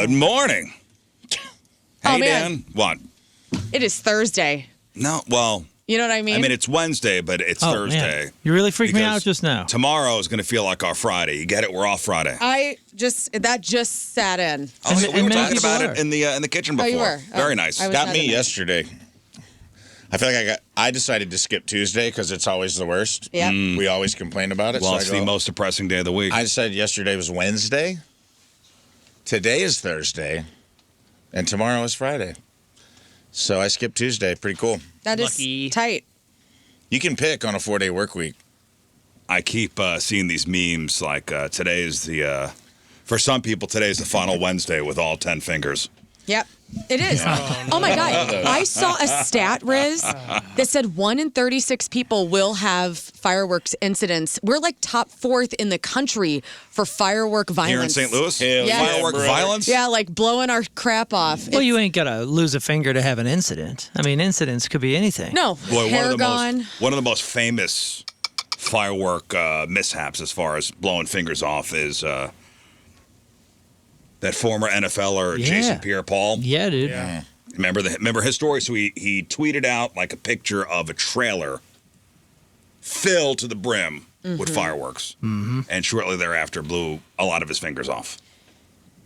Good morning. Hey, Dan. What? It is Thursday. No, well... You know what I mean? I mean, it's Wednesday, but it's Thursday. Man. You really freaked me out just now. Tomorrow is going to feel like our Friday. You get it? We're off Friday. That just sat in. Oh, so we were talking about it in the kitchen before. Oh, you were? Very nice. Got me yesterday. I feel like I decided to skip Tuesday because it's always the worst. Yeah. We always complain about it. Well, it's the most depressing day of the week. I decided yesterday was Wednesday. Today is Thursday. And tomorrow is Friday. So I skipped Tuesday. Pretty cool. That is tight. You can pick on a 4-day work week. I keep seeing these memes like today is the, for some people, today is the final Wednesday with all 10 fingers. Yep. It is. Oh, my God. I saw a stat, Rizz, that said 1 in 36 people will have fireworks incidents. We're like top 4th in the country for firework violence. Here in St. Louis? Yeah. Firework violence? Yeah, like blowing our crap off. Well, you ain't got to lose a finger to have an incident. I mean, incidents could be anything. No. Boy, hair gone. One of the most famous firework mishaps as far as blowing fingers off is... that former NFLer, Jason Pierre-Paul. Yeah, dude. Yeah. Remember his story? So he tweeted out like a picture of a trailer filled to the brim with fireworks. Mm-hmm. And shortly thereafter blew a lot of his fingers off.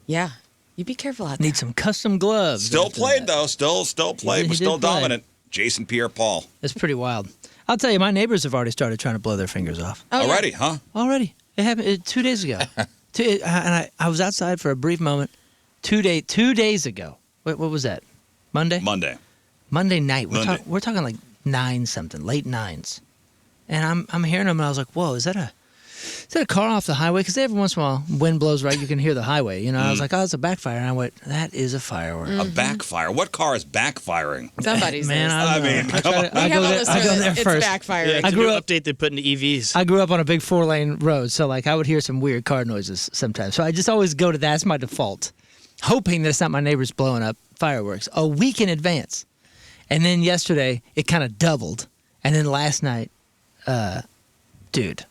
Yeah. You be careful out there. Need some custom gloves. Still played, though. Still played. Was still dominant. Jason Pierre-Paul. That's pretty wild. I'll tell you, my neighbors have already started trying to blow their fingers off. Oh, Already, huh? Already. It happened 2 days ago. And I was outside for a brief moment 2 days ago. What was that? Monday night. We're talking like 9-something, late 9s. And I'm hearing them, and I was like, whoa, is that a car off the highway? Because every once in a while, wind blows right, you can hear the highway. You know, I was like, oh, it's a backfire. And I went, that is a firework. A backfire? What car is backfiring? Somebody's Man, I mean, come on. I go there it's first. backfiring. Yeah, I grew up update they put into EVs. I grew up on a big 4-lane road, so like I would hear some weird car noises sometimes. So I just always go to that's my default, hoping that it's not my neighbors blowing up fireworks a week in advance. And then yesterday it kind of doubled, and then last night, dude,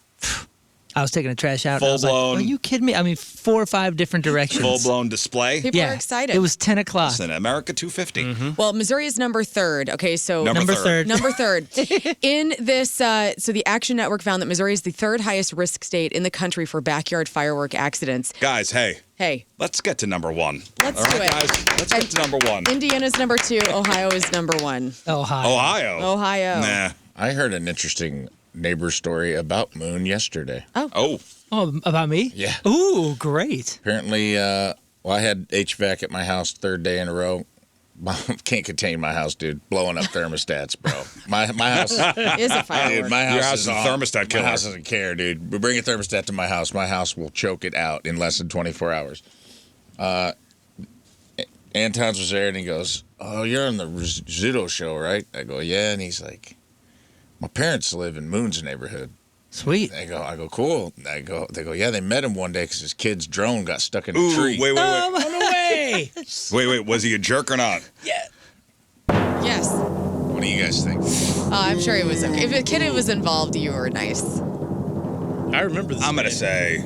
I was taking the trash out. Full blown. Like, are you kidding me? I mean, 4 or 5 different directions. Full blown display. People are excited. It was 10 o'clock. Listen, America 250. Well, Missouri is number 3rd. Okay, so Number third. Number 3rd. In this, so the Action Network found that Missouri is the 3rd highest risk state in the country for backyard firework accidents. Guys, Hey. let's get to number 1. Let's All right, do it. guys, let's get to number 1. Indiana's number 2. Ohio is number 1. Ohio. Nah. I heard an interesting neighbor story about Moon yesterday. Oh. Oh, about me? Yeah. Ooh, great. Apparently, I had HVAC at my house 3rd day in a row. Can't contain my house, dude. Blowing up thermostats, bro. My house Is a firework. Dude, my house Your house is is a on. thermostat killer. My house doesn't care, dude. We bring a thermostat to my house will choke it out in less than 24 hours. Anton's was there, and he goes, "Oh, you're on the Rizzuto show, right?" I go, "Yeah," and he's like, "My parents live in Moon's neighborhood." Sweet. I go, "Cool." They go, "Yeah, they met him one day because his kid's drone got stuck in a tree." Wait. No way. Wait, was he a jerk or not? Yes. What do you guys think? I'm sure he was okay. If a kid was involved, you were nice. I remember this. I'm going to say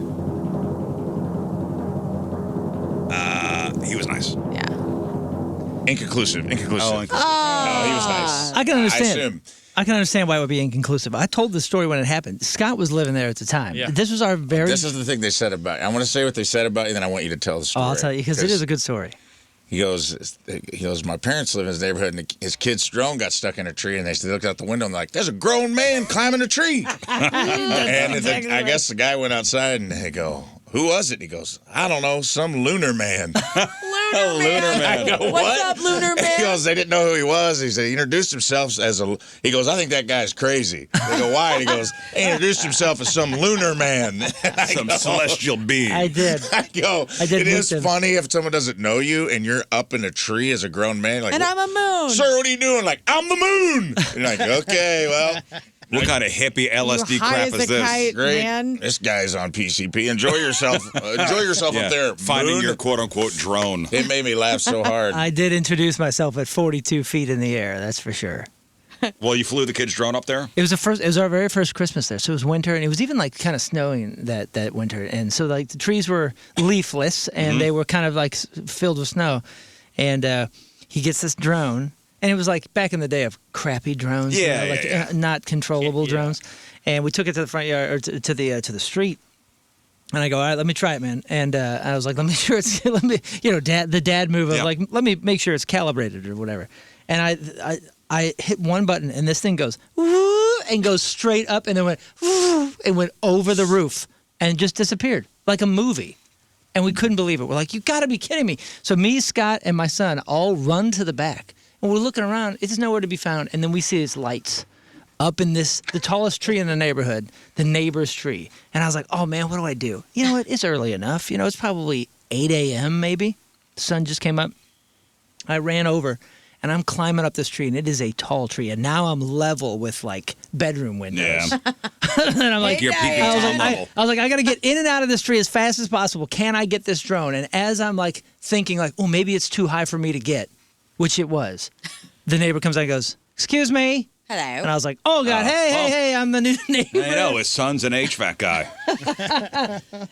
he was nice. Yeah. Inconclusive. Oh, inconclusive. No, he was nice. I can understand. I assume. I can understand why it would be inconclusive. I told this story when it happened. Scott was living there at the time. Yeah. This was our very... This is the thing they said about you. I want to say what they said about you, then I want you to tell the story. Oh, I'll tell you, because it is a good story. He goes, my parents live in his neighborhood, and his kid's drone got stuck in a tree, and they looked out the window and they're like, there's a grown man climbing a tree. And I guess the guy went outside, and they go, who was it? And he goes, I don't know, some lunar man. Lunar Man. I go, What's up, Lunar Man? He goes, they didn't know who he was. He introduced himself as he goes, I think that guy's crazy. They go, why? And he goes, he introduced himself as some lunar man. Some celestial being. I did. I go, I did it is meet them. funny if someone doesn't know you and you're up in a tree as a grown man. Like, And I'm a moon. Sir, what are you doing? Like, I'm the moon. You're like, okay, well. What kind of hippie LSD high crap as is a this? kite, Great. man. This guy's on PCP. Enjoy yourself. Enjoy yourself up there. Finding moon. your quote-unquote drone. It made me laugh so hard. I did introduce myself at 42 feet in the air, that's for sure. Well, you flew the kids' drone up there? It was our very first Christmas there. So it was winter, and it was even like kind of snowing that winter. And so like the trees were leafless, and they were kind of like filled with snow. And he gets this drone, and it was like back in the day of crappy drones, not controllable drones. And we took it to the front yard or to the street. And I go, all right, let me try it, man. And I was like, let me sure it's, the dad move of like, let me make sure it's calibrated or whatever. And I hit one button, and this thing goes, woo, and goes straight up, and then went, woo, and went over the roof, and just disappeared like a movie. And we couldn't believe it. We're like, you got to be kidding me. So me, Scott, and my son all run to the back, and we're looking around. It's nowhere to be found. And then we see these lights up in the tallest tree in the neighborhood, the neighbor's tree. And I was like, oh, man, what do I do? You know what? It's early enough. It's probably 8 a.m. maybe. The sun just came up. I ran over, and I'm climbing up this tree, and it is a tall tree. And now I'm level with, like, bedroom windows. Yeah. And I'm like, you're peeking Tom level. I was like, I got to get in and out of this tree as fast as possible. Can I get this drone? And as I'm, like, thinking, like, oh, maybe it's too high for me to get, which it was, the neighbor comes out and goes, excuse me. Hello. And I was like, oh, God, hey, I'm the new neighbor. I know, his son's an HVAC guy.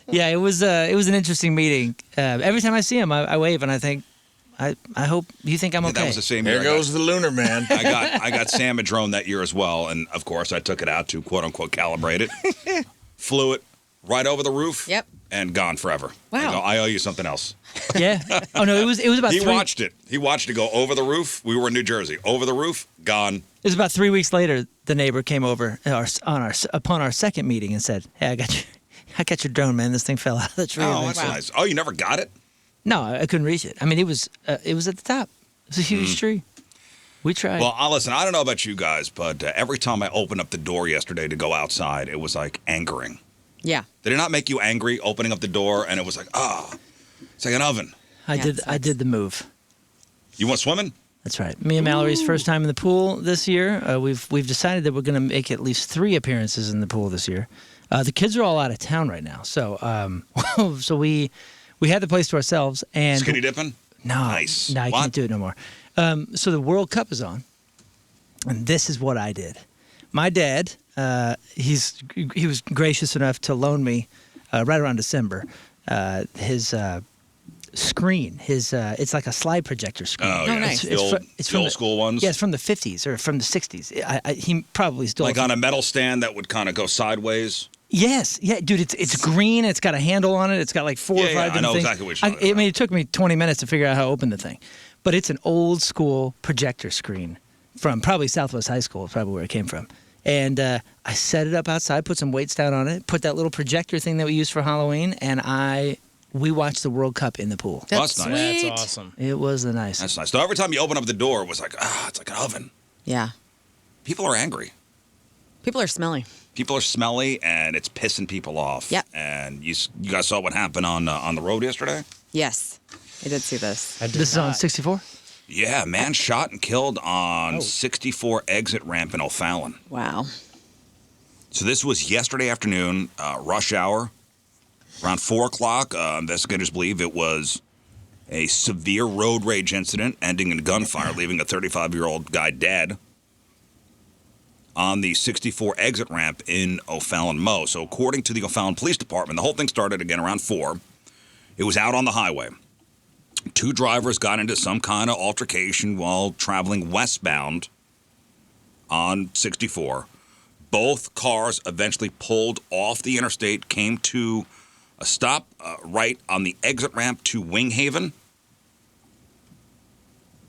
Yeah, it was an interesting meeting. Every time I see him, I wave, and I think, I hope you think I'm okay. That was the same year. There goes the Lunar Man. I got Sam a drone that year as well, and of course I took it out to quote unquote calibrate it, flew it right over the roof. Yep. And gone forever. Wow. I go, I owe you something else. Yeah. Oh no, it was about. He watched it. He watched it go over the roof. We were in New Jersey. Over the roof, gone. It was about 3 weeks later. The neighbor came over upon our second meeting and said, "Hey, I got your drone, man. This thing fell out of the tree." Oh, that's nice. Oh, you never got it? No, I couldn't reach it. I mean, it was at the top. It was a huge tree. We tried. Well, listen, I don't know about you guys, but every time I opened up the door yesterday to go outside, it was like angering. Yeah. Did it not make you angry opening up the door and it was like, it's like an oven? I did the move. You went swimming? That's right. Me and Mallory's first time in the pool this year. We've decided that we're going to make at least 3 appearances in the pool this year. The kids are all out of town right now, so so we had the place to ourselves. And skinny dipping? No, nice. No, I can't do it no more. So the World Cup is on, and this is what I did. My dad, he was gracious enough to loan me right around December his screen. It's like a slide projector screen. Oh, yeah. Nice. It's from the old school ones? Yeah, it's from the 50s or from the 60s. He probably still like on a metal stand that would kind of go sideways. Yes, yeah, dude. It's green. It's got a handle on it. It's got like 4 or 5 different things. I know exactly what you're talking about. I mean, it took me 20 minutes to figure out how to open the thing, but it's an old school projector screen from probably Southwest High School. Is probably where it came from. And I set it up outside, put some weights down on it, put that little projector thing that we used for Halloween, and we watched the World Cup in the pool. That's nice. Sweet. That's awesome. It was the nicest. That's nice. So every time you open up the door, it was like, it's like an oven. Yeah. People are angry. People are smelly. People are smelly, and it's pissing people off. Yep. And you guys saw what happened on the road yesterday? Yes. I did see this. This is on 64? Yeah, man shot and killed on 64 exit ramp in O'Fallon. Wow. So this was yesterday afternoon, rush hour, around 4 o'clock. Investigators believe it was a severe road rage incident ending in gunfire, leaving a 35-year-old guy dead on the 64 exit ramp in O'Fallon, Mo. So according to the O'Fallon Police Department, the whole thing started again around 4. It was out on the highway. 2 drivers got into some kind of altercation while traveling westbound on 64. Both cars eventually pulled off the interstate, came to a stop right on the exit ramp to Wing Haven.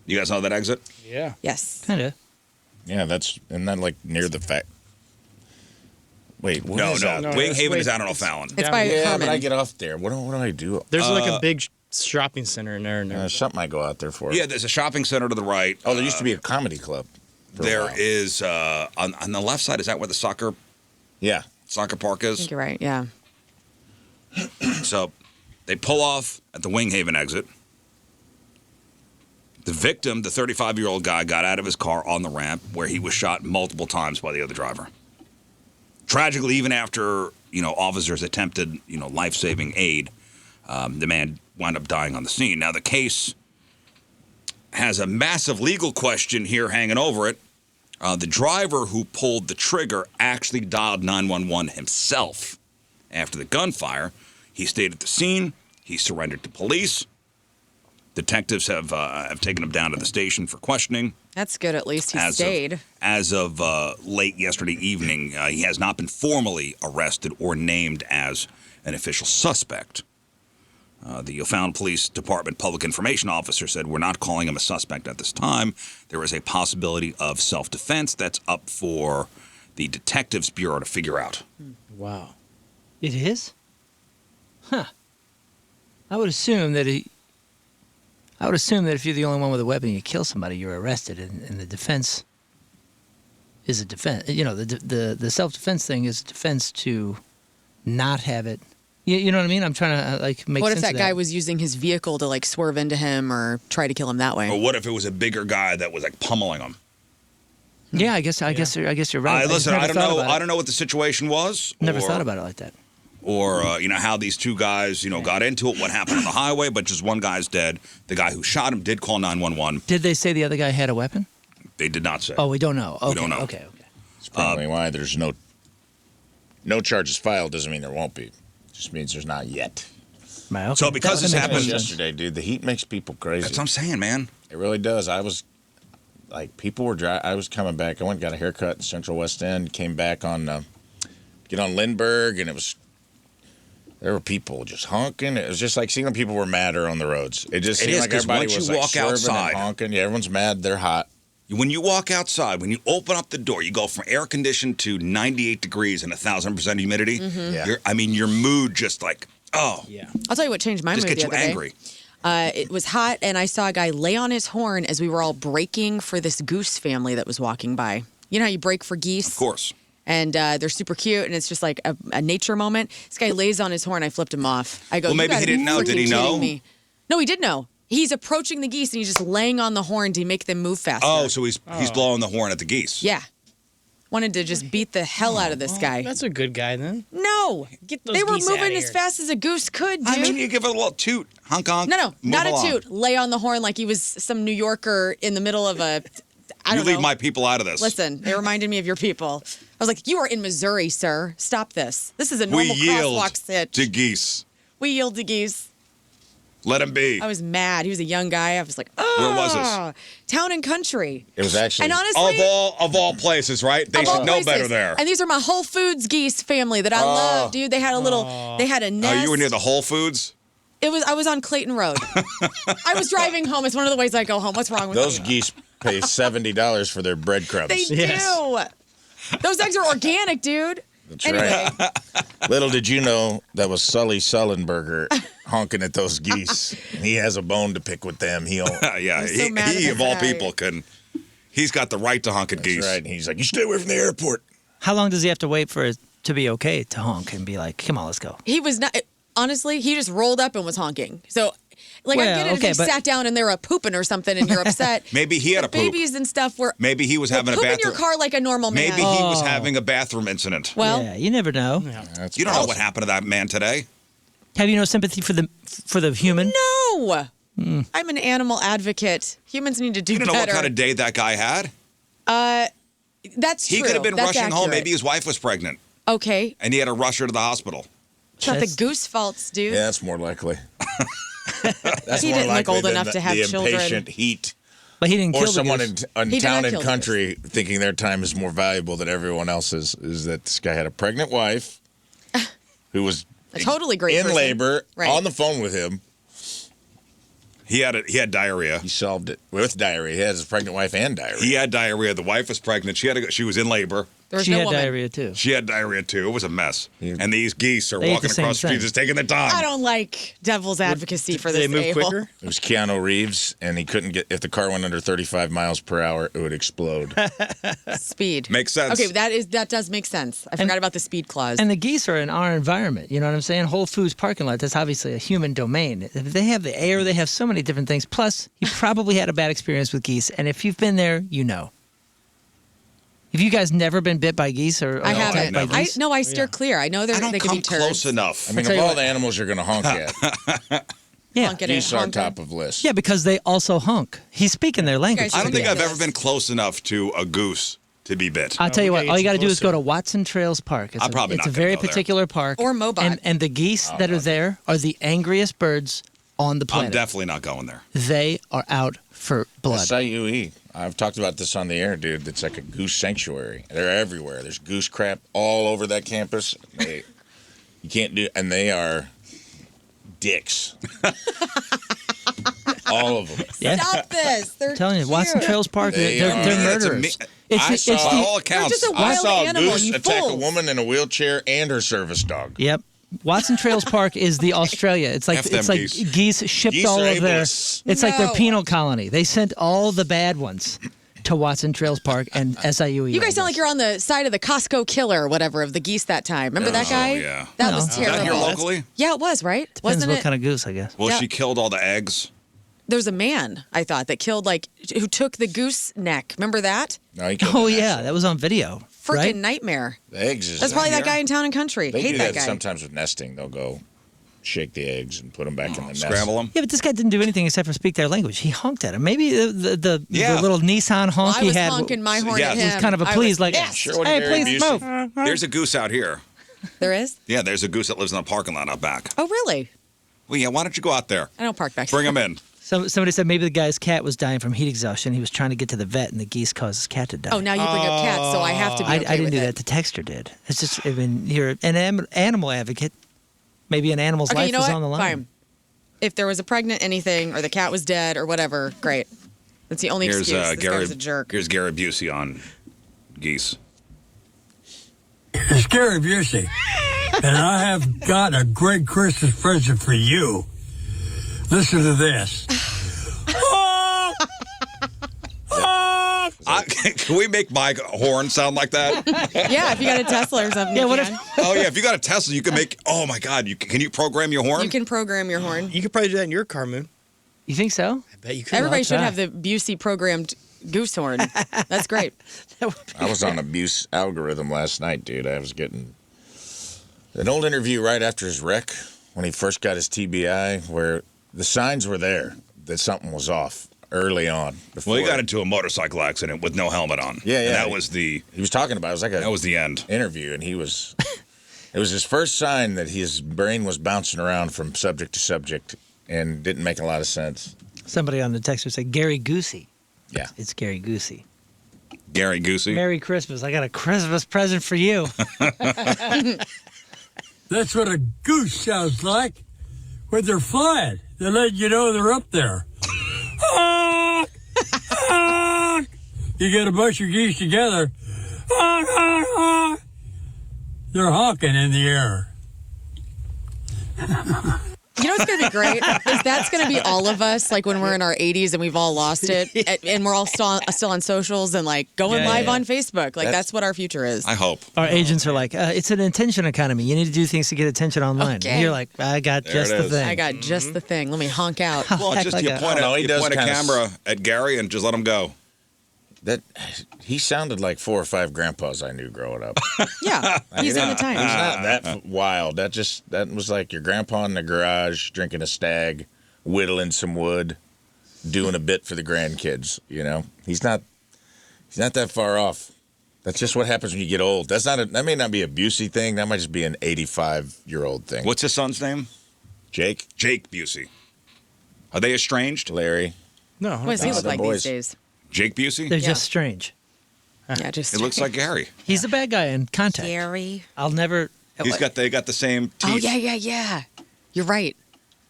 You guys know that exit? Yeah. Yes. Kind of. Yeah, isn't that like near the fact? Wait, what is that? No. Wing Haven is out on O'Fallon. It's by Yeah, Herman. but I get off there. What do I do? There's like a big shopping center in there. Something I go out there for. Yeah, there's a shopping center to the right. Oh, there used to be a comedy club. There is on the left side. Is that where the soccer park I is? think you're right. Yeah. So they pull off at the Wing Haven exit. The victim, the 35-year-old guy, got out of his car on the ramp where he was shot multiple times by the other driver. Tragically, even after officers attempted life-saving aid, the man wound up dying on the scene. Now the case has a massive legal question here hanging over it. The driver who pulled the trigger actually dialed 911 himself. After the gunfire, he stayed at the scene. He surrendered to police. Detectives have taken him down to the station for questioning. That's good. At least he stayed. As of late yesterday evening, he has not been formally arrested or named as an official suspect. The O'Fallon Police Department Public Information Officer said, we're not calling him a suspect at this time. There is a possibility of self-defense that's up for the Detectives Bureau to figure out. Wow. It is? Huh. I would assume that if you're the only one with a weapon and you kill somebody, you're arrested, and the defense is a defense. You know, the self-defense thing is a defense to not have it. You know what I mean? I'm trying to make sense of that. What if that guy was using his vehicle to swerve into him or try to kill him that way? Or what if it was a bigger guy that was pummeling him? Yeah, I guess you're right. Listen, I don't know what the situation was. Never thought about it like that. Or how these two guys got into it, what happened on the highway, but just one guy's dead. The guy who shot him did call 911. Did they say the other guy had a weapon? They did not say. Oh, we don't know. Okay, we don't know. Okay. That's probably why there's no charges filed. Doesn't mean there won't be. Just means there's not yet. Right, okay. So because this happened yesterday, dude, the heat makes people crazy. That's what I'm saying, man. It really does. I was people were driving. I was coming back. I went and got a haircut in Central West End. Came back on get on Lindbergh, and there were people just honking. It was just like seeing when people were madder on the roads. It just seemed like everybody was swerving and honking. Yeah, everyone's mad. They're hot. When you walk outside, when you open up the door, you go from air conditioned to 98 degrees and 1,000% humidity. Mm-hmm. Yeah. Your mood just Yeah. I'll tell you what changed my mood just the gets other you day. angry. It was hot, and I saw a guy lay on his horn as we were all braking for this goose family that was walking by. You know how you brake for geese? Of course. And they're super cute, and it's just like a nature moment. This guy lays on his horn. I flipped him off. I go, well, maybe he didn't know. Did he know? No, he did know. He's approaching the geese, and he's just laying on the horn to make them move faster. Oh, so he's blowing the horn at the geese. Yeah. Wanted to just beat the hell out of this guy. That's a good guy, then. No. Get those they were geese outta moving as here. fast as a goose could, dude. I mean, you give it a little toot. Honk, honk. No, not along. a toot. Lay on the horn like he was some New Yorker in the middle of a... I don't know. You leave my people out of this. Listen, they reminded me of your people. I was like, you are in Missouri, sir. Stop this. This is a normal we yield crosswalk sit. to geese. We yield to geese. Let him be. I was mad. He was a young guy. I was like, oh. Where was this? Town and Country. It was actually... And honestly... Of all places, right? They of all should know places. better there. And these are my Whole Foods geese family that I love, dude. They had a little... They had a nest. Oh, you were near the Whole Foods? I was on Clayton Road. I was driving home. It's one of the ways I go home. What's wrong with Those you? geese pay $70 for their breadcrumbs. They do. Those eggs are organic, dude. That's right. Little did you know that was Sully Sullenberger honking at those geese. And he has a bone to pick with them. Yeah, so mad at he that of all guy. people he's got the right to honk at geese. That's right. And he's like, you stay away from the airport. How long does he have to wait for it to be okay to honk and be like, come on, let's go? He was not... Honestly, he just rolled up and was honking. So... I Well, get it okay, if you but- sat down and they were pooping or something and you're upset. Maybe he had the a poop. babies and stuff were... Maybe he was having a poop in bathroom. your car like a normal man. Maybe he was having a bathroom incident. Well, yeah, you never know. That's You don't know what happened to that man today. Have you no sympathy for the human? no. I'm an animal advocate. Humans need to do You don't know better. what kind of day that guy had. That's true. He could have been That's rushing home. accurate. Maybe his wife was pregnant, Okay. and he had to rush her to the hospital. It's not the That's- goose faults, dude. Yeah, that's more likely. That's He more didn't look likely old than enough to have the children. impatient heat. But he didn't Or kill the someone goose. in He did town not and kill the country thinking their time is more valuable than everyone else's. Is that this guy had a pregnant wife who was A totally great in person. labor, Right. on the phone with him. He had diarrhea. He solved it with diarrhea. He has his pregnant wife and diarrhea. He had diarrhea. The wife was pregnant. She was in labor. There was She no had woman. diarrhea too. She had diarrhea too. It was a mess. And these geese are They ate walking the same across the street, thing. just taking their time. I don't like devil's advocacy for Did this they move a-hole. quicker? It was Keanu Reeves, and he couldn't get. If the car went under 35 miles per hour, it would explode. Speed. Makes sense. Okay, that does make sense. I forgot about the speed clause. And the geese are in our environment. You know what I'm saying? Whole Foods parking lot, that's obviously a human domain. If they have the air, they have so many different things. Plus, you probably had a bad experience with geese. And if you've been there, you know. Have you guys never been bit by geese or I attacked haven't. by never. geese? I steer clear. I know I they don't can come be turds. close enough. I mean, tell of you all what. the animals you're going to honk at, Yeah. Honk it geese in, are on honk it. top of list. Yeah, because they also honk. He's speaking their language. guys I don't should think do I've ever this. been close enough to a goose to be bit. I'll tell you what. get All you you got to do is closer. go to Watson Trails Park. It's I'm probably it's not a gonna very go there. particular park. Or Mobot. And the geese that are there are the angriest birds on the I'm planet. definitely not going there. They are out for blood. SIUE. I've talked about this on the air, dude. It's like a goose sanctuary. They're everywhere. There's goose crap all over that campus. You can't do, and they are dicks. All of them. Yeah. Stop this. They're I'm telling you, Watson cute. Trails Park, They they're are- murderers. I saw By all accounts, just a I wild saw a animal, goose you attack a fools. woman in a wheelchair and her service dog. Yep. Watson Trails Park is the Australia. It's like F them it's like geese. geese shipped Geese all are of their. ableists. It's like their No. penal colony. They sent all the bad ones to Watson Trails Park and SIUE. You guys sound like you're on the side of the Costco killer or whatever of the geese that time. Remember that guy? yeah. That No. was Is Is that terrible. here locally? Yeah, it was, right? Depends Wasn't what it? kind of goose, I guess. Well, Yeah. she killed all the eggs. There's a man, I thought, that killed, who took the goose neck. Remember that? No, he killed Oh an yeah, actual- that was on video. Freaking Right? nightmare. The eggs is That's probably that here? guy in Town and Country. They Hate do that that guy. sometimes with nesting. They'll go shake the eggs and put them back in the nest. Scramble them. Yeah, but this guy didn't do anything except for speak their language. He honked at him. Maybe the Yeah. little Nissan honk Well, I he was had honking my horn Yeah, at it him. was kind of a I please, was like, pissed. Sure, hey, very please abusive. move. There's a goose out here. There is? Yeah, there's a goose that lives in a parking lot out back. Oh, really? Well, yeah, why don't you go out there? I don't park back Bring there. him in. Somebody said maybe the guy's cat was dying from heat exhaustion. He was trying to get to the vet, and the geese caused his cat to die. Oh, now you bring up cats, so I have to be I okay didn't with do it. that. The texter did. It's just, I mean, you're an animal advocate. Maybe an animal's Okay, life you know is what? on the line. Fine. If there was a pregnant anything or the cat was dead or whatever, great. That's the only Here's excuse. This Gary. guy's a jerk. Here's Gary Busey on geese. It's Gary Busey, and I have got a great Christmas present for you. Listen to this. Can we make my horn sound like that? Yeah, if you got a Tesla or something. Yeah, you what can. Oh yeah, if you got a Tesla, you can make. Oh my God, can you program your horn? You can program your horn. You could probably do that in your car, Moon. You think so? I bet you could. Everybody I'll should try. have the Busey programmed goose horn. That's great. I was on abuse algorithm last night, dude. I was getting an old interview right after his wreck when he first got his TBI, where the signs were there that something was off early on. Well, he before- got into a motorcycle accident with no helmet on. Yeah, yeah. And that was the He was talking about it. It was like that a was the end. interview, and he was. It was his first sign that his brain was bouncing around from subject to subject and didn't make a lot of sense. Somebody on the texter said, Gary Goosey. Yeah. It's Gary Goosey. Gary Goosey. Merry Christmas. I got a Christmas present for you. That's what a goose sounds like when they're flying. They let you know they're up there. Honk! Honk! You get a bunch of geese together. Honk, honk, honk. They're honking in the air. You know what's going to be great? Is that's going to be all of us, like when we're in our 80s and we've all lost it, and we're all still on socials and like going Yeah, live yeah. on Facebook. Like that's what our future is. I hope. Our agents are like, it's an attention economy. You need to do things to get attention online. Okay. And you're like, I got There just it the is. thing. I got just the thing. Let me honk out. Well, Act just like you a- point, No, he you does point a kinda camera at Gary and just let him go. That he sounded like 4 or 5 grandpas I knew growing up. Yeah, he's on the He's time. not that wild. That was like your grandpa in the garage drinking a stag, whittling some wood, doing a bit for the grandkids. You know, he's not that far off. That's just what happens when you get old. That may not be a Busey thing. That might just be an 85-year-old thing. What's his son's name? Jake, Jake Busey. Are they estranged? Larry? No. What does he No, look they're like boys. these days? Jake Busey? They're Yeah. just strange. Yeah, just It looks like Gary. He's the bad guy in Contact. Gary. I'll never. They got the same teeth. Oh yeah. You're right.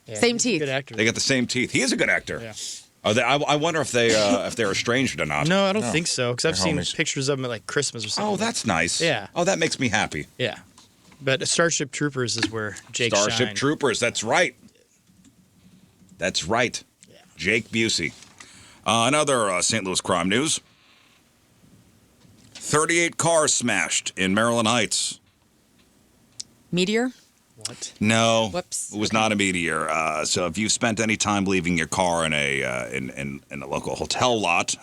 Yeah, Same he's a teeth. Good actor. They got the same teeth. He is a good actor. Yeah. Are they, I wonder if they're estranged or not. No, I don't No. think so. Because I've They're seen homies. pictures of him at like Christmas or something. Oh, that's nice. Yeah. Oh, that makes me happy. Yeah. But Starship Troopers is where Jake Starship shined. Troopers. That's right. That's right. Yeah. Jake Busey. Another St. Louis crime news. 38 cars smashed in Maryland Heights. Meteor. What? No, Whoops. it was not a meteor. So if you've spent any time leaving your car in a local hotel lot,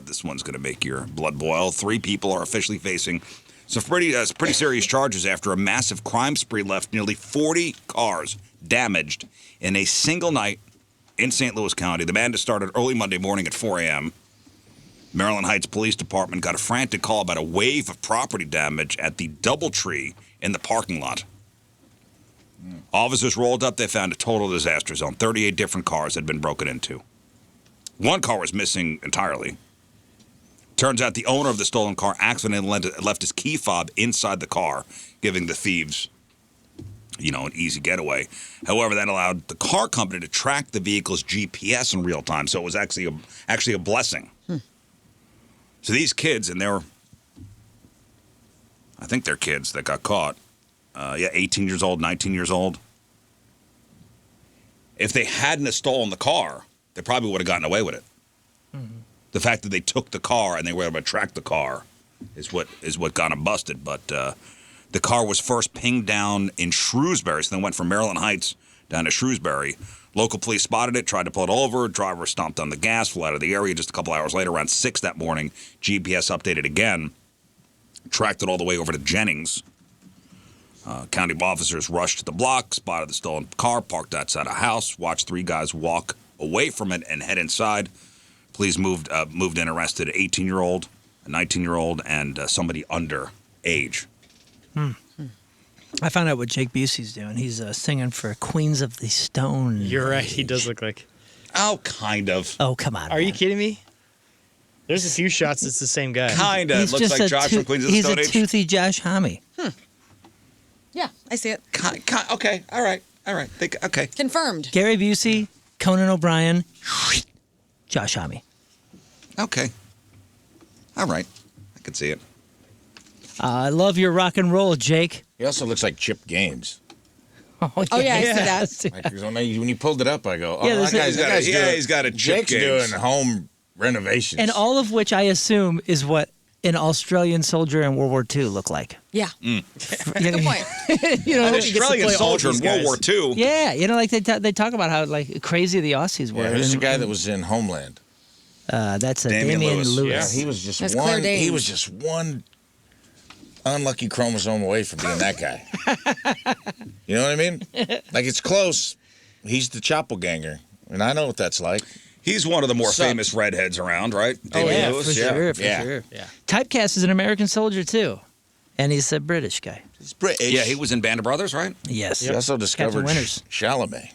this one's going to make your blood boil. 3 people are officially facing some pretty serious charges after a massive crime spree left nearly 40 cars damaged in a single night in St. Louis County. The madness started early Monday morning at 4 a.m. Maryland Heights Police Department got a frantic call about a wave of property damage at the DoubleTree in the parking lot. Officers rolled up. They found a total disaster zone. 38 different cars had been broken into. One car was missing entirely. Turns out the owner of the stolen car accidentally left his key fob inside the car, giving the thieves, an easy getaway. However, that allowed the car company to track the vehicle's GPS in real time, so it was actually a blessing. So these kids, and I think they're kids that got caught. 18 years old, 19 years old. If they hadn't have stolen the car, they probably would have gotten away with it. Mm-hmm. The fact that they took the car and they were able to track the car is what got them busted. But the car was first pinged down in Shrewsbury, so they went from Maryland Heights down to Shrewsbury. Local police spotted it, tried to pull it over. Driver stomped on the gas, flew out of the area. Just a couple hours later, around 6 that morning, GPS updated again, tracked it all the way over to Jennings. County officers rushed to the block, spotted the stolen car, parked outside a house, watched 3 guys walk away from it and head inside. Police moved in, arrested an 18-year-old, a 19-year-old, and somebody under age. I found out what Jake Busey's doing. He's singing for Queens of the Stone. You're right. He does look like. Oh, kind of. Oh, come on. Are you kidding me? There's a few shots. It's the same guy. Kind of. Looks like Josh from Queens of the Stone Age. He's a toothy Josh Homme. Yeah, I see it. Okay. All right. Okay. Confirmed. Gary Busey, Conan O'Brien, Josh Homme. Okay. All right. I can see it. I love your rock and roll, Jake. He also looks like Chip Gaines. Oh yeah, I see that. Like, when you pulled it up, I go, Yeah, he's got a Chip Jake's Gaines. doing home renovations. And all of which I assume is what an Australian soldier in World War II looked like. Yeah. Good point. An Australian soldier in World War II. Yeah, like they talk about how like crazy the Aussies were. Yeah, who's the guy that was in Homeland? That's Damian Lewis. Lewis. Yeah, he was just That's one. Claire Danes. He was just one unlucky chromosome away from being that guy. You know what I mean? Like, it's close. He's the Choppelganger, and I know what that's like. He's one of the more famous redheads around, right? Damian Lewis? For sure. Yeah. Typecast as an American soldier too, and he's a British guy. He's British. Yeah, he was in Band of Brothers, right? Yes. He also discovered Chalamet.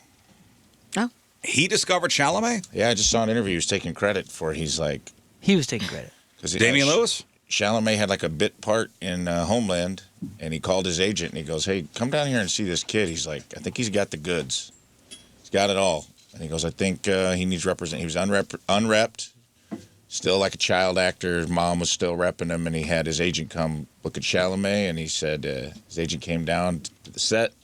Oh. He discovered Chalamet? Yeah, I just saw an interview. He was taking credit for. He's like, he was taking credit. Damian Lewis? Chalamet had like a bit part in Homeland, and he called his agent and he goes, "Hey, come down here and see this kid." He's like, "I think he's got the goods. He's got it all." And he goes, "I think he needs represent." He was unrepped, still like a child actor. His mom was still repping him, and he had his agent come look at Chalamet, and he said his agent came down to the set,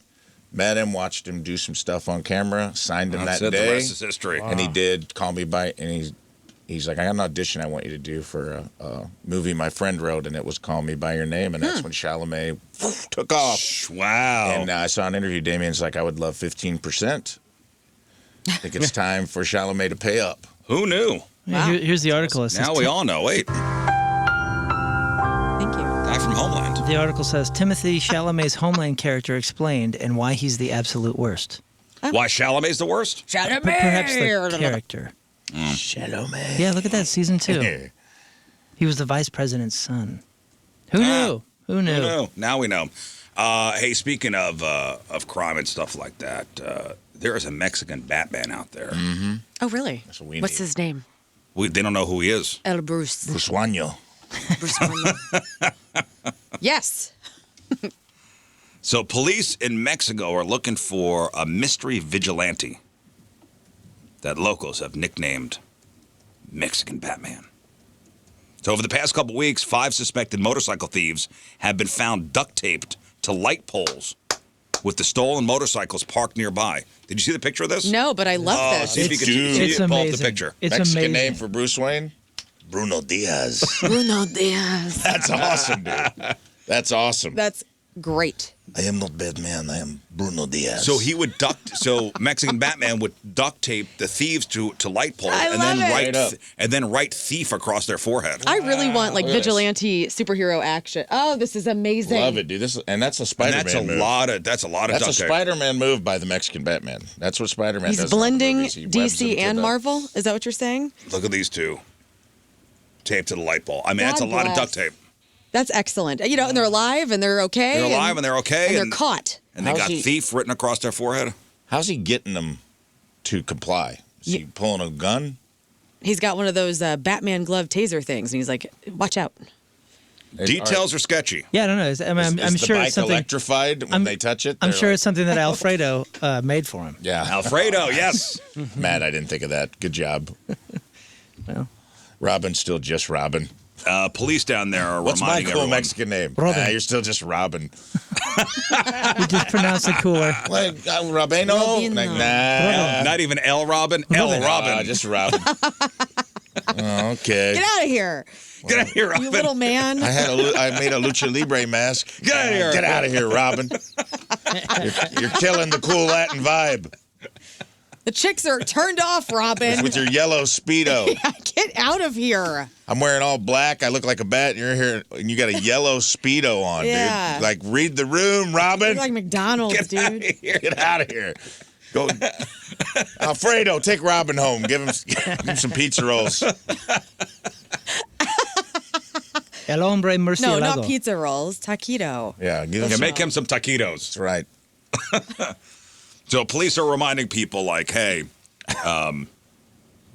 met him, watched him do some stuff on camera, signed him that day. The rest is history. And he did Call Me By, and he's like, "I got an audition I want you to do for a movie my friend wrote, and it was Call Me By Your Name," and that's when Chalamet took off. Wow. And I saw an interview. Damien's like, "I would love 15%. I think it's time for Chalamet to pay up." Who knew? Yeah, here's the article. It says, Now we all know. Wait. Thank you. Guy from Homeland. The article says Timothy Chalamet's Homeland character explained and why he's the absolute worst. Why Chalamet's the worst? Perhaps the character. Chalamet. Yeah, look at that, season 2. He was the vice president's son. Who knew? Who knew? Who knew? Now we know. Hey, speaking of crime and stuff like that, there is a Mexican Batman out there. Mm-hmm. Oh, really? That's what we What's need. his name? They don't know who he is. El Bruce. Bruce Wayne. Bruce Wayne. Yes. So police in Mexico are looking for a mystery vigilante that locals have nicknamed Mexican Batman. So over the past couple weeks, 5 suspected motorcycle thieves have been found duct taped to light poles with the stolen motorcycles parked nearby. Did you see the picture of this? No, but I love this. See if you can It's pull up amazing. the picture. It's Mexican amazing. name for Bruce Wayne? Bruno Diaz. Bruno Diaz. That's awesome, dude. That's awesome. That's great. I am not Batman. I am Bruno Diaz. So he would Mexican Batman would duct tape the thieves to light poles I and love then it. write thief across their forehead. I really want like Look at this. vigilante superhero action. Oh, this is amazing. Love it, dude. That's a And Spider-Man move. that's a lot of That's a duct tape. Spider-Man move by the Mexican Batman. That's what Spider-Man does. He's in all the blending movies. He webs them DC to and the- Marvel. Is that what you're saying? Look at these two. taped to the light bulb. I mean, that's a lot of duct tape. That's excellent. You know, and they're alive and they're okay. They're alive and they're okay. And they're caught. And they got thief written across their forehead. How's he getting them to comply? Is he pulling a gun? He's got one of those Batman glove taser things, and he's like, watch out. Details are sketchy. Yeah, I don't know. I'm sure the bike it's something electrified when they touch it. I'm sure it's something that Alfredo made for him. Yeah, Alfredo, yes. Matt, I didn't think of that. Good job. Well, Robin's still just Robin. Police down there are What's reminding my cool everyone. Mexican name? Robin. You're still just Robin. you just pronounce it cooler. Like Robino? Robin. Like, nah. Not even L. Robin. L. Robin. Just Robin. Okay. Get out of here. Get out of here, Robin. You little man. I made a lucha libre mask. Get out of here. Get out of here, Robin. You're killing the cool Latin vibe. The chicks are turned off, Robin. With your yellow Speedo. Get out of here. I'm wearing all black. I look like a bat. You're here, and you got a yellow Speedo on, Yeah. dude. Like, read the room, Robin. You're like McDonald's, dude. Get out of here. Go, Alfredo. Take Robin home. Give him some pizza rolls. El hombre murcielago. No, not pizza rolls. Taquito. Yeah, give him Yeah, some. make him some taquitos. That's right. So police are reminding people, like, hey,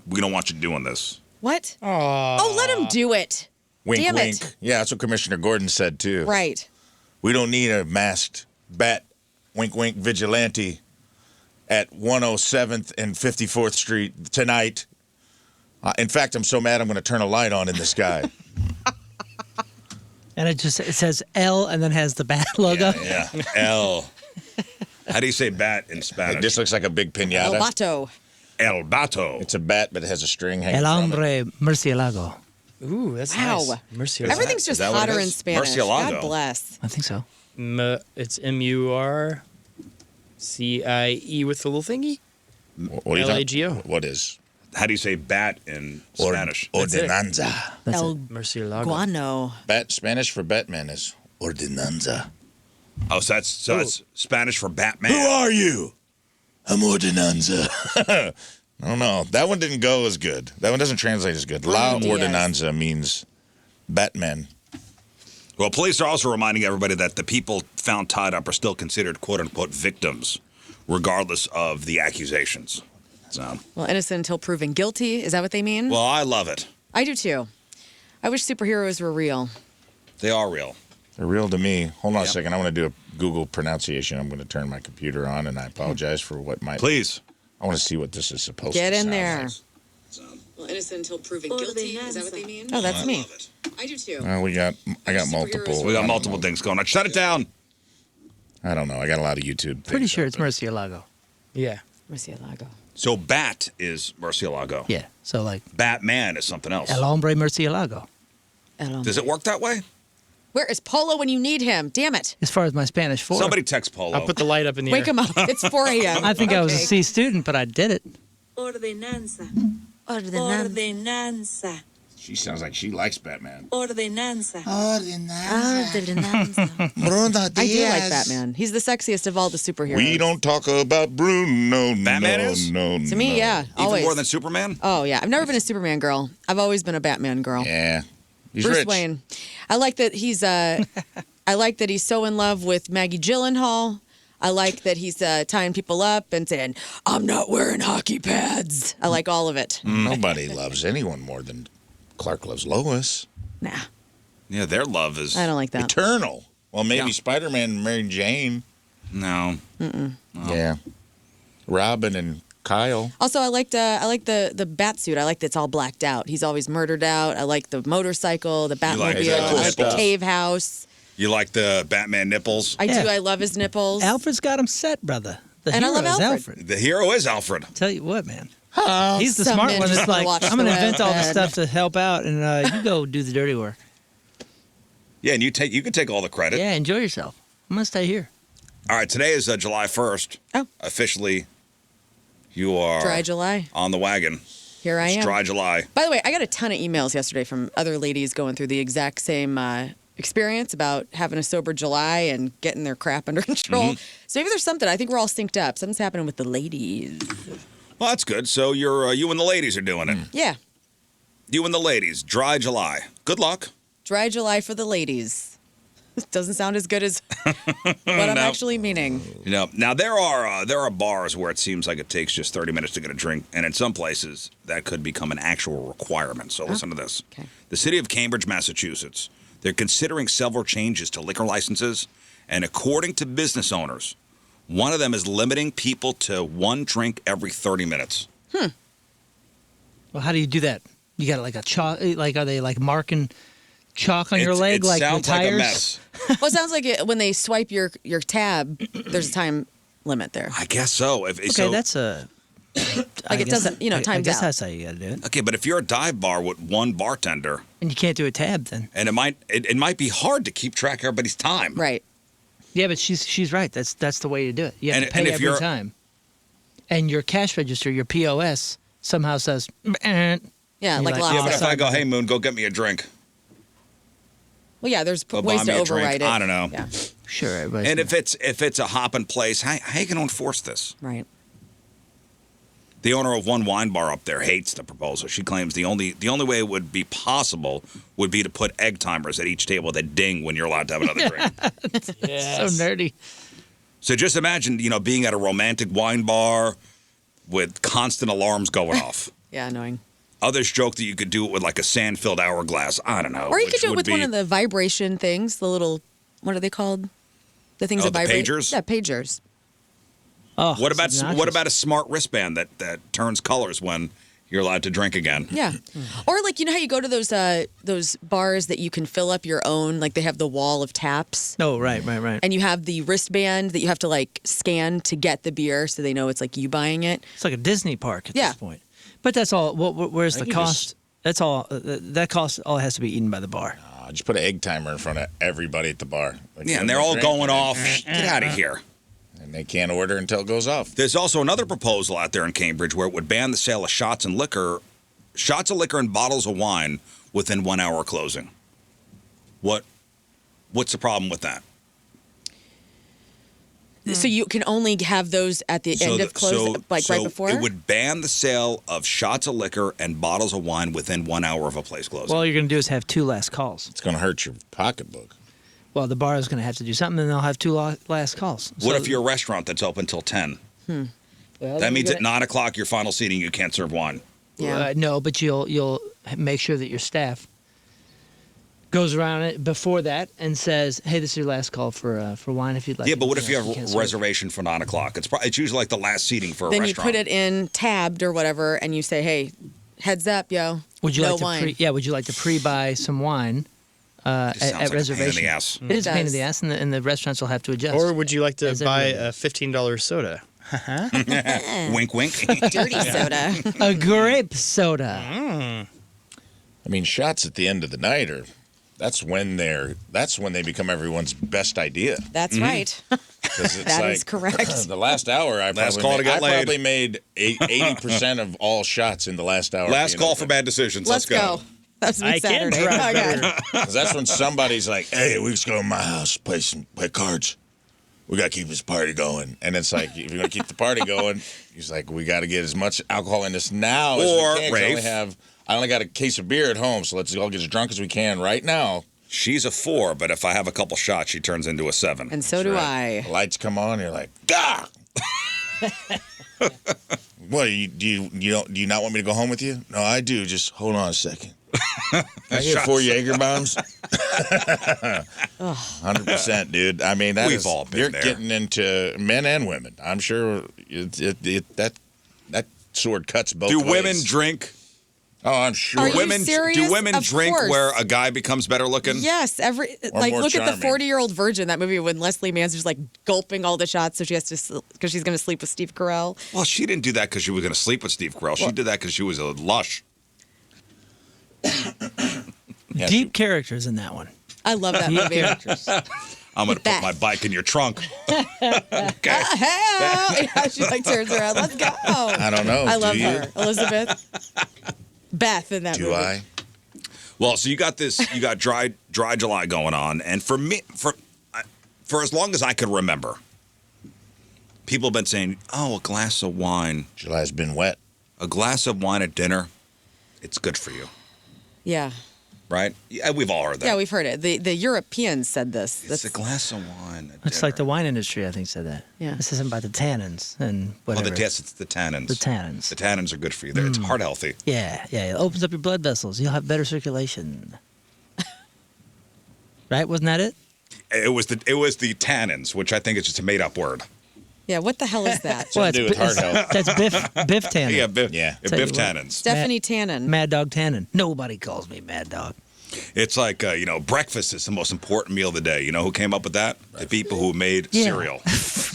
we don't want you doing this. What? Oh, let him do it. Wink, Damn wink. it. Yeah, that's what Commissioner Gordon said, too. Right. We don't need a masked bat, wink, wink, vigilante at 107th and 54th Street tonight. In fact, I'm so mad I'm going to turn a light on in the sky. And it says L and then has the bat logo. Yeah. L. How do you say bat in Spanish? This looks like a big piñata. El Bato. El Bato. It's a bat, but it has a string hanging El from it. hombre murcielago. Ooh, that's Wow. nice. Mercy. Everything's just that what it hotter is? in Spanish. Murcielago. God bless. I think so. It's MURCIE with the little thingy. What are you talking- LAGO. What is? How do you say bat in Spanish? Ordenanza. That's El it. Murcielago. Guano. Bat Spanish for Batman is Ordenanza. Oh, so that's Spanish for Batman. Who are you? I'm Ordenanza. I don't know. That one didn't go as good. That one doesn't translate as good. La Diaz. Ordenanza means Batman. Well, police are also reminding everybody that the people found tied up are still considered quote-unquote victims, regardless of the accusations. So, Well, innocent until proven guilty. Is that what they mean? well, I love it. I do too. I wish superheroes were real. They are real. They're real to me. Hold on a Yep. second. I want to do a Google pronunciation. I'm going to turn my computer on, and I apologize for what might. Please. I want to see what this is supposed Get to in sound there. like. Well, innocent until proven guilty. Is that what they mean? Oh, that's me. I do too. Well, I got multiple. We got multiple things going on. Shut it down. I don't know. I got a lot of YouTube. Pretty things sure up, it's but- murcielago. Yeah. Murcielago. So bat is Murcielago. Yeah. So like Batman is something else. El hombre murcielago. Does it work that way? Where is Polo when you need him? Damn it. As far as my Spanish for. Somebody text Polo. I'll put the light up in the Wake air. him up. It's 4 a.m. I think I was a Okay. C student, but I did it. Ordenanza. Ordenanza. Ordenanza. She sounds like she likes Batman. Ordenanza. Ordenanza. I do like Batman. He's the sexiest of all the superheroes. We don't talk about Bruno. Batman no, is? No, To me, no. yeah. Even Always. more than Superman? Oh, yeah. I've never been a Superman girl. I've always been a Batman girl. Yeah. He's Bruce rich. Wayne. I like that he's I like that he's so in love with Maggie Gyllenhaal. I like that he's tying people up and saying, "I'm not wearing hockey pads." I like all of it. Nobody loves anyone more than Clark loves Lois. Nah, Yeah, their love is. I don't like that. Eternal. Well, maybe Yeah. Spider-Man and Mary Jane. No. Yeah. Robin and Kyle. Also, I like the bat suit. I like that it's all blacked out. He's always murdered out. I like the motorcycle, the Batmobile. like that I cool like the stuff? cave house. You like the Batman nipples? I Yeah. do. I love his nipples. Alfred's got him set, brother. The And I hero love is Alfred. The hero is Alfred. Tell you what, man. He's the Some smart men one. just That's wanna like, watch I'm going to the invent all the web. stuff to help out, and you go do the dirty work. Yeah, and you can take all the credit. Yeah, enjoy yourself. I'm going to stay here. All right, today is July 1st. Oh. Officially, you are Dry July. on the wagon. Here I It's am. Dry July. By the way, I got a ton of emails yesterday from other ladies going through the exact same experience about having a sober July and getting their crap under control. So maybe there's something. I think we're all synced up. Something's happening with the ladies. Well, that's good. So you and the ladies are doing it. Yeah. You and the ladies, dry July. Good luck. Dry July for the ladies. Doesn't sound as good as what I'm actually meaning. Now there are bars where it seems like it takes just 30 minutes to get a drink, and in some places that could become an actual requirement. So listen to this. Okay. The city of Cambridge, Massachusetts, they're considering several changes to liquor licenses, and according to business owners, one of them is limiting people to one drink every 30 minutes. Well, how do you do that? You got like a chalk, like are they like marking chalk on your leg it like sounds the tires? like a mess. Well, it sounds like when they swipe your tab, there's a time limit there. I guess so. That's a... Like it doesn't, timed I guess out. that's how you got to do it. Okay, but if you're a dive bar with one bartender, And you can't do a tab then. and it might be hard to keep track of everybody's time. Right. Yeah, but she's right. That's the way to do it. You have to And pay if every you're- time. And your cash register, your POS, somehow says... Yeah, You're like like, lost. Yeah, but if I go, hey, Moon, go get me a drink. Well, yeah, there's Go ways buy to me a override drink. it. I don't know. Yeah, Sure, everybody's... And if it's a hopping place, how you going to enforce this? right. The owner of one wine bar up there hates the proposal. She claims the only way it would be possible would be to put egg timers at each table that ding when you're allowed to have another drink. So nerdy. So just imagine, being at a romantic wine bar with constant alarms going off. Yeah, annoying. Others joke that you could do it with like a sand-filled hourglass. I don't know. Or you which could do it would with one of the vibration things, the little, what are they called? The things that the vibrate. pagers? Yeah, pagers. Oh, What it's about obnoxious. a smart wristband that turns colors when you're allowed to drink again? Yeah. Or like, how you go to those bars that you can fill up your own, like they have the wall of taps. Oh, right. And you have the wristband that you have to like scan to get the beer so they know it's like you buying it. It's like a Disney park at Yeah. this point. But that's all. Where's the you cost? That's all. That cost all has to be eaten by the bar. Just put an egg timer in front of everybody at the bar. Like, Yeah, give and them they're a all drink, going off. Get out of here. And they can't order until it goes off. There's also another proposal out there in Cambridge where it would ban the sale of shots of liquor and bottles of wine within 1 hour of closing. What's the problem with that? So you can only have those at the end of close, right before? It would ban the sale of shots of liquor and bottles of wine within 1 hour of a place closing. Well, all you're going to do is have two last calls. It's going to hurt your pocketbook. Well, the bar is going to have to do something, and they'll have two last calls. What if you're a restaurant that's open till 10? Well, That means at 9 o'clock, your final seating, you can't serve wine. Yeah. No, but you'll make sure that your staff goes around it before that and says, "Hey, this is your last call for wine if you'd like." Yeah, but what if you have can't a serve. reservation for 9 o'clock? It's usually like the last seating for a Then you restaurant. put it in tabbed or whatever, and you say, "Hey, heads up, yo, Would you no like to wine." would you like to pre-buy some wine It sounds at like a pain in reservation? the ass. It is a pain in does. the ass, and the restaurants will have to adjust. Or would you like to As buy everyone. a $15 soda? Wink, wink. Dirty soda. a grape soda. I mean, shots at the end of the night that's when they become everyone's best idea. That's right. 'Cause it's That is correct. The last hour, I Last call to get laid. probably made 80% of all shots in the last hour. Last being call open. for bad decisions. Let's go. That's me I can Saturday. drive Okay. better. 'Cause that's when somebody's like, "Hey, we just go to my house, play cards. We gotta keep this party going." And it's like, if you're gonna keep the party going, he's like, "We got to get as much alcohol in this now as Or, we can." 'Cause Rafe. I only got a case of beer at home, so let's all get as drunk as we can right now. She's a 4, but if I have a couple shots, she turns into a 7. And so do I. The lights come on, you're like, "Gah!" What do you not want me to go home with you? No, I do. Just hold on a second. I get 4 Jaeger bombs. 100%, dude. I mean, We've all been you're there. getting into men and women. I'm sure that sword cuts both Do ways. women drink? Oh, I'm sure. Are you Women serious? do women Of drink course. where a guy becomes better looking? Yes, Or like more look at the charming. 40-year-old virgin, that movie when Leslie Mann like gulping all the shots so she has to because she's going to sleep with Steve Carell. Well, she didn't do that because she was going to sleep with Steve Carell. She did that because she was a lush. Yeah, Deep characters in that one. I love that Deep movie. characters. I'm going to put Beth. my bike in your trunk. Okay. Hey, yeah, she like turns around. Let's go. I don't know. I Do love you? her, Elizabeth. Beth in that Do movie. I? Well, so you got dry July going on, and for me, for as long as I could remember, people have been saying, "Oh, a glass of wine, July's been wet. a glass of wine at dinner, it's good for you." Yeah. right? Yeah, we've all heard that. Yeah, we've heard it. The Europeans said this. It's a glass of wine. It's like the wine industry, I think, said that. Yeah. This isn't about the tannins and whatever. Yes, it's the tannins. The tannins. The tannins are good for you. It's heart healthy. Yeah. It opens up your blood vessels. You'll have better circulation. Right? Wasn't that it? It was the tannins, which I think is just a made up word. Yeah, what the hell is that? Something to do with heart health. That's Biff Tannen. Yeah, Biff. Yeah. Biff tannins. Stephanie Tannen. Mad Dog Tannen. Nobody calls me Mad Dog. It's like breakfast is the most important meal of the day. You know who came up with that? The people who made cereal.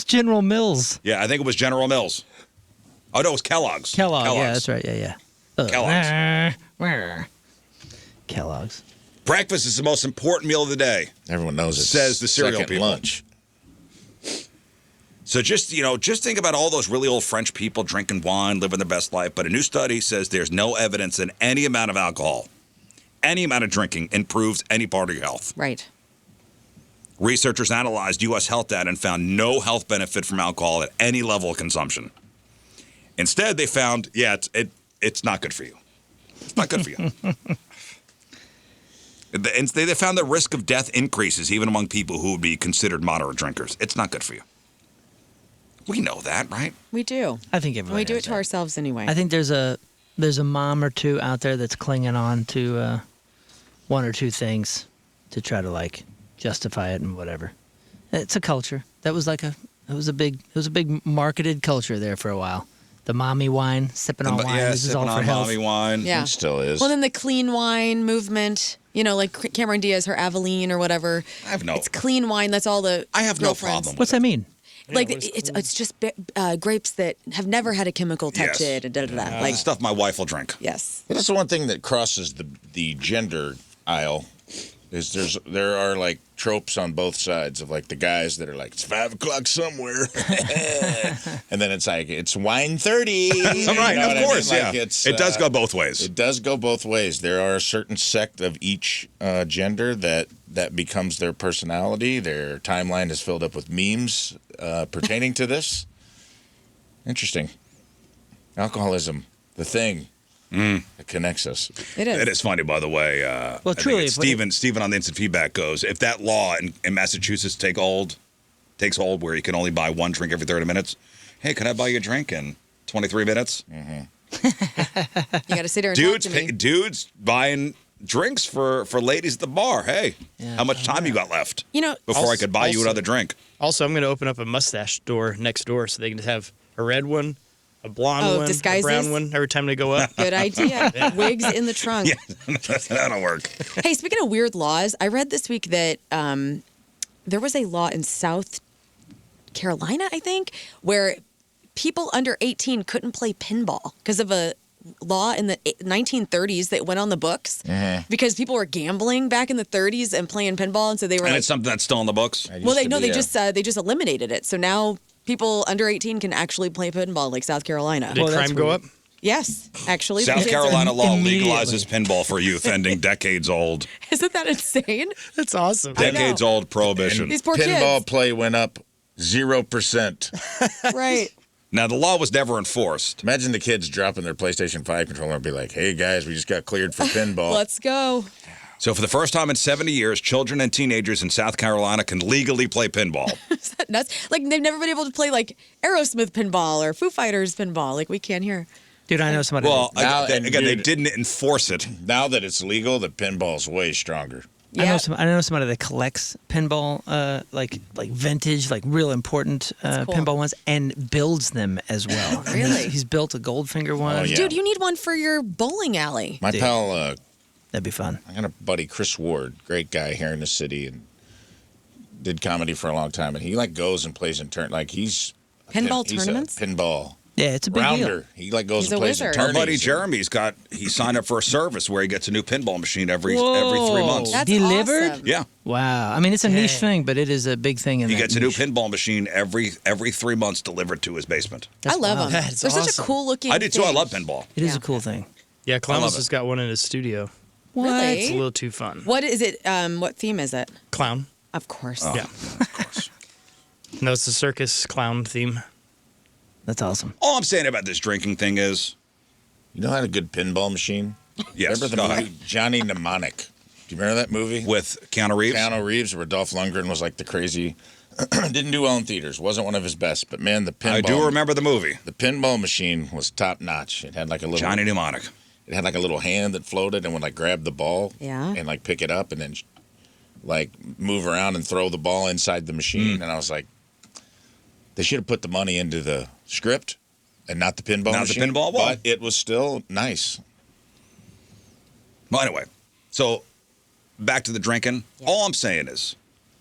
General Mills. Yeah, I think it was General Mills. Oh no, it was Kellogg's. Kellogg's. Yeah, that's right. Yeah. Kellogg's. Breakfast is the most important meal of the day. Everyone knows it. Says the cereal second people. lunch. So just think about all those really old French people drinking wine, living their best life. But a new study says there's no evidence that any amount of alcohol, any amount of drinking improves any part of your health. Right. Researchers analyzed U.S. health data and found no health benefit from alcohol at any level of consumption. Instead, they found, it's not good for you. It's not good for you. They found the risk of death increases even among people who would be considered moderate drinkers. It's not good for you. We know that, right? We do. I think everybody We do knows it to that. ourselves anyway. I think there's a mom or two out there that's clinging on to one or two things to try to justify it and whatever. It's a culture. It was a big marketed culture there for a while. The mommy wine, sipping on wine. This is all for health. Mommy wine. Yeah. It still is. Well, then the clean wine movement, like Cameron Diaz, her Aveline or whatever. It's clean wine. That's all the I have no girlfriends. problem. What's that mean? It's just grapes that have never had a chemical touch it and da-da-da. Like stuff my wife will drink. Yes. That's the one thing that crosses the gender aisle. Is there are tropes on both sides of the guys that are it's 5 o'clock somewhere, and then it's wine 30. Right, of course, I mean? yeah. It does go both ways. It does go both ways. There are a certain sect of each gender that becomes their personality. Their timeline is filled up with memes pertaining to this. Interesting. Alcoholism, the thing. It connects us. It is. It is funny, by the way. Well, truly, Stephen on the instant feedback goes, if that law in Massachusetts takes hold, where you can only buy one drink every 30 minutes, hey, can I buy you a drink in 23 minutes? Mm-hmm. You got to sit there and talk to me. Dudes buying drinks for ladies at the bar. Hey, how much time you got left? Before I could buy you another drink. Also, I'm going to open up a mustache store next door so they can just have a red one, a blonde one, disguises? a brown one every time they go up. Good idea. Wigs in the trunk. Yeah, that'll work. Hey, speaking of weird laws, I read this week that there was a law in South Carolina, I think, where people under 18 couldn't play pinball because of a law in the 1930s that went on the books because people were gambling back in the 30s and playing pinball, and so they were. And it's something that's still in the books. Well, they just eliminated it, so now people under 18 can actually play pinball, like South Carolina. Did crime go up? Yes, actually. South Carolina law Immediately. legalizes pinball for youth, ending decades old. Isn't that insane? That's awesome. Decades old prohibition. These poor Pinball kids. play went up 0%. Right. Now, the law was never enforced. Imagine the kids dropping their PlayStation 5 controller and be like, hey, guys, we just got cleared for pinball. Let's go. So for the first time in 70 years, children and teenagers in South Carolina can legally play pinball. Is that nuts? They've never been able to play Aerosmith pinball or Foo Fighters pinball we can here. Dude, I know somebody. Well, Now- again, they didn't enforce it. Now that it's legal, the pinball's way stronger. Yeah. I know somebody that collects pinball, like vintage, real important cool. pinball ones, and builds them as well. And Really? he's built a Goldfinger one. Oh, yeah. Dude, you need one for your bowling alley. My pal, That'd be fun. I got a buddy, Chris Ward, great guy here in the city, and did comedy for a long time. And he goes and plays in he's Pinball he's tournaments? a pinball Yeah, it's a big rounder. He goes He's and a plays in wizard. Our tourneys. buddy Jeremy's he signed up for a service where he gets a new pinball machine every 3 months. That's Delivered? awesome. Yeah. Wow. I mean, it's a niche thing, but it is a big thing in He that gets a new niche. pinball machine every 3 months delivered to his basement. I love them. That's They're such a awesome. cool looking I do too. I thing. love pinball. It is Yeah. a cool thing. Yeah, I love Clown's it. just got one in his studio. Really? It's a little too fun. What is it? What theme is it? Clown. Of course. Yeah. Of course. No, it's the circus clown theme. That's awesome. All I'm saying about this drinking thing is You know how a good pinball machine? Yes, Remember the go movie ahead. Johnny Mnemonic? Do you remember that movie? With Keanu Reeves? Keanu Reeves, where Dolph Lundgren was like the crazy... Didn't do well in theaters. Wasn't one of his best. But, man, the pinball... I do remember the movie. The pinball machine was top-notch. It had like a little... Johnny Mnemonic. It had like a little hand that floated and would like grab the ball and like pick it up and then like move around and throw the ball inside the machine. And I was like, they should have put the money into the script and not the pinball machine. Not the pinball ball. But it was still nice. Well, anyway, so back to the drinking. Yeah. All I'm saying is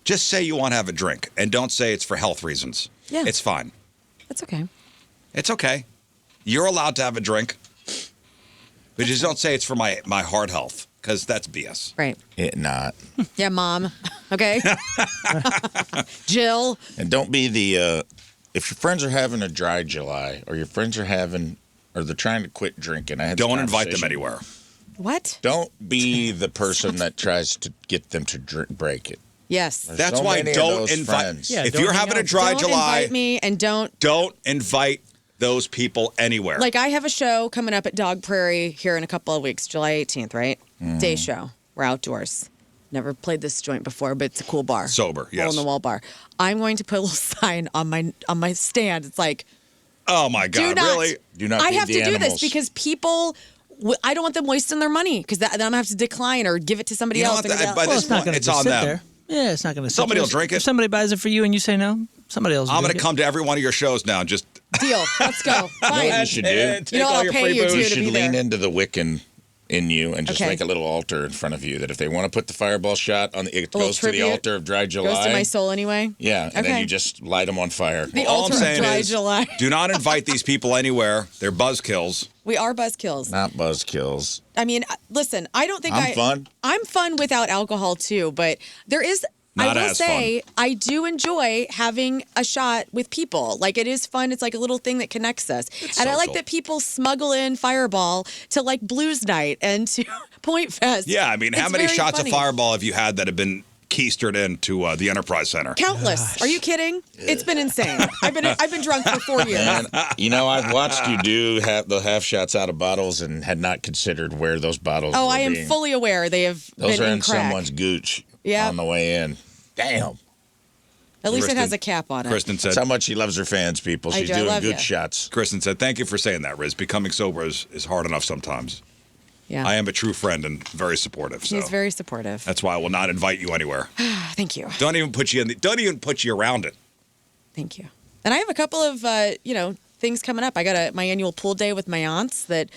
just say you want to have a drink and don't say it's for health reasons. Yeah. It's fine. That's okay. It's okay. You're allowed to have a drink. But just don't say it's for my heart health, because that's BS. Right. It not. Yeah, Mom. Okay. Jill. And don't be the, if your friends are having a dry July or your friends are having, or they're trying to quit drinking. Don't invite them anywhere. What? Don't be the person that tries to get them to break it. Yes. That's why don't invite. Yeah, if you're having a dry July, don't invite me and don't invite those people anywhere. Like I have a show coming up at Dog Prairie here in a couple of weeks, July 18th, right? Day show. We're outdoors. Never played this joint before, but it's a cool bar. Sober, yes. Hole in the wall bar. I'm going to put a little sign on my stand. It's like, oh my God, really? Do not. I feed have the to do animals. this because people. I don't want them wasting their money because then I'm gonna have to decline or give it to somebody else. By this point, it's on them. There. Yeah, it's not going to. Somebody will drink it. If somebody buys it for you and you say no, somebody else will I'm going drink to come to every one of your shows now. Just deal. Let's go. You know Fine. what you should do? You know, I'll pay you too You to should be lean there. into the Wiccan in you and just Okay. make a little altar in front of you that if they want to put the fireball shot on the, it A little goes to the tribute. altar of dry July. Goes to my soul anyway. Yeah, and then Okay. you just light them on fire. The all I'm altar of saying dry is, July. do not invite these people anywhere. They're buzzkills. We are buzzkills. Not buzzkills. I mean, listen, I don't think I'm fun. I'm fun without alcohol too, but there is. Not I will as say I do enjoy having a shot with people. Like it is fun. It's like a little thing that connects us. It's and I like social. that people smuggle in Fireball to like Blues Night and to Point Fest. Yeah, I mean, how It's many very shots funny. of Fireball have you had that have been keistered into the Enterprise Center? Countless. Are you kidding? It's been insane. I've been drunk for 4 years. And, you know, I've watched you do the half shots out of bottles and had not considered where those bottles Oh, were I am being. fully aware they have Those been are in in crack. someone's gooch Yeah. on the way in. Damn. At least it Kristen- has a cap on it. Kristen That's said, how much she loves her fans, people. I She's do. I doing love good ya. shots. Kristen said, thank you for saying that, Riz. Becoming sober is hard enough sometimes. Yeah. I am a true friend and very supportive. So He's very supportive. that's why I will not invite you anywhere. Thank you. Don't even put you around it. Thank you. And I have a couple of things coming up. I got my annual pool day with my aunts that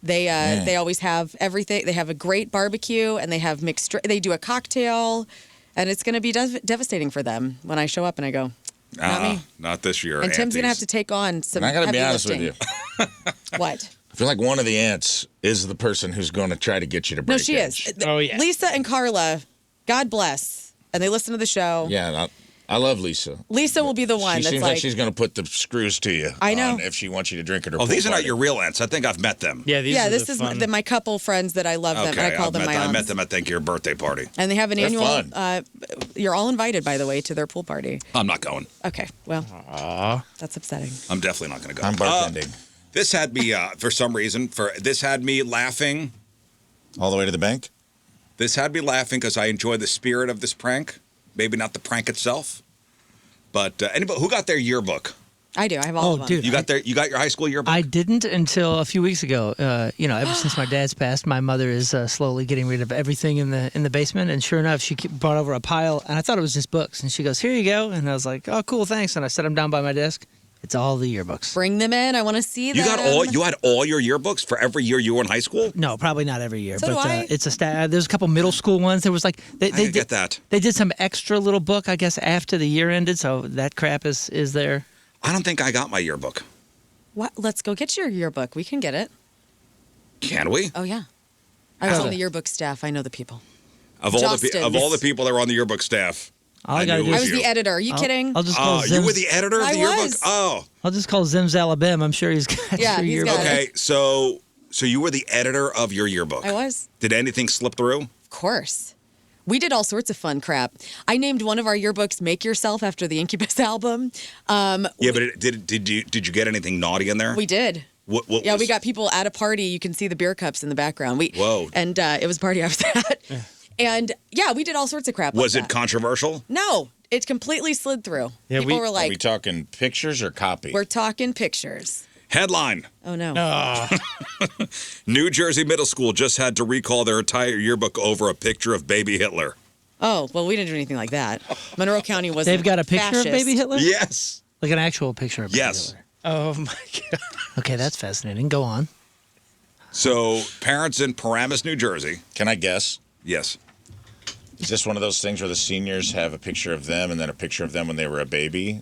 they always have everything. They have a great barbecue and they have mixed. They do a cocktail, and it's going to be devastating for them when I show up and I go, not me. Not this year. And Tim's going to have to aunties. take on some. And I got to heavy be honest lifting. with you. What? I feel like one of the aunts is the person who's going to try to get you to break No, she edge. is. Oh, yeah. Lisa and Carla, God bless, and they listen to the show. Yeah, I love Lisa. Lisa will be the one She that's seems like, like she's going to put the screws to you. I know. on if she wants you to drink it or Oh, these are not your real aunts. I think I've met them. Yeah, these yeah, are this the is fun. my couple friends that I love them, and I call them my I aunts. met them at, think, your birthday party. And they have an They're annual. fun. You're all invited, by the way, to their pool party. I'm not going. Okay, well, that's upsetting. I'm definitely not going to go. I'm bartending. This had me, for some reason, this had me laughing. All the way to the bank? This had me laughing because I enjoy the spirit of this prank. Maybe not the prank itself. But anybody who got their yearbook? I do. I have all of them. dude. You got your high school yearbook? I didn't until a few weeks ago. Ever since my dad's passed, my mother is slowly getting rid of everything in the basement. And sure enough, she brought over a pile, and I thought it was just books. And she goes, "Here you go." And I was like, "Oh, cool, thanks." And I set them down by my desk. It's all the yearbooks. Bring them in. I want to see them. You had all your yearbooks for every year you were in high school? No, probably not every year. So but do I. It's a there's a couple middle school ones. There was like I didn't get that. They did some extra little book, I guess, after the year ended. So that crap is there. I don't think I got my yearbook. What? Let's go get your yearbook. We can get it. Can we? Oh yeah. I was Oh. on the yearbook staff. I know the people. Of all Justin. the people that were on the yearbook staff, All I I gotta knew do it I is was you. the editor. Are you kidding? I'll just call oh, Zim's, you were the editor of I the yearbook? was. Oh, I'll just call Zim's Alabama. I'm sure he's got Yeah, your he's yearbook. got it. okay. So you were the editor of your yearbook. I was. Did anything slip through? Of course. We did all sorts of fun crap. I named one of our yearbooks "Make Yourself" after the Incubus album. Yeah, but did you get anything naughty in there? We did. Yeah, we got people at a party. You can see the beer cups in the background. Whoa. And it was a party I was at. And yeah, we did all sorts of crap. Was like it that. controversial? No, it completely slid through. Yeah, people were Are like, we talking pictures or copy? we're talking pictures. Headline. Oh, no. New Jersey middle school just had to recall their entire yearbook over a picture of baby Hitler. Oh, well, we didn't do anything like that. Monroe County was They've got a picture fascist. of baby Hitler? Yes. Like an actual picture of baby Yes. Hitler. Oh my God. Okay, that's fascinating. Go on. So parents in Paramus, New Jersey. Can I guess? Yes. Is this one of those things where the seniors have a picture of them and then a picture of them when they were a baby?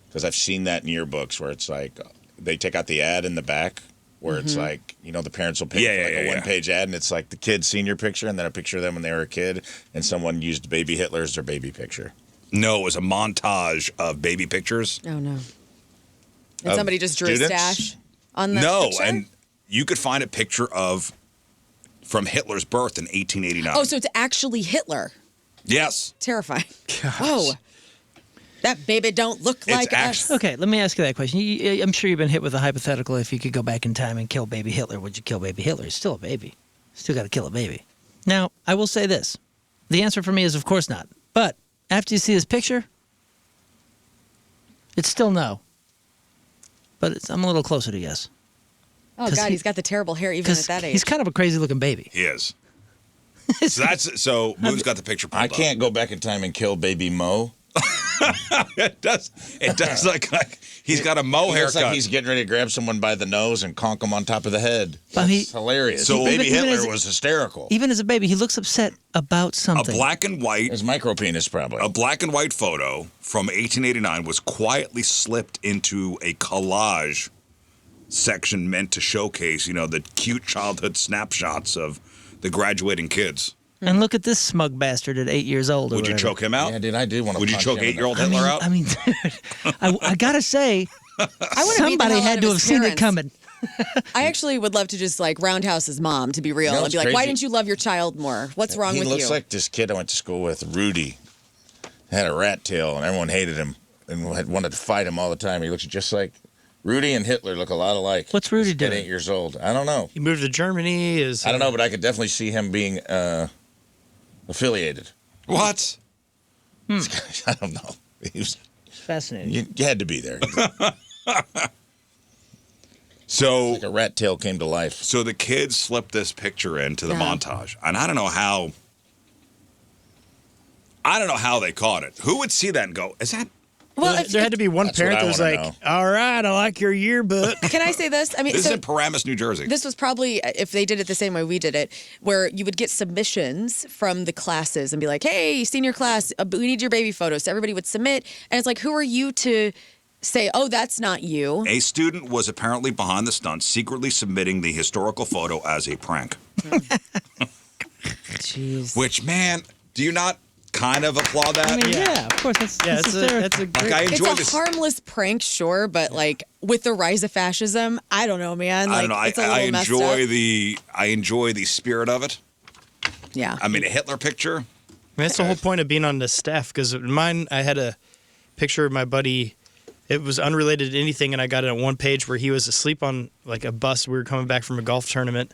Because I've seen that in yearbooks where it's like they take out the ad in the back where it's like, the parents will pick a one-page ad and it's like the kid's senior picture and then a picture of them when they were a kid and someone used baby Hitler as their baby picture. No, it was a montage of baby pictures. Oh, no. And somebody just drew students? a stash on the No, picture? and you could find a picture from Hitler's birth in 1889. Oh, so it's actually Hitler. Yes. Terrifying. Whoa. That baby don't look like us. Okay, let me ask you that question. I'm sure you've been hit with a hypothetical. If you could go back in time and kill baby Hitler, would you kill baby Hitler? He's still a baby. Still got to kill a baby. Now, I will say this. The answer for me is, of course not. But after you see this picture, it's still no. But I'm a little closer to yes. Oh, God, he's got the terrible hair even at that age. He's kind of a crazy-looking baby. He is. So Moo's got the picture pulled I up. can't go back in time and kill baby Mo. It does look like he's got a Mo He looks haircut. like he's getting ready to grab someone by the nose and conk him on top of the head. But It's hilarious. So- So baby even Hitler as- was hysterical. Even as a baby, he looks upset about a something. black and white His micro penis probably. A black and white photo from 1889 was quietly slipped into a collage section meant to showcase, the cute childhood snapshots of the graduating kids. And look at this smug bastard at 8 years old. or Would you whatever. choke him out? Yeah, dude, I do want to. Would you choke 8-year-old I Hitler mean, out? I mean, dude, I gotta say, I would've beat the somebody hell out had of to his have seen it parents. coming. I actually would love to just roundhouse his mom, to be real. You know and be what's like, why crazy? didn't you love your child more? What's wrong He with looks you? like this kid I went to school with, Rudy. Had a rat tail, and everyone hated him and wanted to fight him all the time. He looks just like Rudy and Hitler look a lot alike. What's Rudy At doing? 8 years old. I don't know. He moved to Germany. I don't know, but I could definitely see him being affiliated. What? I don't know. He was, Fascinating. you had to be there. So Like a rat tail came to life. So the kids slipped this picture into the Yeah. montage, and I don't know how they caught it. Who would see that and go, "Is that?" well, There had to be one That's parent what I that was wanna like, "All right, I like your yearbook." can I say this? I mean, This so is in Paramus, New Jersey. this was probably, if they did it the same way we did it, where you would get submissions from the classes and be like, hey, senior class, we need your baby photos. So everybody would submit. And it's like, who are you to say, oh, that's not you? A student was apparently behind the stunt, secretly submitting the historical photo as a prank. Jeez. Which, man, do you not kind of applaud that? I mean, yeah, of course. That's hysterical. that's a great. I enjoy It's a this. harmless prank, sure, but with the rise of fascism, I don't know, man. I don't know. It's a I little messed enjoy the spirit of it. up. Yeah. I mean, a Hitler picture. I mean, that's the whole point of being on the staff. Because mine, I had a picture of my buddy. It was unrelated to anything, and I got it on one page where he was asleep on a bus. We were coming back from a golf tournament,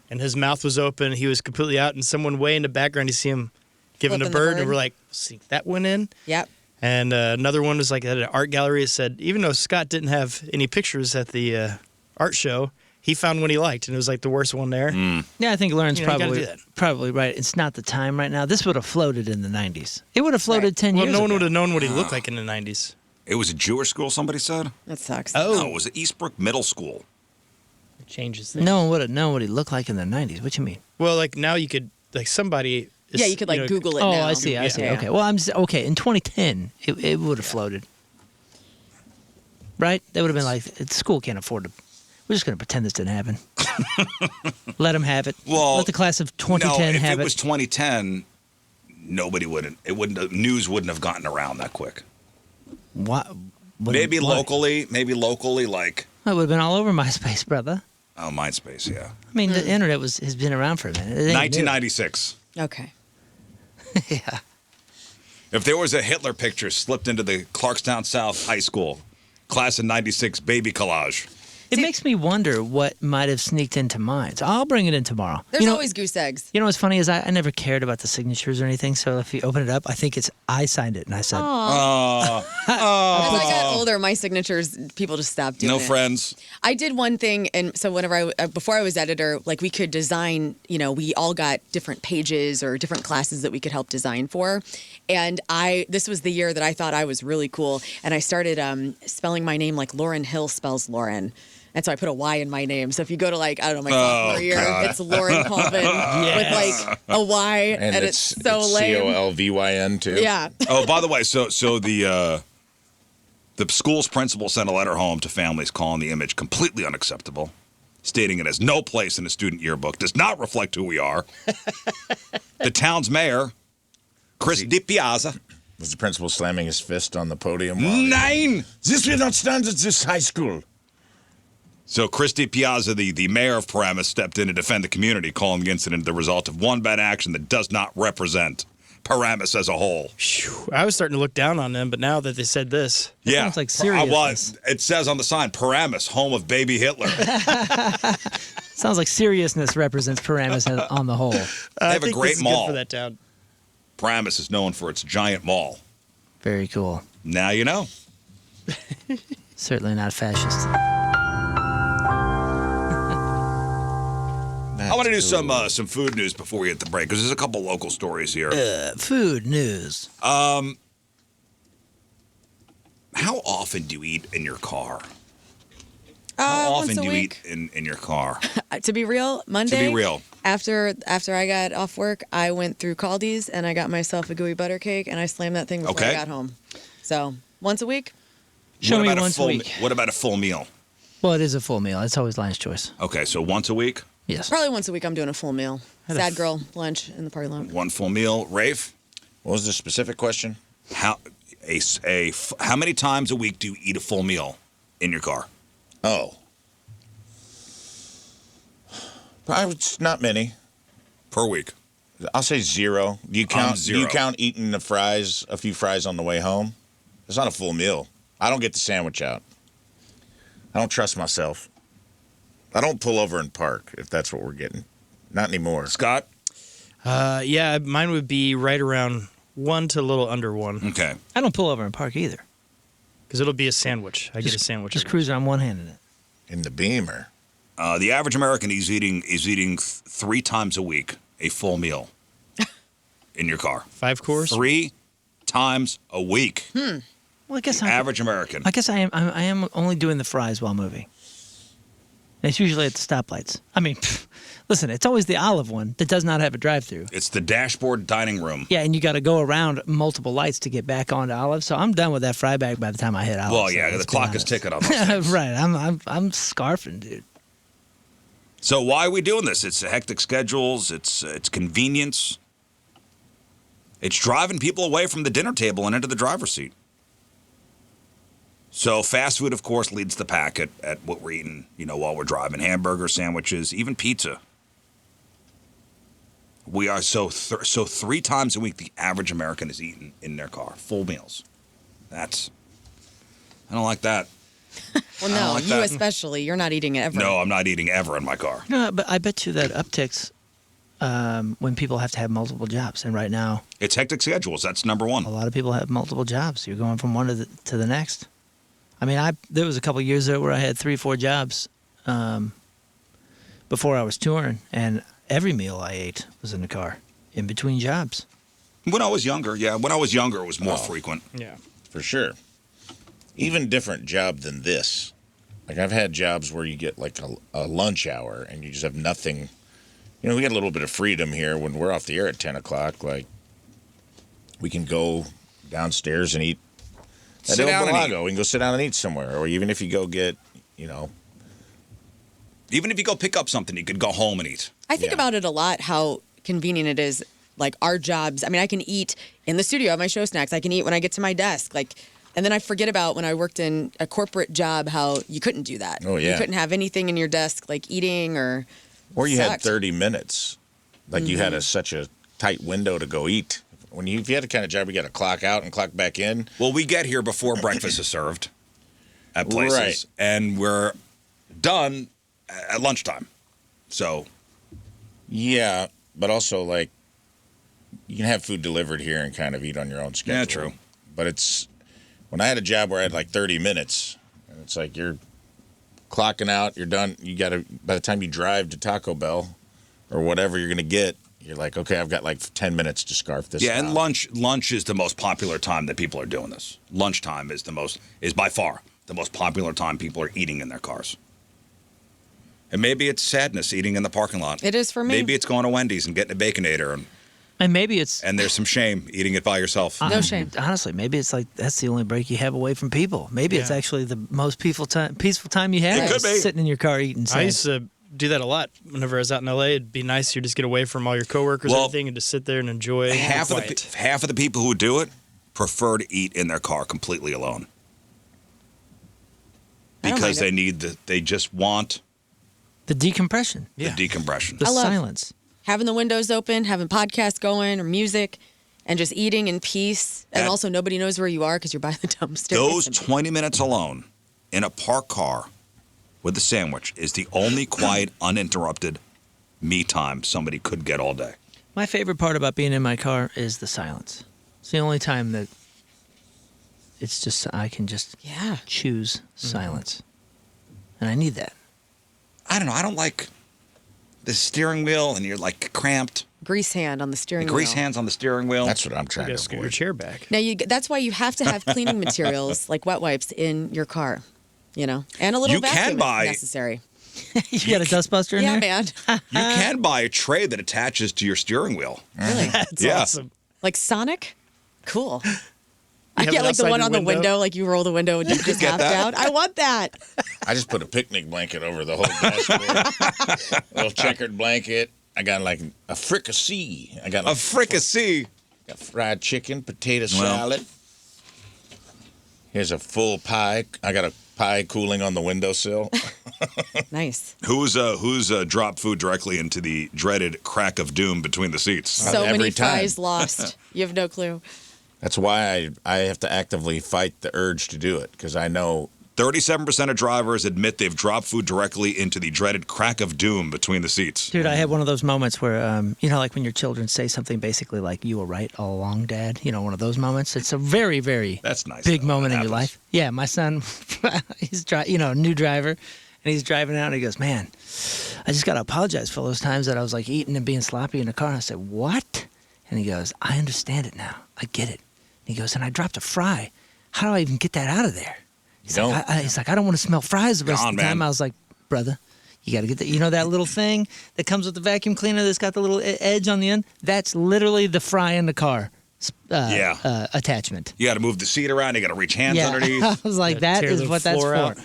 and his mouth was open. He was completely out, and someone way in the background, you see him giving a Flipping the bird, bird. and we're like, see, that went in. Yep. And another one was at an art gallery. It said, even though Scott didn't have any pictures at the art show, he found one he liked, and it was the worst one there. Yeah, I think Lauren's You gotta do that. probably right. It's not the time right now. This would have floated in the 90s. It would have floated Right. 10 Well, years no one ago. would have known what he looked like in the 90s. It was a Jewish school, somebody said? That sucks. No, it was at Eastbrook Middle School. It changes things. No one would have known what he looked like in the 90s. What you mean? Well, now you could, somebody... is, Yeah, you could Google it Oh, now. I see. I see. Yeah. Okay. Well, okay. In 2010, it would have floated. Right? They would have been like, school can't afford to. We're just going to pretend this didn't happen. Let them have it. Well, let the class of 2010 if have it was 2010, news wouldn't have gotten around that quick. What? Maybe locally, like, It would have been all over MySpace, brother. oh, MySpace, yeah. I mean, the internet has been around for a minute. It ain't new. 1996. Okay. Yeah. If there was a Hitler picture slipped into the Clarkstown South High School class of 96 baby collage, It makes me wonder what might have sneaked into mine. So I'll bring it in tomorrow. There's always goose eggs. You know what's funny is I never cared about the signatures or anything. So if you open it up, I think I signed it and I said, As I got older, my signatures, people just stopped doing it. No friends. I did one thing, and so whenever before I was editor, like we could design, we all got different pages or different classes that we could help design for. And this was the year that I thought I was really cool. And I started spelling my name like Lauryn Hill spells Lauren. And so I put a Y in my name. So if you go to my sophomore year, it's Lauren Colvin with like a Y, and it's so lame. Colvyn too. Yeah. Oh, by the way, so the school's principal sent a letter home to families calling the image completely unacceptable, stating it has no place in a student yearbook, does not reflect who we are. The town's mayor, Chris DiPiazza. Was the principal slamming his fist on the podium? Nine! This will not stand at this high school. So Chris DiPiazza, the mayor of Paramus, stepped in to defend the community, calling the incident the result of one bad action that does not represent Paramus as a whole. I was starting to look down on them, but now that they said this. Yeah. Sounds like seriousness. It says on the sign, Paramus, home of baby Hitler. Sounds like seriousness represents Paramus on the whole. They have a great mall. Good for that town. Paramus is known for its giant mall. Very cool. Now you know. Certainly not fascist. I want to do some food news before we hit the break, because there's a couple local stories here. Food news. How often do you eat in your car? How often do you eat in your car? To be real, Monday. To be real. After I got off work, I went through Caldi's and I got myself a gooey butter cake and I slammed that thing before I got home. So once a week. Show me once a week. What about a full meal? Well, it is a full meal. It's always Lion's choice. Okay, so once a week? Yes. Probably once a week I'm doing a full meal. Sad girl lunch in the party lot. One full meal. Rafe? What was the specific question? How many times a week do you eat a full meal in your car? Oh. It's not many. Per week? I'll say 0. Do you count? Zero. Do you count eating a few fries on the way home? It's not a full meal. I don't get the sandwich out. I don't trust myself. I don't pull over and park, if that's what we're getting. Not anymore. Scott? Yeah, mine would be right around 1 to a little under 1. Okay. I don't pull over and park either. Because it'll be a sandwich. I get a sandwich. Just cruising on one hand in it. In the Beamer. The average American is eating 3 times a week a full meal in your car. 5 course? 3 times a week. Well, I guess Average American. I guess I am only doing the fries while moving. And it's usually at the stoplights. I mean, listen, it's always the olive one that does not have a drive-through. It's the dashboard dining room. Yeah, and you got to go around multiple lights to get back onto olive. So I'm done with that fry bag by the time I hit olive. Well, yeah, the clock is ticking on those things. Right, I'm scarfing, dude. So why are we doing this? It's hectic schedules. It's convenience. It's driving people away from the dinner table and into the driver's seat. So fast food, of course, leads the pack at what we're eating, while we're driving. Hamburger, sandwiches, even pizza. We are so 3 times a week the average American is eating in their car, full meals. I don't like that. Well, no, like you that. especially. You're not eating it ever. No, I'm not eating ever in my car. No, but I bet you that upticks when people have to have multiple jobs. And right now, It's hectic schedules. That's number one. a lot of people have multiple jobs. You're going from one to the next. I mean, there was a couple of years there where I had 3-4 jobs before I was touring, and every meal I ate was in the car in between jobs. When I was younger, yeah. When I was younger, it was more frequent. Yeah. For sure. Even different job than this. Like, I've had jobs where you get like a lunch hour and you just have nothing. We get a little bit of freedom here when we're off the air at 10 o'clock. Like, we can go downstairs and eat at Sit down and Belago. We can go sit down and eat somewhere. Or even if you go get, Even if you go pick up something, you could go home and eat. I think about it a lot, how convenient it is. Like our jobs. I mean, I can eat in the studio at my show snacks. I can eat when I get to my desk. And then I forget about when I worked in a corporate job how you couldn't do that. Oh, yeah. You couldn't have anything in your desk like eating or. Or you had sucked. 30 minutes. Like, you had such a tight window to go eat. If you had the kind of job, you got to clock out and clock back in. Well, we get here before breakfast is served at places. Right. And we're done at lunchtime. So, yeah, but also like you can have food delivered here and kind of eat on your own schedule. Yeah, true. But it's when I had a job where I had like 30 minutes, and it's like you're clocking out, you're done. You got to by the time you drive to Taco Bell or whatever you're gonna get, you're like, okay, I've got like 10 minutes to scarf this. yeah, and down. lunch is the most popular time that people are doing this. Lunchtime is by far the most popular time people are eating in their cars. And maybe it's sadness eating in the parking lot. It is for me. Maybe it's going to Wendy's and getting a Baconator, And maybe it's and there's some shame eating it by yourself. No shame. honestly, maybe it's like that's the only break you have away from people. Maybe it's actually the most peaceful time you have. It could be. Sitting in your car eating. I used to do that a lot whenever I was out in LA. It'd be nice to just get away from all your coworkers and everything and just sit there and enjoy half of quiet. the people who do it prefer to eat in their car completely alone. I don't Because mind they just want the decompression, the decompression. the I love- silence. Having the windows open, having podcasts going or music, and just eating in peace. And That- also, nobody knows where you are because you're by the dumpster. Those 20 minutes alone in a parked car with a sandwich is the only quiet, uninterrupted me time somebody could get all day. My favorite part about being in my car is the silence. It's the only time that it's just I can just Yeah. choose silence, and I need that. I don't know. I don't like the steering wheel and you're like cramped. Grease hand on the steering The wheel. grease hands on the steering wheel. That's what I'm You trying gotta to scoot your avoid. chair back. Now, that's why you have to have cleaning materials like wet wipes in your car, and a little You can vacuum buy- if necessary. You got a dustbuster in Yeah, there? man. You can buy a tray that attaches to your steering wheel. Really? That's Yeah. awesome. Like Sonic? Cool. I have get it like the outside one your on the window? window, like you roll the window and you just get half that? down. I want that. I just put a picnic blanket over the whole dashboard. A little checkered blanket. I got like a fricassee. I got A like fricassee. got fried chicken, potato Well. salad. Here's a full pie. I got a pie cooling on the windowsill. Nice. Who's dropped food directly into the dreaded crack of doom between the seats? So every many time. fries lost. You have no clue. That's why I have to actively fight the urge to do it because I know 37% of drivers admit they've dropped food directly into the dreaded crack of doom between the seats. Dude, I had one of those moments where, like when your children say something basically like, "You were right all along, Dad." One of those moments. It's a very, very That's nice. big though, moment when in it your happens. life. Yeah, my son, he's new driver, and he's driving out, and he goes, "Man, I just got to apologize for those times that I was like eating and being sloppy in the car." And I said, "What?" And he goes, "I understand it now. I get it." And he goes, "And I dropped a fry. How do I even get that out of there?" He's like, I don't want to smell fries the rest Gone, of the time. man. I was like, brother, you got to get that. That little thing that comes with the vacuum cleaner that's got the little edge on the end? That's literally the fry in the car attachment. You got to move the seat around. You got to reach hands underneath. I was like, that tear is the what that's floor for. out.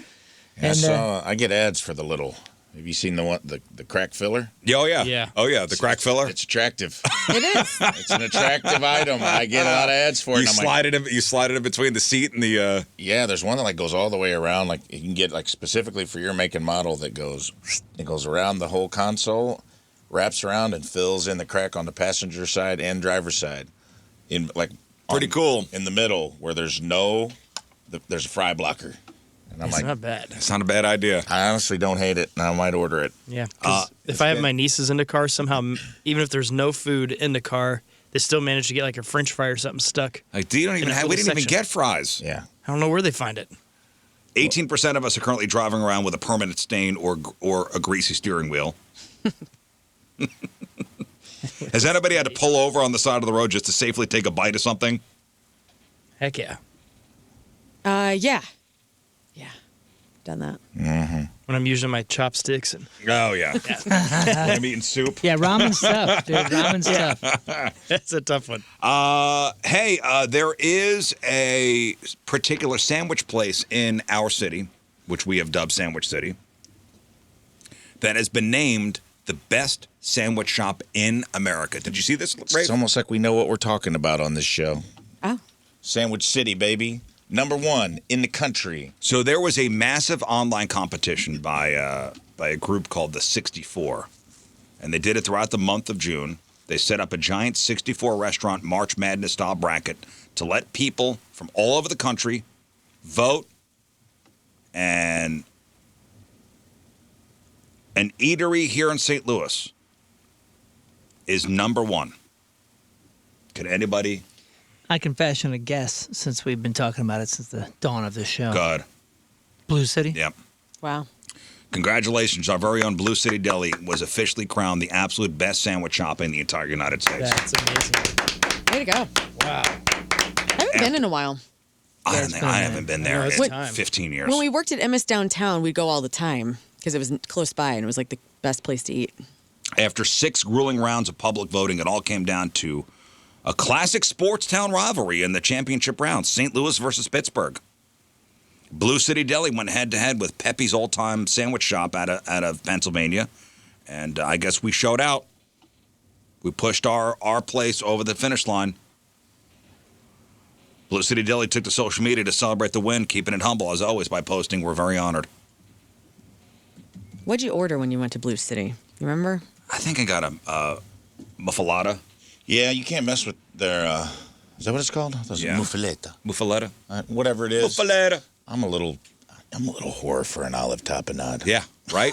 And I get ads for the little. Have you seen the crack filler? Oh yeah. Yeah. Oh yeah. The crack filler. It's attractive. It is. It's an attractive item. I get a lot of ads for it. You and I'm slide it in. You slide it in between the seat and the. Yeah, there's one that like goes all the way around. Like you can get like specifically for your make and model that goes around the whole console, wraps around and fills in the crack on the passenger side and driver's side. In like Pretty cool. in the middle where there's a fry blocker. And I'm It's like, not bad. It's not a bad idea. I honestly don't hate it, and I might order it. Yeah. 'Cause if I have my nieces in the car, somehow, even if there's no food in the car, they still manage to get like a French fry or something stuck. Like, you don't even In a have. We little didn't even section. get fries. Yeah. I don't know where they find it. 18% of us are currently driving around with a permanent stain or a greasy steering wheel. Has anybody had to pull over on the side of the road just to safely take a bite of something? Heck yeah. Yeah. Yeah. Done that. When I'm using my chopsticks and Oh yeah. When I'm eating soup. yeah, ramen stuff, dude. Ramen stuff. that's a tough one. Hey, there is a particular sandwich place in our city, which we have dubbed Sandwich City, that has been named the best sandwich shop in America. Did you see this, Ray? It's almost like we know what we're talking about on this show. Oh. Sandwich City, baby. Number 1 in the country. So there was a massive online competition by a group called the 64, and they did it throughout the month of June. They set up a giant 64 restaurant March Madness style bracket to let people from all over the country vote and an eatery here in St. Louis is number one. Can anybody? I can fashion a guess since we've been talking about it since the dawn of this show. Good. Blue City? Yep. Wow. Congratulations. Our very own Blue City Deli was officially crowned the absolute best sandwich shop in the entire United States. That's amazing. Way to go. Wow. I haven't been in a while. I haven't been there it's in time. 15 years. When we worked at Emmis downtown, we'd go all the time because it was close by and it was like the best place to eat. After 6 grueling rounds of public voting, it all came down to a classic sports town rivalry in the championship round, St. Louis versus Pittsburgh. Blue City Deli went head-to-head with Pepe's all-time sandwich shop out of Pennsylvania, and I guess we showed out. We pushed our place over the finish line. Blue City Deli took to social media to celebrate the win, keeping it humble, as always, by posting, "We're very honored." What'd you order when you went to Blue City? You remember? I think I got a muffalata. Yeah, you can't mess with their, is that what it's called? Yeah. Muffaletta. Muffaletta? Whatever it is. Muffaletta. I'm a little whore for an olive tapenade. Yeah, right?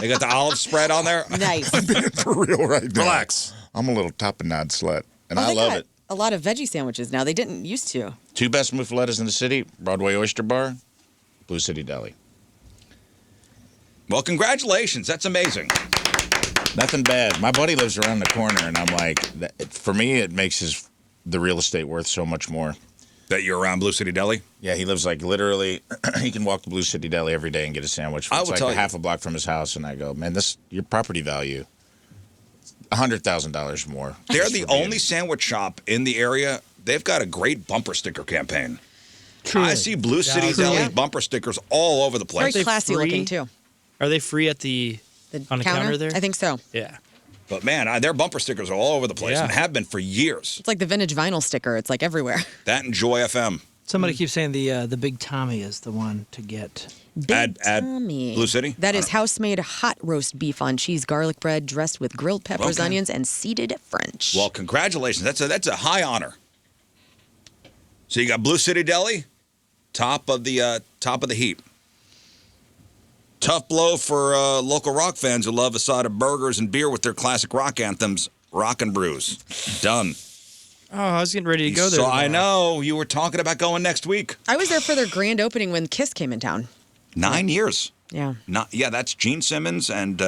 They got the olive spread on there? Nice. I'm being for real right now. Relax. I'm a little tapenade slut, and Oh, I they love got it. a lot of veggie sandwiches now. They didn't used to. 2 best muffalettas in the city, Broadway Oyster Bar, Blue City Deli. Well, congratulations. That's amazing. Nothing bad. My buddy lives around the corner, and I'm like, for me, it makes the real estate worth so much more. That you're around Blue City Deli? Yeah, he lives like literally, he can walk to Blue City Deli every day and get a sandwich. I It's will like tell you. half a block from his house, and I go, man, your property value, $100,000 more. They're Just the for being- only sandwich shop in the area. They've got a great bumper sticker campaign. Truly. I see Blue City Truly. Deli bumper stickers all over the Very place. classy free? looking too. Are they free at the on the counter there? I think so. Yeah. But man, their bumper stickers are all over the place Yeah. and have been for years. It's like the vintage vinyl sticker. It's like everywhere. That and Joy FM. Somebody keeps saying the Big Tommy is the one to get. Big Add Tommy. Blue City? That is house-made hot roast beef on cheese, garlic bread, dressed with grilled peppers, Okay. onions, and seeded French. Well, congratulations. That's a high honor. So you got Blue City Deli, top of the heap. Tough blow for local rock fans who love a side of burgers and beer with their classic rock anthems, Rock and Brews. Done. Oh, I was getting ready to go there. So I tomorrow. know you were talking about going next week. I was there for their grand opening when Kiss came in town. 9 years. Yeah. That's Gene Simmons and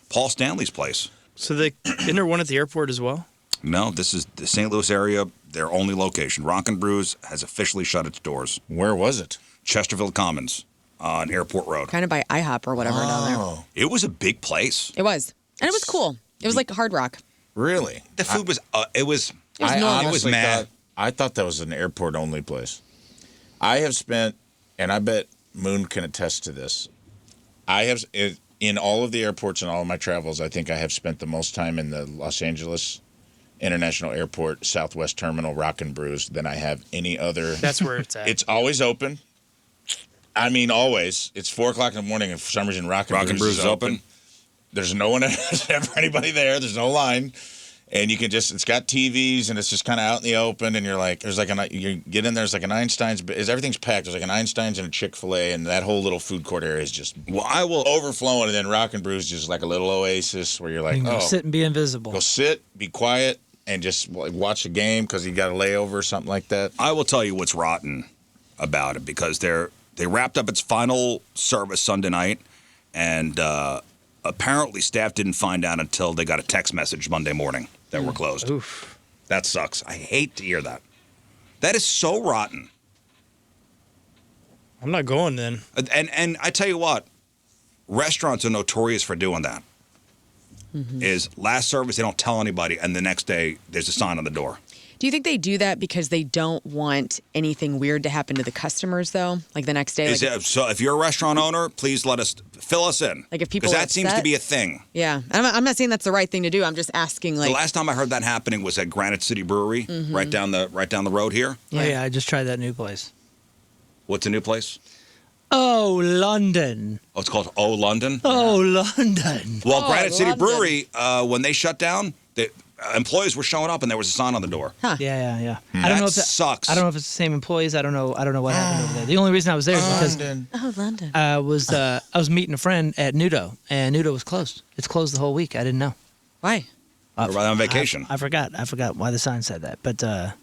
Paul Stanley's place. So isn't there one at the airport as well? No, this is the St. Louis area, their only location. Rock and Brews has officially shut its doors. Where was it? Chesterfield Commons on Airport Road. Kind of by IHOP or whatever down there. It was a big place. It was. And it was cool. It was like Hard Rock. Really? The food was, it was was I normal. It was honestly mad. I thought that was an airport-only place. I have spent, and I bet Moon can attest to this, I have, in all of the airports and all of my travels, I think I have spent the most time in the Los Angeles International Airport Southwest Terminal Rock and Brews than I have any other. That's where it's at. It's always open. I mean, always. It's 4 o'clock in the morning, and for some reason, Rock and Brews is open. There's no one, there's never anybody there. There's no line. And you can just, it's got TVs, and it's just kind of out in the open, and you're like, there's like you get in there, there's like an Einstein's, everything's packed. There's like an Einstein's and a Chick-fil-A, and that whole little food court area is just Well, I will. overflowing, and then Rock and Brews is just like a little oasis where you're You like, can go oh, sit and be invisible. go sit, be quiet, and just like, watch a game because you got a layover or something like that. I will tell you what's rotten about it because they wrapped up its final service Sunday night, and apparently staff didn't find out until they got a text message Monday morning that we're closed. Oof. That sucks. I hate to hear that. That is so rotten. I'm not going then. And I tell you what, restaurants are notorious for doing that. Is last service they don't tell anybody, and the next day there's a sign on the door. Do you think they do that because they don't want anything weird to happen to the customers, though? Like the next day? So if you're a restaurant owner, please fill us in. Like if people because are that seems to upset? be a thing. Yeah. I'm not saying that's the right thing to do. I'm just asking, like... The last time I heard that happening was at Granite City Brewery, right down the road here. Oh, yeah, I just tried that new place. What's a new place? Oh, London. Oh, it's called Oh London. Oh, London. Well, Granite City London. Brewery, when they shut down, employees were showing up and there was a sign on the door. Huh. Yeah. That sucks. I don't know if it's the same employees. I don't know what happened over there. The only reason I was there is because London. I was meeting a friend at Nudo, and Nudo was closed. It's closed the whole week. I didn't know. Why? We're on vacation. I forgot why the sign said that, but I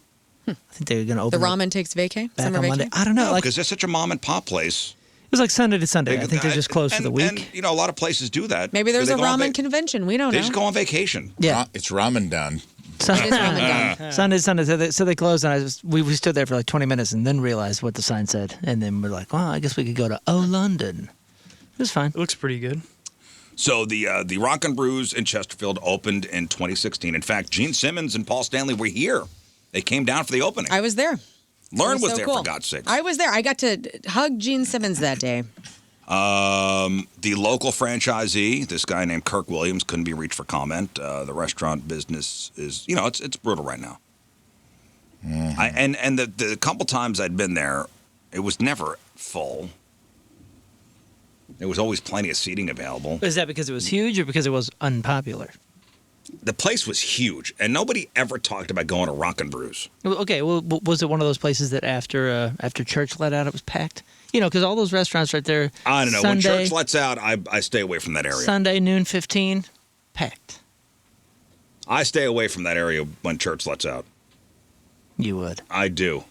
think they were going to open The ramen takes vacay? back Summer on vacay? Monday. I don't know. No, Like, because they're such a mom and pop place. it was like Sunday to Sunday. I think they're just closed for the week. And, you know, a lot of places do that. Maybe there's They a go on ramen convention. We don't They know. just go on vacation. Yeah. It's ramen done. It is ramen done. Sunday. So they closed, and we stood there for like 20 minutes, and then realized what the sign said, and then we're like, well, I guess we could go to London. It was fine. It looks pretty good. So the Rock and Brews in Chesterfield opened in 2016. In fact, Gene Simmons and Paul Stanley were here. They came down for the opening. I was there. Lauren was so there, cool. for God's sakes. I was there. I got to hug Gene Simmons that day. The local franchisee, this guy named Kirk Williams, couldn't be reached for comment. The restaurant business is, you know, it's brutal right now. Mm-hmm. And the couple times I'd been there, it was never full. There was always plenty of seating available. Is that because it was huge or because it was unpopular? The place was huge, and nobody ever talked about going to Rock and Brews. Okay, well, was it one of those places that after church let out, it was packed? You know, because all those restaurants right there. I don't know. Sunday, When church lets out, I stay away from that area. Sunday noon 15, packed. I stay away from that area when church lets out. You would. I do.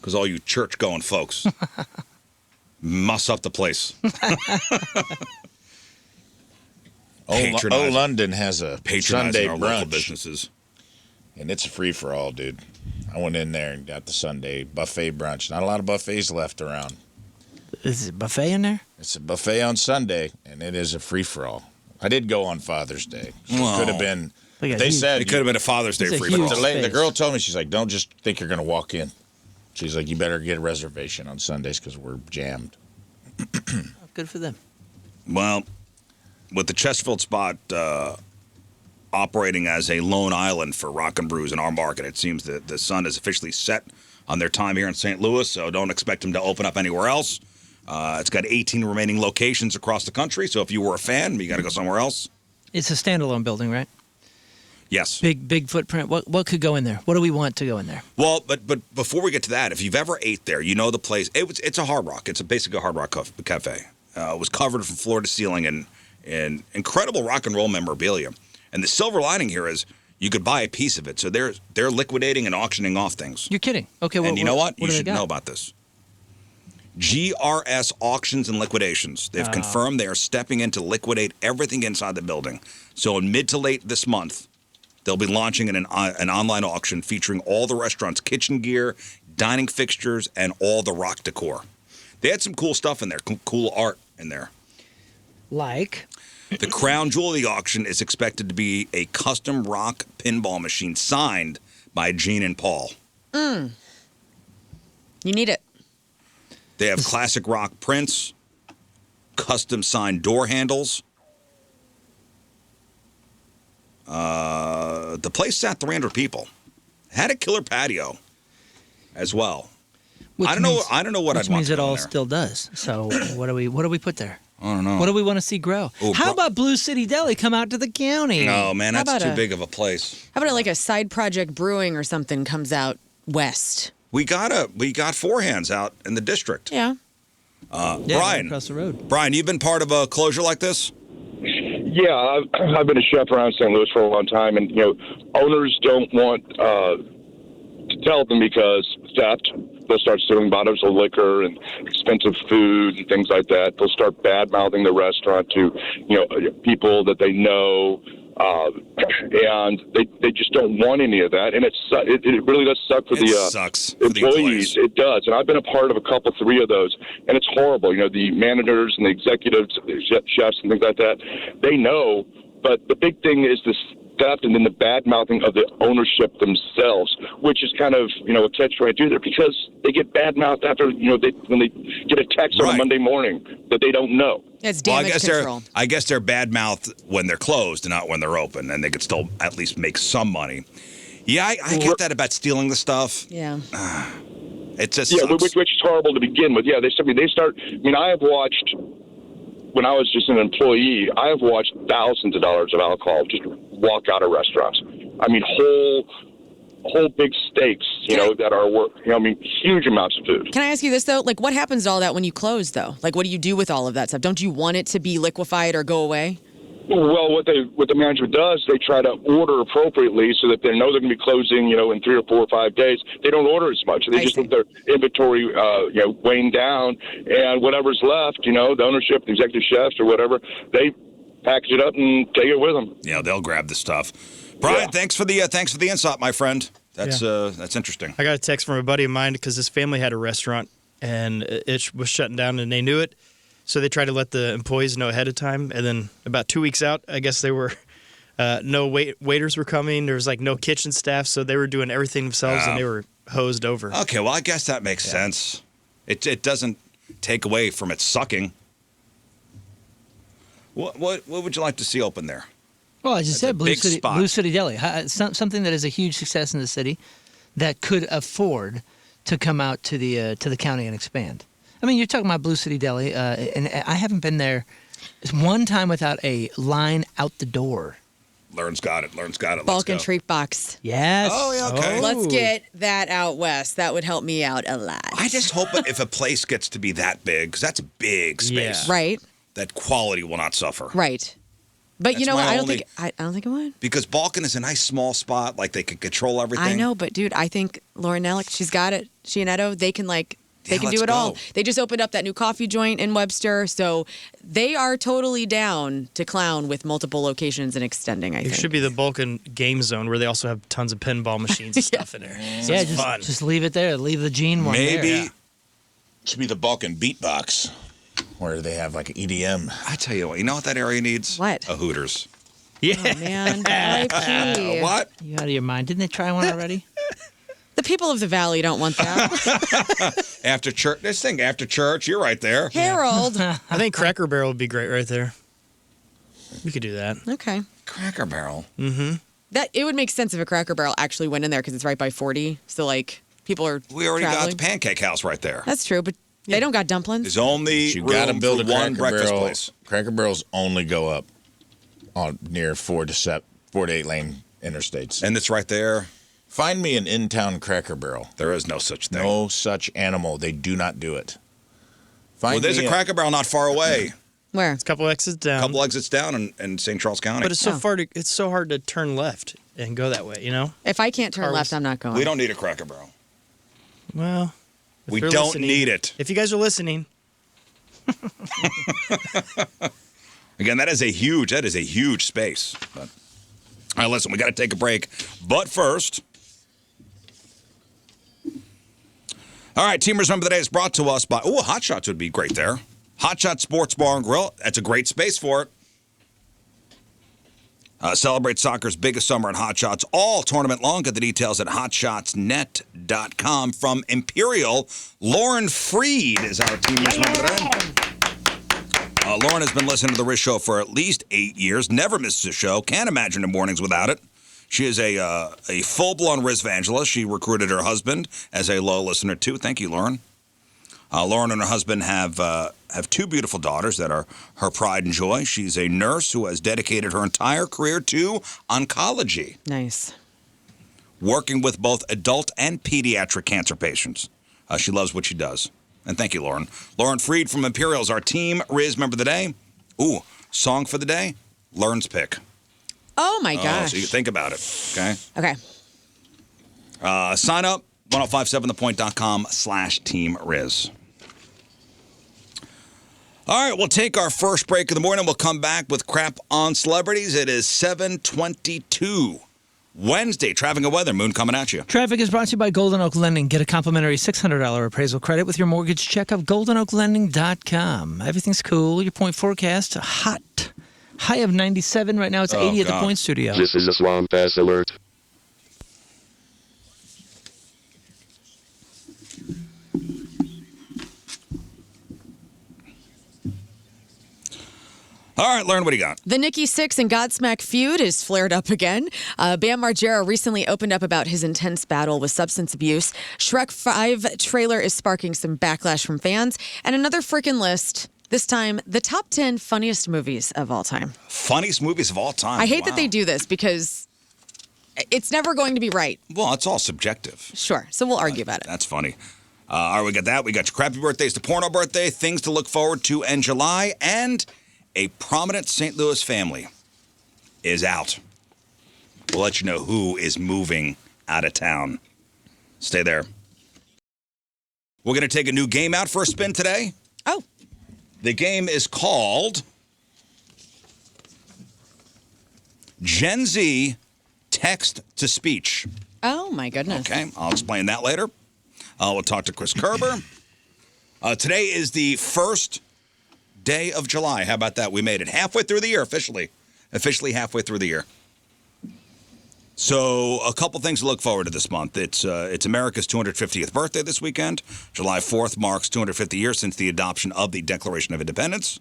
Because all you church-going folks muss up the place. London has a Sunday our local brunch, businesses. and it's a free-for-all, dude. I went in there and got the Sunday buffet brunch. Not a lot of buffets left around. Is it a buffet in there? It's a buffet on Sunday, and it is a free-for-all. I did go on Father's Day. So Well, it could have been. Look at They you. said It could have been a Father's Day It's a free huge for all. space. the girl told me, she's like, don't just think you're going to walk in. She's like, you better get a reservation on Sundays because we're jammed. Good for them. Well, with the Chesterfield spot operating as a lone island for Rock and Brews in our market, it seems that the sun is officially set on their time here in St. Louis, so don't expect them to open up anywhere else. It's got 18 remaining locations across the country, so if you were a fan, you got to go somewhere else. It's a standalone building, right? Yes. Big footprint. What could go in there? What do we want to go in there? Well, but before we get to that, if you've ever ate there, you know the place. It's a Hard Rock. It's basically a Hard Rock cafe. It was covered from floor to ceiling in incredible rock and roll memorabilia. And the silver lining here is you could buy a piece of it. So they're liquidating and auctioning off things. You're kidding. Okay, well, And you know what? do You they should got? know about this. GRS Auctions and Liquidations. They've confirmed they are stepping in to liquidate everything inside the building. So in mid to late this month, they'll be launching an online auction featuring all the restaurant's kitchen gear, dining fixtures, and all the rock decor. They had some cool stuff in there, cool art in there. Like? The crown jewel of the auction is expected to be a custom rock pinball machine signed by Gene and Paul. You need it. They have classic rock prints, custom signed door handles. The place sat 300 people. Had a killer patio as well. I don't know what I'd want Which means to it go in all there. still does. So what do we put there? I don't know. What do we want to see grow? Oh, How about Blue City Deli come out to the county? No, man, How that's about too big of a place. How about like a side project brewing or something comes out west? We got Four Hands out in the district. Yeah. Yeah, Brian, across the road. Brian, you've been part of a closure like this? Yeah, I've been a chef around St. Louis for a long time, and owners don't want to tell them because theft. They'll start stealing bottles of liquor and expensive food and things like that. They'll start bad-mouthing the restaurant to people that they know, and they just don't want any of that. And it really does suck for sucks for the employees. It does, and I've been a part of three of those, and it's horrible. The managers and the executives, the chefs and things like that, they know. But the big thing is this theft and then the bad mouthing of the ownership themselves, which is kind of a catch-22 there because they get bad mouthed after when they get a text on a Monday morning that they don't know. It's damage control. I guess they're bad mouthed when they're closed and not when they're open, and they could still at least make some money. Yeah, I get that about stealing the stuff. Yeah. It just sucks. Sucks. Which is horrible to begin with. Yeah, they start. I have watched when I was just an employee, I have watched thousands of dollars of alcohol just walk out of restaurants. I mean, whole big steaks, that are worth, huge amounts of food. Can I ask you this, though? Like, what happens to all that when you close, though? Like, what do you do with all of that stuff? Don't you want it to be liquefied or go away? Well, what the management does, they try to order appropriately so that they know they're going to be closing, in 3 or 4 or 5 days. They don't order as much. They just let their inventory, weighing down, and whatever's left, the ownership, the executive chefs or whatever, they package it up and take it with them. Yeah, they'll grab the stuff. Brian, thanks for the insight, my friend. That's interesting. I got a text from a buddy of mine because his family had a restaurant and it was shutting down and they knew it. So they tried to let the employees know ahead of time. And then about 2 weeks out, I guess they were no waiters were coming. There was no kitchen staff. So they were doing everything themselves and they were hosed over. Okay, well, I guess that makes sense. It doesn't take away from its sucking. What would you like to see open there? Well, I just said Blue City Deli. Something that is a huge success in the city that could afford to come out to the county and expand. I mean, you're talking about Blue City Deli, and I haven't been there one time without a line out the door. Learn's got it. Bulk and treat box. Yes. Oh, yeah, okay. Let's get that out west. That would help me out a lot. I just hope if a place gets to be that big, because that's a big space, right? That quality will not suffer. Right. But you know what? I don't think it would. Because Balkan is a nice small spot, like they could control everything. I know, but dude, I think Lauren Nellick, she's got it. She and Edo, they can they can do it all. They just opened up that new coffee joint in Webster, so they are totally down to clown with multiple locations and extending, I think. It should be the Balkan game zone where they also have tons of pinball machines and stuff in there. So it's fun. Just leave it there. Leave the Gene one there. Maybe it should be the Balkan Beatbox where they have like EDM. I tell you what, you know what that area needs? What? A Hooters. Yeah. Oh, man. R.I.P. What? You out of your mind? Didn't they try one already? The people of the Valley don't want that. After church, you're right there. Harold. I think Cracker Barrel would be great right there. We could do that. Okay. Cracker Barrel. Mm-hmm. It would make sense if a Cracker Barrel actually went in there because it's right by 40. So, people are We already traveling. got the Pancake House right there. That's true, but they don't got dumplings. There's only You got to room build for a one Cracker breakfast Barrel. place. Cracker Barrels only go up on near 4 to 8 lane interstates. And it's right there. Find me an in-town Cracker Barrel. There is no such thing. No such animal. They do not do it. There's a Cracker Barrel not far away. Where? It's a couple exits down. A couple exits down in St. Charles County. But it's so hard to turn left and go that way, If I can't turn left, I'm not going. We don't need a Cracker Barrel. Well, We don't need it. If you guys are listening. Again, that is a huge space. But, all right, listen, we got to take a break. But first, all right, Teamers Remember the Day is brought to us by, Hot Shots would be great there. Hot Shots Sports Bar and Grill, that's a great space for it. Celebrate soccer's biggest summer in Hot Shots all tournament long. Get the details at hotshotsnet.com. From Imperial, Lauren Freed is our Teamers Remember the Day. Lauren has been listening to the Rizz Show for at least 8 years. Never misses a show. Can't imagine the mornings without it. She is a full-blown Rizz evangelist. She recruited her husband as a loyal listener, too. Thank you, Lauren. Lauren and her husband have 2 beautiful daughters that are her pride and joy. She's a nurse who has dedicated her entire career to oncology. Nice. Working with both adult and pediatric cancer patients. She loves what she does. And thank you, Lauren. Lauren Freed from Imperial's our Team Rizz Member of the Day. Song for the day, Lauren's pick. Oh, my gosh. So you think about it, okay? Okay. Sign up, 1057thepoint.com/Team Rizz. All right, we'll take our first break of the morning. We'll come back with Crap on Celebrities. It is 7:22. Wednesday, traffic and weather. Moon coming at you. Traffic is brought to you by Golden Oak Lending. Get a complimentary $600 appraisal credit with your mortgage check of goldenoaklending.com. Everything's cool. Your point forecast, hot. High of 97. Right now it's 80 at the Point Studio. This is a Swamp Ass Alert. All right, Lauren, what do you got? The Nikki Sixx and Godsmack feud is flared up again. Bam Margera recently opened up about his intense battle with substance abuse. Shrek 5 trailer is sparking some backlash from fans. And another freaking list This time, the top 10 funniest movies of all time. Funniest movies of all time. I hate Wow. that they do this because it's never going to be right. Well, it's all subjective. Sure. So we'll argue about it. That's funny. All right, we got that. We got your crappy birthdays, the porno birthday, things to look forward to in July, and a prominent St. Louis family is out. We'll let you know who is moving out of town. Stay there. We're going to take a new game out for a spin today. Oh. The game is called Gen Z Text to Speech. Oh, my goodness. Okay, I'll explain that later. We'll talk to Chris Kerber. Today is the first day of July. How about that? We made it halfway through the year officially. Officially halfway through the year. So a couple things to look forward to this month. It's America's 250th birthday this weekend. July 4th marks 250 years since the adoption of the Declaration of Independence.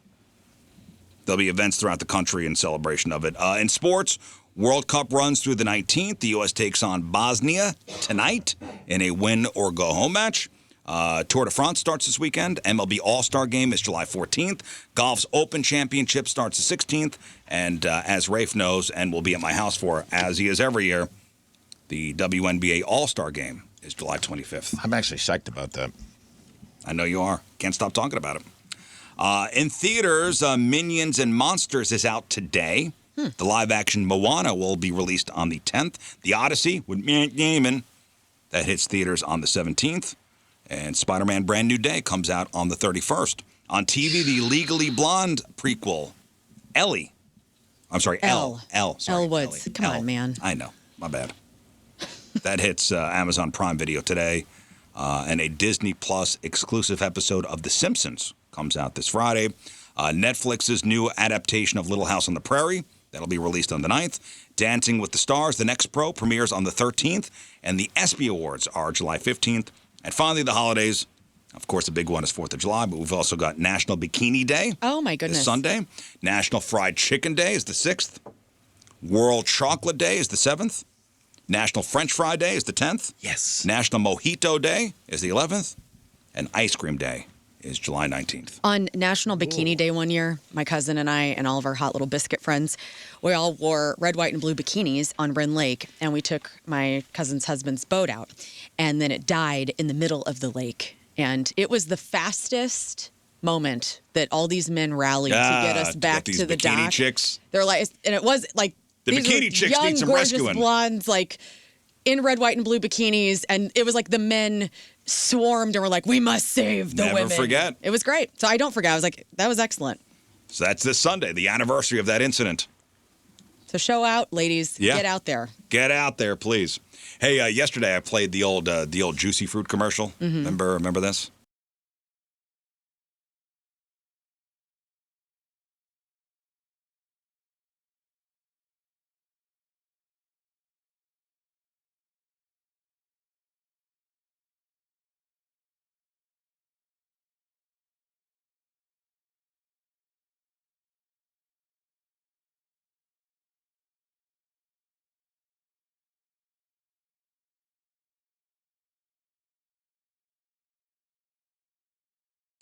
There'll be events throughout the country in celebration of it. In sports, World Cup runs through the 19th. The U.S. takes on Bosnia tonight in a win-or-go-home match. Tour de France starts this weekend. MLB All-Star Game is July 14th. Golf's Open Championship starts the 16th. And as Rafe knows and will be at my house for, as he is every year, the WNBA All-Star Game is July 25th. I'm actually psyched about that. I know you are. Can't stop talking about it. In theaters, Minions and Monsters is out today. The live-action Moana will be released on the 10th. The Odyssey with Matt Damon, that hits theaters on the 17th. And Spider-Man Brand New Day comes out on the 31st. On TV, the Legally Blonde prequel, Ellie. I'm sorry, Elle. Elle Woods. Come on, man. I know. My bad. That hits Amazon Prime Video today. And a Disney Plus exclusive episode of The Simpsons comes out this Friday. Netflix's new adaptation of Little House on the Prairie, that'll be released on the 9th. Dancing with the Stars, The Next Pro, premieres on the 13th. And the ESPY Awards are July 15th. And finally, the holidays. Of course, the big one is 4th of July, but we've also got National Bikini Day. Oh, my goodness. This Sunday. National Fried Chicken Day is the 6th. World Chocolate Day is the 7th. National French Fry Day is the 10th. Yes. National Mojito Day is the 11th. And Ice Cream Day is July 19th. On National Bikini Day one year, my cousin and I and all of our hot little biscuit friends, we all wore red, white, and blue bikinis on Wren Lake, and we took my cousin's husband's boat out, and then it died in the middle of the lake. And it was the fastest moment that all these men rallied to get us back to the bikini dock. Chicks. They're like, and it was like The these bikini were chicks young, need some gorgeous rescuing. blondes, like in red, white, and blue bikinis, and it was like the men swarmed and were like, "We must save the Never women." forget. It was great. So I don't forget. I was like, "That was excellent." So that's this Sunday, the anniversary of that incident. So show out, ladies. Yeah. Get out there. Get out there, please. Hey, yesterday I played the old Juicy Fruit commercial. Remember this?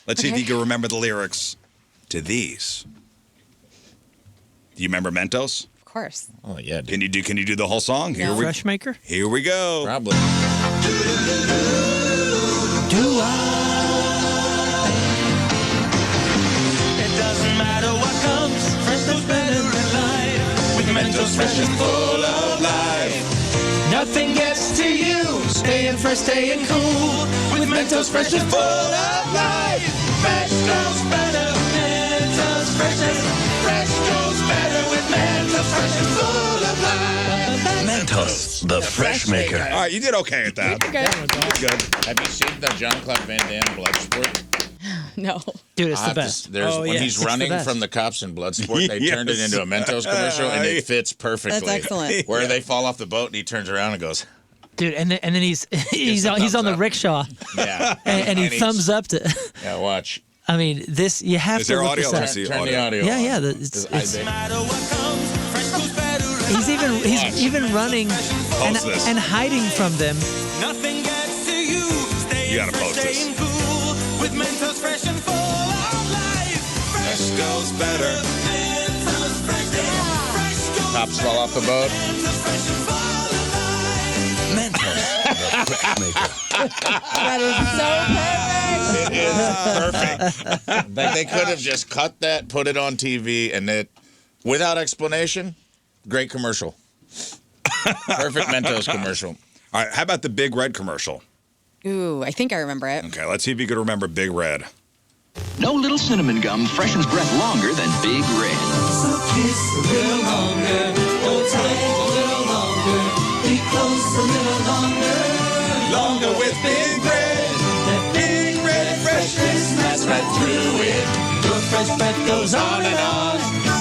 Let's see if you can remember the lyrics to these. Do you remember Mentos? Of course. Oh, yeah. Can you do the whole song? No. Fresh Maker? Here we go. Probably. Do I? It doesn't matter what comes, fresh goes better in life. With Mentos fresh and full of life. Nothing gets to you, staying fresh, staying cool. With Mentos fresh and full of life. Fresh goes better, Mentos fresh goes better with Mentos fresh and full of life. Mentos, the fresh maker. All right, you did okay at that. Okay. Good. Have you seen the Jean-Claude Van Damme Bloodsport? No. Dude, it's the best. When yes, he's it's the running best. from the cops in Bloodsport, they turned it Yes. into a Mentos commercial, and it fits perfectly. That's excellent. Where they fall off the boat, and he turns around and goes, Dude, and then he's on thumbs the up. rickshaw, yeah. and he he's- thumbs up to. Yeah, watch. I mean, this you have Is to there look audio? this Let me up. see. Turn audio. the audio Yeah, on. yeah. No matter what comes, fresh goes better in He's even running this. and hiding from them. Nothing gets to you. Stay You gotta fresh, post this. staying cool with Mentos fresh and full of life. goes better. Tops fall off the boat. Mentos, the fresh maker. That is so perfect. It is perfect. Like they could have just cut that, put it on TV, and it, without explanation, great commercial. Perfect Mentos commercial. All right, how about the Big Red commercial? Ooh, I think I remember it. Okay, let's see if you could remember Big Red. No little cinnamon gum freshens breath longer than Big Red. So kiss a little longer, hold tight a little longer, be close a little longer, longer with Big Red. That Big Red freshness smells right through it. Your fresh breath goes on and on.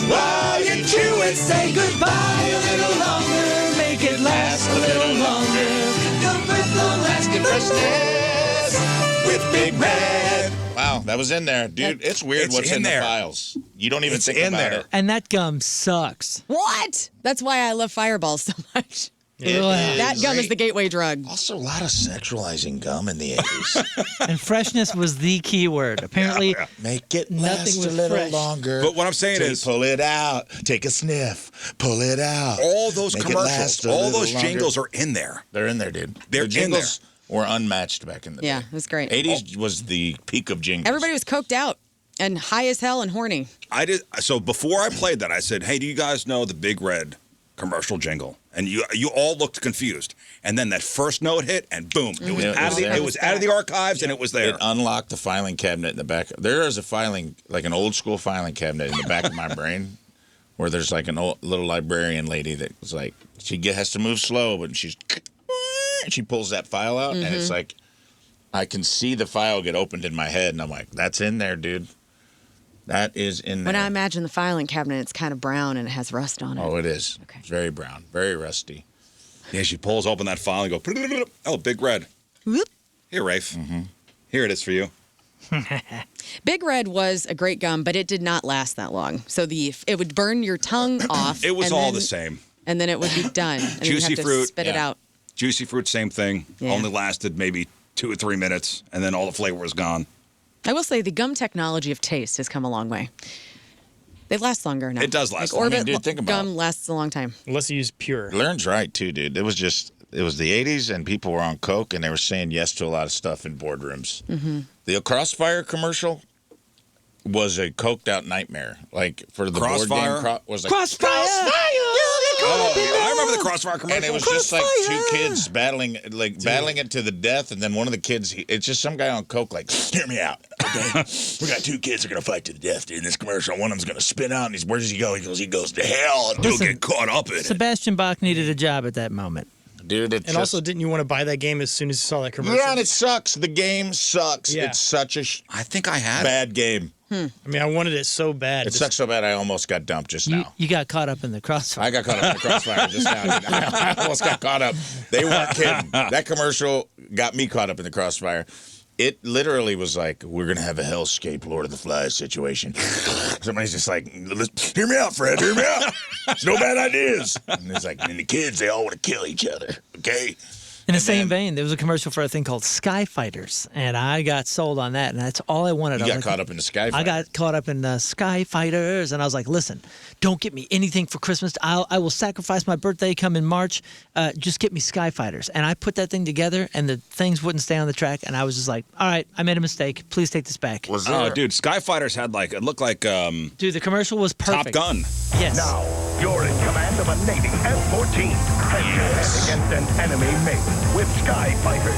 While you chew it, say goodbye a little longer, make it last a little longer. Your breath long-lasting freshness with Big Red. Wow, that was in there. Dude, it's weird It's what's in in there. the files. You don't even It's think in about there. it. And that gum sucks. What? That's why I love Fireballs so much. It That is gum is the gateway drug. also a lot of sexualizing gum in the 80s. And freshness was the key word. Apparently, Make it Nothing last a was little fresh. longer. But what I'm saying Till you is, pull it out, take a sniff, pull it out. all those Make it commercials, last a all little those longer. jingles are in there. They're in there, dude. They're the in jingles were unmatched back in the Yeah, day. it was great. 80s was the peak of jingles. Everybody was coked out and high as hell and horny. I did. So before I played that, I said, "Hey, do you guys know the Big Red commercial jingle?" And you all looked confused. And then that first note hit, and boom, it was It out was of the there. it was out of the archives, and it was there. It unlocked the filing cabinet in the back. There is a filing, like an old school filing cabinet in the back of my brain, where there's like an old little librarian lady that was like, has to move slow, but she pulls that file out, and it's like, I can see the file get opened in my head, and I'm like, that's in there, dude. That is in there. When I imagine the filing cabinet, it's kind of brown and it has rust on it. Oh, it is. Okay. It's very brown, very rusty. Yeah, she pulls open that file and go, "Oh, Big Red. Whoop. Here, Rafe. Here it is for you." Big Red was a great gum, but it did not last that long. So it would burn your tongue off. It was and all then- the same. And then it would be done. And then you'd Juicy have to fruit, spit it yeah. out. Juicy fruit, same thing. Yeah. Only lasted maybe 2 or 3 minutes, and then all the flavor was gone. I will say the gum technology of taste has come a long way. They last longer now. It does last like longer. Orbit Dude, think about gum it. lasts a long time. Unless you use pure. Learn's right, too, dude. It was the 80s, and people were on coke, and they were saying yes to a lot of stuff in boardrooms. The Crossfire commercial was a coked out nightmare. Like, for the Crossfire? board game, was like, Crossfire! Oh, I remember the Crossfire commercial. and it was just like two kids battling it to the death, and then one of the kids, it's just some guy on coke, like, hear me out, okay? We got two kids that are gonna fight to the death, dude, in this commercial. One of them's gonna spin out, and where does he go? He goes to hell. Don't Listen, get caught up in it. Sebastian Bach needed a job at that moment. Dude, it's And also, didn't you want to buy that game as soon as you saw that commercial? yeah, and it sucks. The game sucks. Yeah. It's such a I think I had it. bad game. I mean, I wanted it so bad. It sucks so bad I almost got dumped just You, now. you got caught up in the crossfire. I got caught up in the crossfire just now. Dude. I almost got caught up. They weren't kidding. That commercial got me caught up in the crossfire. It literally was like, we're going to have a hellscape Lord of the Flies situation. Somebody's just like, hear me out, Fred, hear me out. It's no bad ideas. And it's like, and the kids, they all want to kill each other, okay? In the same vein, there was a commercial for a thing called Sky Fighters, and I got sold on that, and that's all I wanted. You I was got like, caught up in the sky. I got caught up in the Sky Fighters, and I was like, listen, don't get me anything for Christmas. I will sacrifice my birthday come in March. Just get me Sky Fighters. And I put that thing together, and the things wouldn't stay on the track, and I was just like, all right, I made a mistake. Please take this back. Was there? Oh, dude, Skyfighters had it looked like Dude, the commercial was perfect. Top Gun. Yes. Now, you're in command of a Navy F-14. Head-to-head against an enemy mate with Sky Fighters.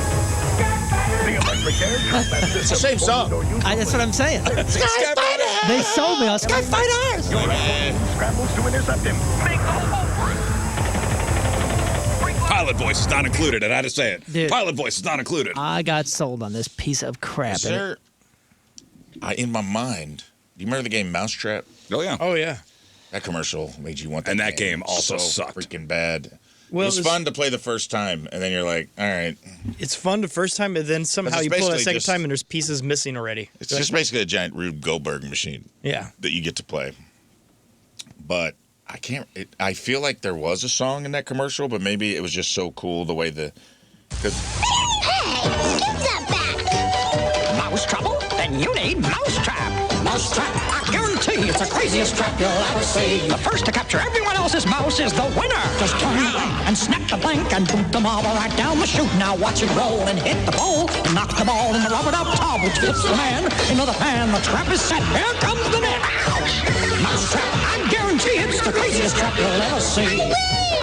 The electric air combat system. It's the same song. That's what I'm saying. Sky Fighters! They sold me on Sky Fighters. Your scrambles to intercept him. Make the hole for it. Pilot voice is not included, and I had to say it. Dude. Pilot voice is not included. I got sold on this piece of crap. Is there, in my mind, do you remember the game Mousetrap? Oh, yeah. Oh, yeah. That commercial made you want that And that game also so sucked. freaking bad. Well, it was fun to play the first time, and then you're like, all right. It's fun the first time, and then somehow it's you pull it a basically second just- time, and there's pieces missing already. It's just basically a giant Rube Goldberg machine Yeah. that you get to play. But I can't. I feel like there was a song in that commercial, but maybe it was just so cool the way the. Hey, give that back! Mouse trouble? Then you need Mousetrap. Mousetrap, I guarantee It's the craziest trap you'll ever see. The first to capture everyone else's mouse is the winner. Just turn around and snap the blank and boot the marble right down the chute. Now watch it roll and hit the pole and knock the ball in the rubber duck tub, which fits the man into the pan. The trap is set. Here comes the net. Ouch! Mouse trap. I guarantee it's the craziest trap you'll ever see.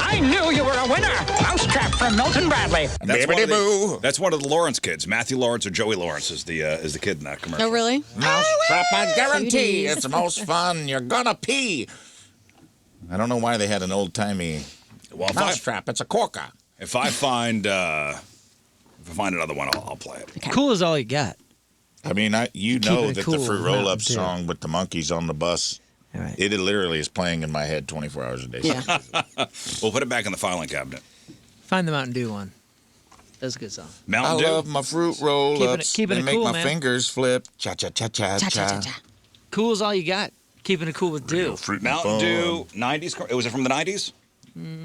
I knew you were a winner. Mouse trap from Milton Bradley. That's one of the Lawrence kids. Matthew Lawrence or Joey Lawrence is the kid in that commercial. Oh, really? Mouse trap, I guarantee it's the most fun. You're gonna pee. I don't know why they had an old-timey mouse trap. It's a corker. If I find another one, I'll play it. Okay. Cool is all you got. I mean, you know that cool, the Fruit Roll-Up Mountain Dew. song with the monkeys on the bus, Right. it literally is playing in my head 24 hours a day. Yeah. We'll put it back in the filing cabinet. Find the Mountain Dew one. That's a good song. I Mountain Dew. love my Fruit Roll-Ups. Keeping They it make cool, my man. fingers flip. Cha-cha-cha-cha-cha. Cool is all you got. Keeping it cool with Dew. Fruit Mountain Dew, 90s. Was it from the 90s?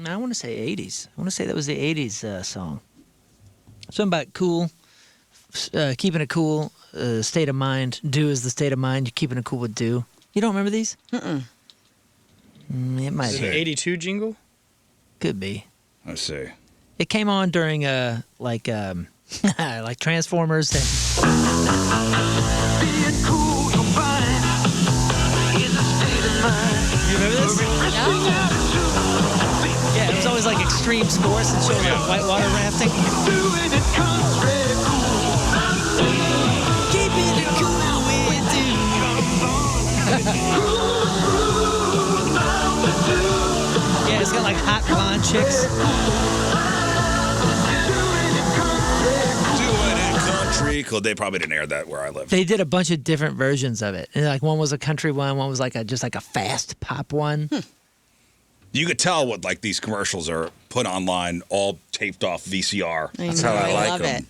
I want to say 80s. I want to say that was the 80s song. Something about cool, keeping it cool, state of mind. Dew is the state of mind. You're keeping it cool with Dew. You don't remember these? Mm-mm. It might Is it be. an 82 jingle? Could be. Let's see. It came on during like Transformers and Being cool, you're fine. Is a state of mind. you remember this? Yeah, it was always like extreme sports and shows like whitewater rafting. Doing it comes very cool. Keeping it cool with Yeah, it's got like hot blonde chicks. Doing it country. Cool. They probably didn't air that where I live. They did a bunch of different versions of it. And like one was a country one was like just like a fast pop one. You could tell what like these commercials are put online, all taped off VCR. That's how I like love them. it.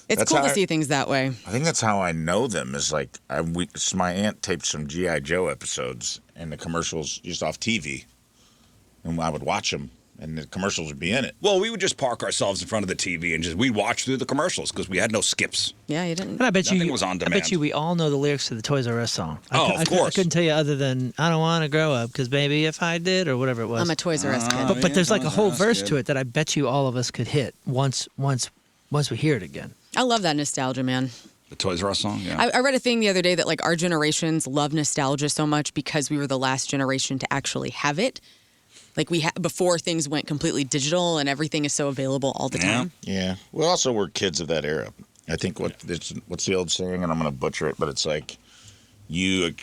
It's That's cool how to I- see things that way. I think that's how I know them. Is like my aunt taped some G.I. Joe episodes and the commercials just off TV, and I would watch them, and the commercials would be in it. Well, we would just park ourselves in front of the TV and we'd watch through the commercials because we had no skips. Yeah, you didn't. And I bet Nothing you was on I bet demand. you we all know the lyrics to the Toys R Us song. Of course. I couldn't tell you other than I don't want to grow up because baby if I did or whatever it was. I'm a Toys R Us kid. But there's like a whole verse to it that I bet you all of us could hit once we hear it again. I love that nostalgia, man. The Toys R Us song, yeah. I read a thing the other day that like our generations love nostalgia so much because we were the last generation to actually have it. Like before things went completely digital and everything is so available all the time. Yeah. Well, also we're kids of that era. I think what's the old saying, and I'm going to butcher it, but it's like you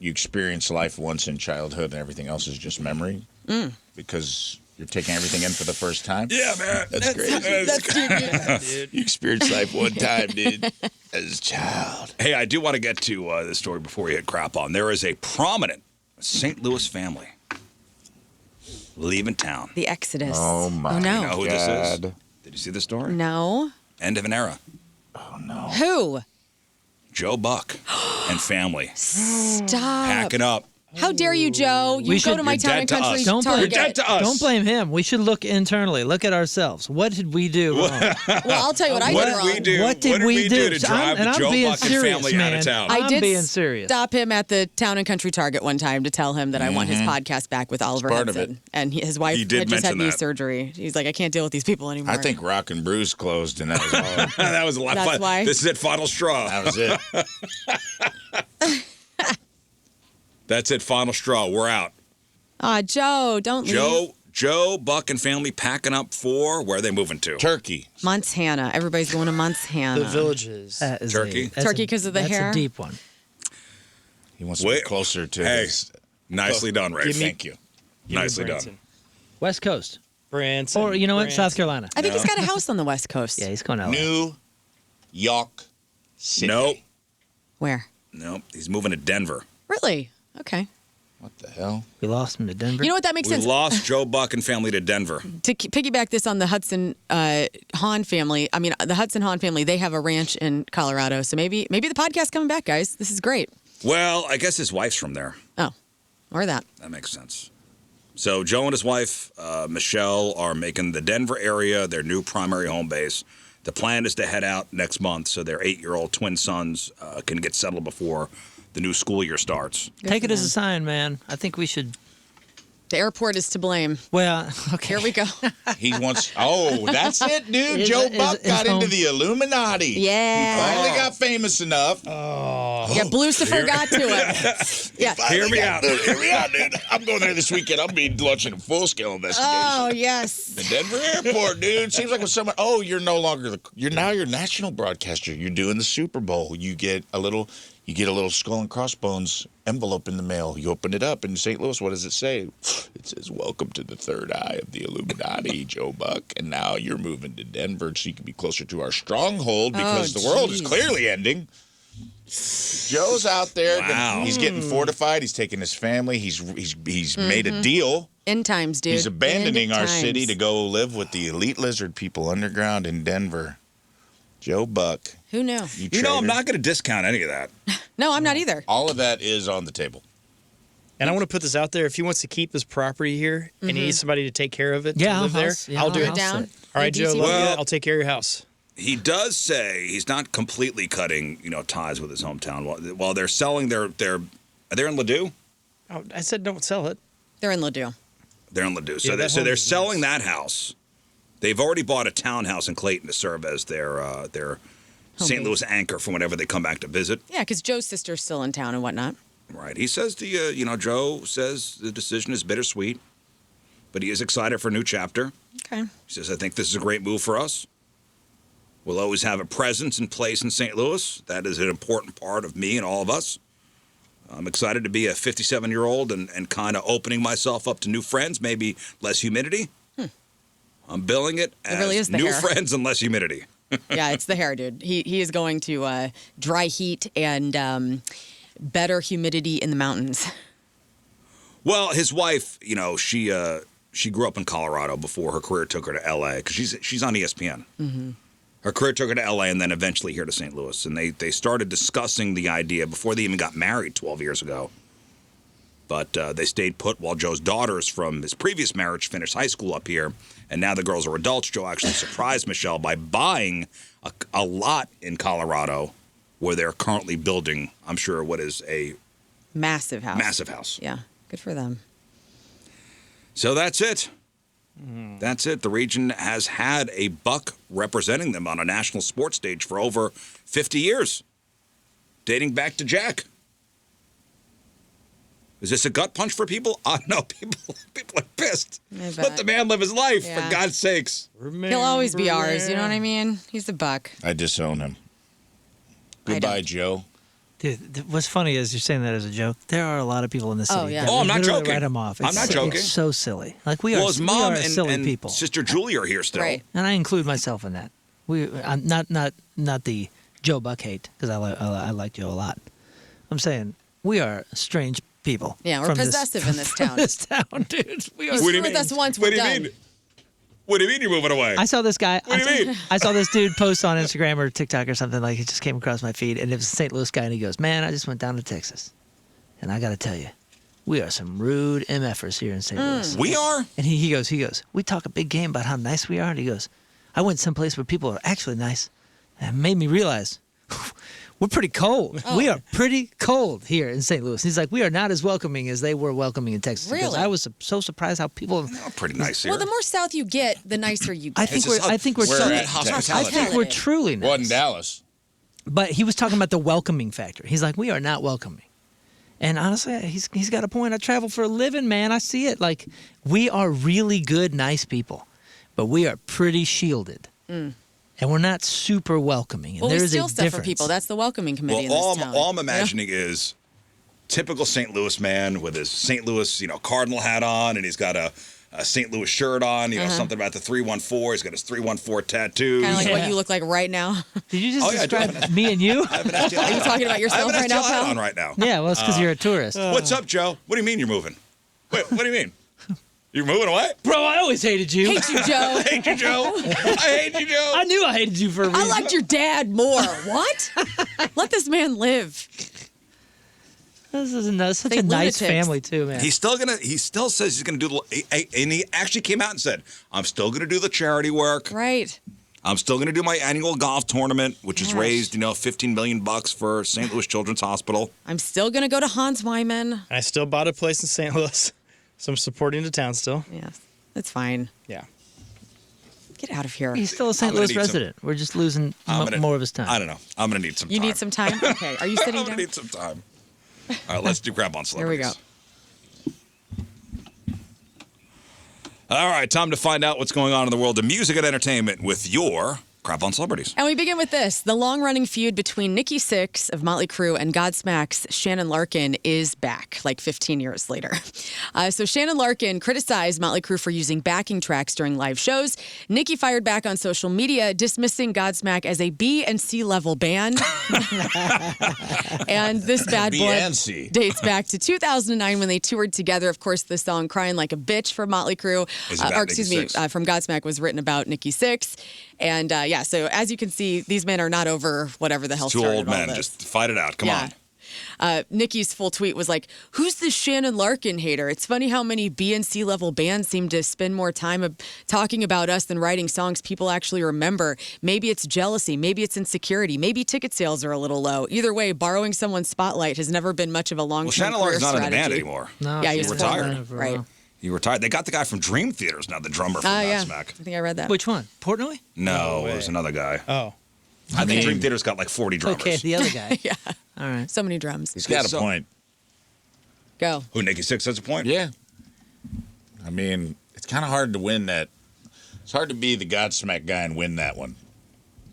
experience life once in childhood, and everything else is just memory because you're taking everything in for the first time. Yeah, man. That's great. That's You experienced life one time, dude, as a child. Hey, I do want to get to this story before we hit crap on. There is a prominent St. Louis family leaving town. the Exodus. Oh my Oh no. You know who this is? God. Did you see the story? No. End of an era. Oh no. Who? Joe Buck and family Stop. packing up. How dare you, Joe? You We go should- to my You're town dead and to country us. Don't blame- Target. You're dead to us. Don't blame him. We should look internally. Look at ourselves. What did we do wrong? Well, I'll tell you what I What did did wrong. we do? What did we do? to So drive I'm Joe being Buck and serious, family man. out of town? I I'm did being serious. stop him at the town and country Target one time to tell him that I want his podcast back with Oliver part of Hudson. it. And his wife He did had just had mention knee that. surgery. He's like, I can't deal with these people anymore. I think Rock and Brews closed, and that was all. That was a lot of That's fun. why. This is it, final straw. That was it. That's it, final straw. We're out. Aw, Joe, don't leave. Joe, Buck, and family packing up for where are they moving to? Turkey. Montana. Everybody's going to Montana. The villages. That is Turkey? that's Turkey 'cause of the that's hair? a deep one. He wants to Wait. be closer to Hey, his. nicely done, Ray. Give me- Thank you. Give me Nicely done. Branson. West Coast. Branson. Or you know what? Branson. South Carolina. I think he's got a house on the West Coast. Yeah, he's going to LA. New York City. Nope. Where? Nope. He's moving to Denver. Really? Okay. What the hell? We lost him to Denver. You know what? That makes We sense. lost Joe Buck and family to Denver. To piggyback this on the Hudson Hahn family, I mean, the Hudson Hahn family, they have a ranch in Colorado. So maybe the podcast's coming back, guys. This is great. Well, I guess his wife's from there. Oh, or that. That makes sense. So Joe and his wife, Michelle, are making the Denver area their new primary home base. The plan is to head out next month so their 8-year-old twin sons can get settled before the new school year starts. Take it as a sign, man. I think we should. The airport is to blame. Well, okay. Here we go. He wants. Oh, that's it, dude. Joe Buck got into the Illuminati. Yeah. He finally got famous enough. Yeah, Blucifer got to it. Yeah. Hear me out. Hear me out, dude. I'm going there this weekend. I'll be launching a full-scale investigation. Oh, yes. The Denver airport, dude. Seems like when someone. Oh, you're no longer you're now your national broadcaster. You're doing the Super Bowl. You get a little skull and crossbones envelope in the mail. You open it up in St. Louis. What does it say? It says, "Welcome to the third eye of the Illuminati, Joe Buck." And now you're moving to Denver so you can be closer to our stronghold because the world is clearly ending. Joe's out there. Wow. He's getting fortified. He's taking his family. He's made a deal. End times, dude. He's abandoning End our times. city to go live with the elite lizard people underground in Denver. Joe Buck. Who knew? You know, I'm not going to discount any of that. No, I'm not either. All of that is on the table. And I want to put this out there. If he wants to keep this property here and he needs somebody to take care of it, Yeah, to live there, I'll do Put it. it down. All right, Joe, DC. love you. I'll take care of your house. He does say he's not completely cutting, ties with his hometown. While they're selling are they in Ladue? Oh, I said don't sell it. They're in Ladue. They're in Ladue. Yeah, that So home they're is selling nice. that house. They've already bought a townhouse in Clayton to serve as their St. Louis anchor for whenever they come back to visit. Yeah, because Joe's sister's still in town and whatnot. Right. He says Joe says the decision is bittersweet, but he is excited for a new chapter. Okay. He says, I think this is a great move for us. We'll always have a presence and place in St. Louis. That is an important part of me and all of us. I'm excited to be a 57-year-old and kind of opening myself up to new friends, maybe less humidity. I'm billing it as really is the new hair. friends and less humidity. Yeah, it's the hair, dude. He is going to dry heat and better humidity in the mountains. Well, his wife, she grew up in Colorado before her career took her to L.A. because she's on ESPN. Mm-hmm. Her career took her to L.A. and then eventually here to St. Louis. And they started discussing the idea before they even got married 12 years ago. But they stayed put while Joe's daughters from his previous marriage finished high school up here. And now the girls are adults. Joe actually surprised Michelle by buying a lot in Colorado where they're currently building, I'm sure, what is a Massive house. massive house. Yeah, good for them. So that's it. That's it. The region has had a Buck representing them on a national sports stage for over 50 years, dating back to Jack. Is this a gut punch for people? No, people are pissed. I bet. Let the man live his life, Yeah. for God's sakes. He'll always be ours, you know what I mean? He's the Buck. I disown him. Goodbye, Joe. Dude, what's funny is you're saying that as a joke. There are a lot of people in the city. Oh, yeah. that Oh, I'm not literally joking. Write him off. I'm not joking. It's so silly. Like we Well, are. his we mom are silly and people. Sister Julie are here still. Right. And I include myself in that. I'm not the Joe Buck hate because I like Joe a lot. I'm saying we are strange people. Yeah, we're from possessive in this from town. this town, dude. We are. You screw with us once, What we're do you done. mean? What do you mean you're moving away? I saw this guy. What do you mean? I saw this dude post on Instagram or TikTok or something. Like, it just came across my feed, and it was a St. Louis guy, and he goes, "Man, I just went down to Texas, and I got to tell you, we are some rude MFers here in St. Louis." We are? And he goes, we talk a big game about how nice we are, and he goes, I went someplace where people are actually nice, and it made me realize we're pretty cold. Oh. We are pretty cold here in St. Louis. He's like, we are not as welcoming as they were welcoming in Texas. Because Really? I was so surprised how people. We're pretty nice here. Well, the more south you get, the nicer you get. I think It's we're just- We're truly, at I hospitality. think we're truly nice. Wasn't Dallas. But he was talking about the welcoming factor. He's like, we are not welcoming. And honestly, he's got a point. I travel for a living, man. I see it. Like, we are really good, nice people, but we are pretty shielded. And we're not super welcoming. And Well, we there is steal a stuff difference. for people. That's the welcoming committee in Well, this town. all I'm imagining is typical St. Louis man with his St. Louis, Cardinal hat on, and he's got a St. Louis shirt on, something about the 314. He's got his 314 tattoo. Kind of like what you look like right now. Did you just Oh, yeah, I do have describe me and you? I have an STL Are you talking about I have yourself an right now, STL hat pal? on right now. Yeah, well, it's because you're a tourist. What's up, Joe? What do you mean you're moving? Wait, what do you mean? You're moving away? Bro, I always hated you. Hate you, Joe. I hate you, Joe. I hate you, Joe. I knew I hated you for a reason. I liked your dad more. What? Let this man live. This is such They a nice lunatics. family, too, man. He still says he's gonna do the, and he actually came out and said, I'm still gonna do the charity work. Right. I'm still going to do my annual golf tournament, which has raised, $15 million for St. Louis Children's Hospital. I'm still going to go to Hans Wyman. I still bought a place in St. Louis, so I'm supporting the town still. Yes, that's fine. Yeah. Get out of here. He's still a St. Louis resident. We're just losing more of his time. I don't know. I'm going to need some time. You need some time? Okay. Are you sitting I'm down? going to need some time. All right, let's do Crap on Celebrities. Here we go. All right, time to find out what's going on in the world of music and entertainment with your Crap on Celebrities. And we begin with this. The long-running feud between Nikki Sixx of Motley Crue and Godsmack's Shannon Larkin is back, like 15 years later. So Shannon Larkin criticized Motley Crue for using backing tracks during live shows. Nikki fired back on social media, dismissing Godsmack as a B and C level band. And this bad blood dates back to 2009 when they toured together. Of course, the song "Crying Like a Bitch" from Motley Crue, from Godsmack, was written about Nikki Sixx. And so as you can see, these men are not over whatever the hell started all this. Two old men, just fight it out. Come on. Nikki's full tweet was like, "Who's this Shannon Larkin hater? It's funny how many B and C level bands seem to spend more time talking about us than writing songs people actually remember. Maybe it's jealousy, maybe it's insecurity, maybe ticket sales are a little low. Either way, borrowing someone's spotlight has never been much of a long-term Shannon career Larkin's not strategy." in the band anymore. No, yeah, he's retired. Right. He retired. They got the guy from Dream Theater's now the drummer from Godsmack. I think I read that. Which one? Portnoy? No, it was another guy. Oh. I think Dream Theater's got like 40 drummers. Okay, the other guy. Yeah. All right. So many drums. He's got a point. Go. Who, Nikki Sixx has a point? Yeah. I mean, it's kind of hard to win that. It's hard to be the Godsmack guy and win that one.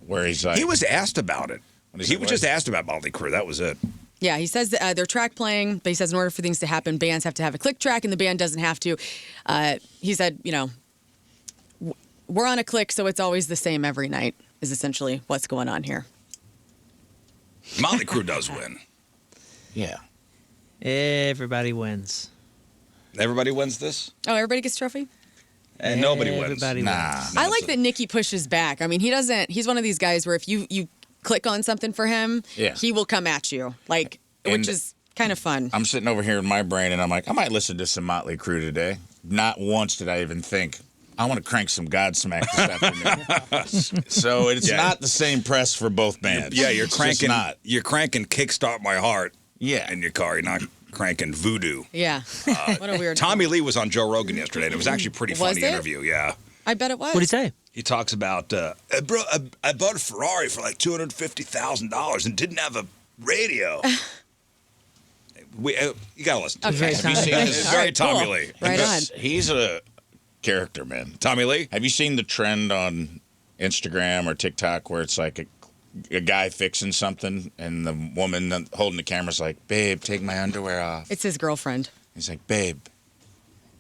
Where he's like. He was asked about it. He was just asked about Motley Crue. That was it. Yeah, he says they're track playing, but he says in order for things to happen, bands have to have a click track, and the band doesn't have to. He said, we're on a click, so it's always the same every night, is essentially what's going on here. Motley Crue does win. Yeah. Everybody wins. Everybody wins this? Oh, everybody gets a trophy? And nobody wins. Everybody wins. I like that Nikki pushes back. I mean, he's one of these guys where if you click on something for him, he will come at you, which is kind of fun. I'm sitting over here in my brain, and I'm like, I might listen to some Motley Crue today. Not once did I even think, I want to crank some Godsmack this afternoon. So it's not the same press for both bands. Yeah, you're cranking. Not. You're cranking "Kickstart My Heart." Yeah. In your car, you're not cranking "Voodoo." Yeah. What a weird. Tommy Lee was on Joe Rogan yesterday, and it was actually a pretty funny interview. Yeah. I bet it was. What did he say? He talks about, I bought a Ferrari for like $250,000 and didn't have a radio. You gotta listen to Okay. it. Have you seen this? It's very Tommy Lee. Right on. He's a character, man. Tommy Lee? Have you seen the trend on Instagram or TikTok where it's like a guy fixing something and the woman holding the camera's like, "Babe, take my underwear off." It's his girlfriend. He's like, "Babe."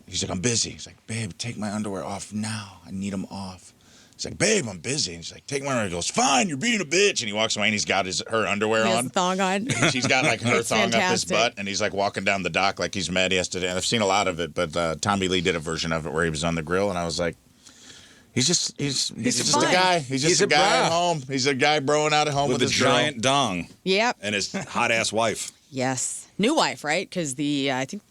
He's like, "I'm busy." He's like, "Babe, take my underwear off now. I need them off." He's like, "Babe, I'm busy." And he's like, "Take my underwear." He goes, "Fine, you're being a bitch." And he walks away and he's got her underwear He has on. the thong on. She's got like her That's thong up his fantastic. butt, and he's like walking down the dock like he's mad yesterday. And I've seen a lot of it, but Tommy Lee did a version of it where he was on the grill, and I was like, he's just fun. a guy. He's a guy at home. He's a guy broing out at home with a his giant dong. Yep. And his hot ass wife. Yes. New wife, right? Because I think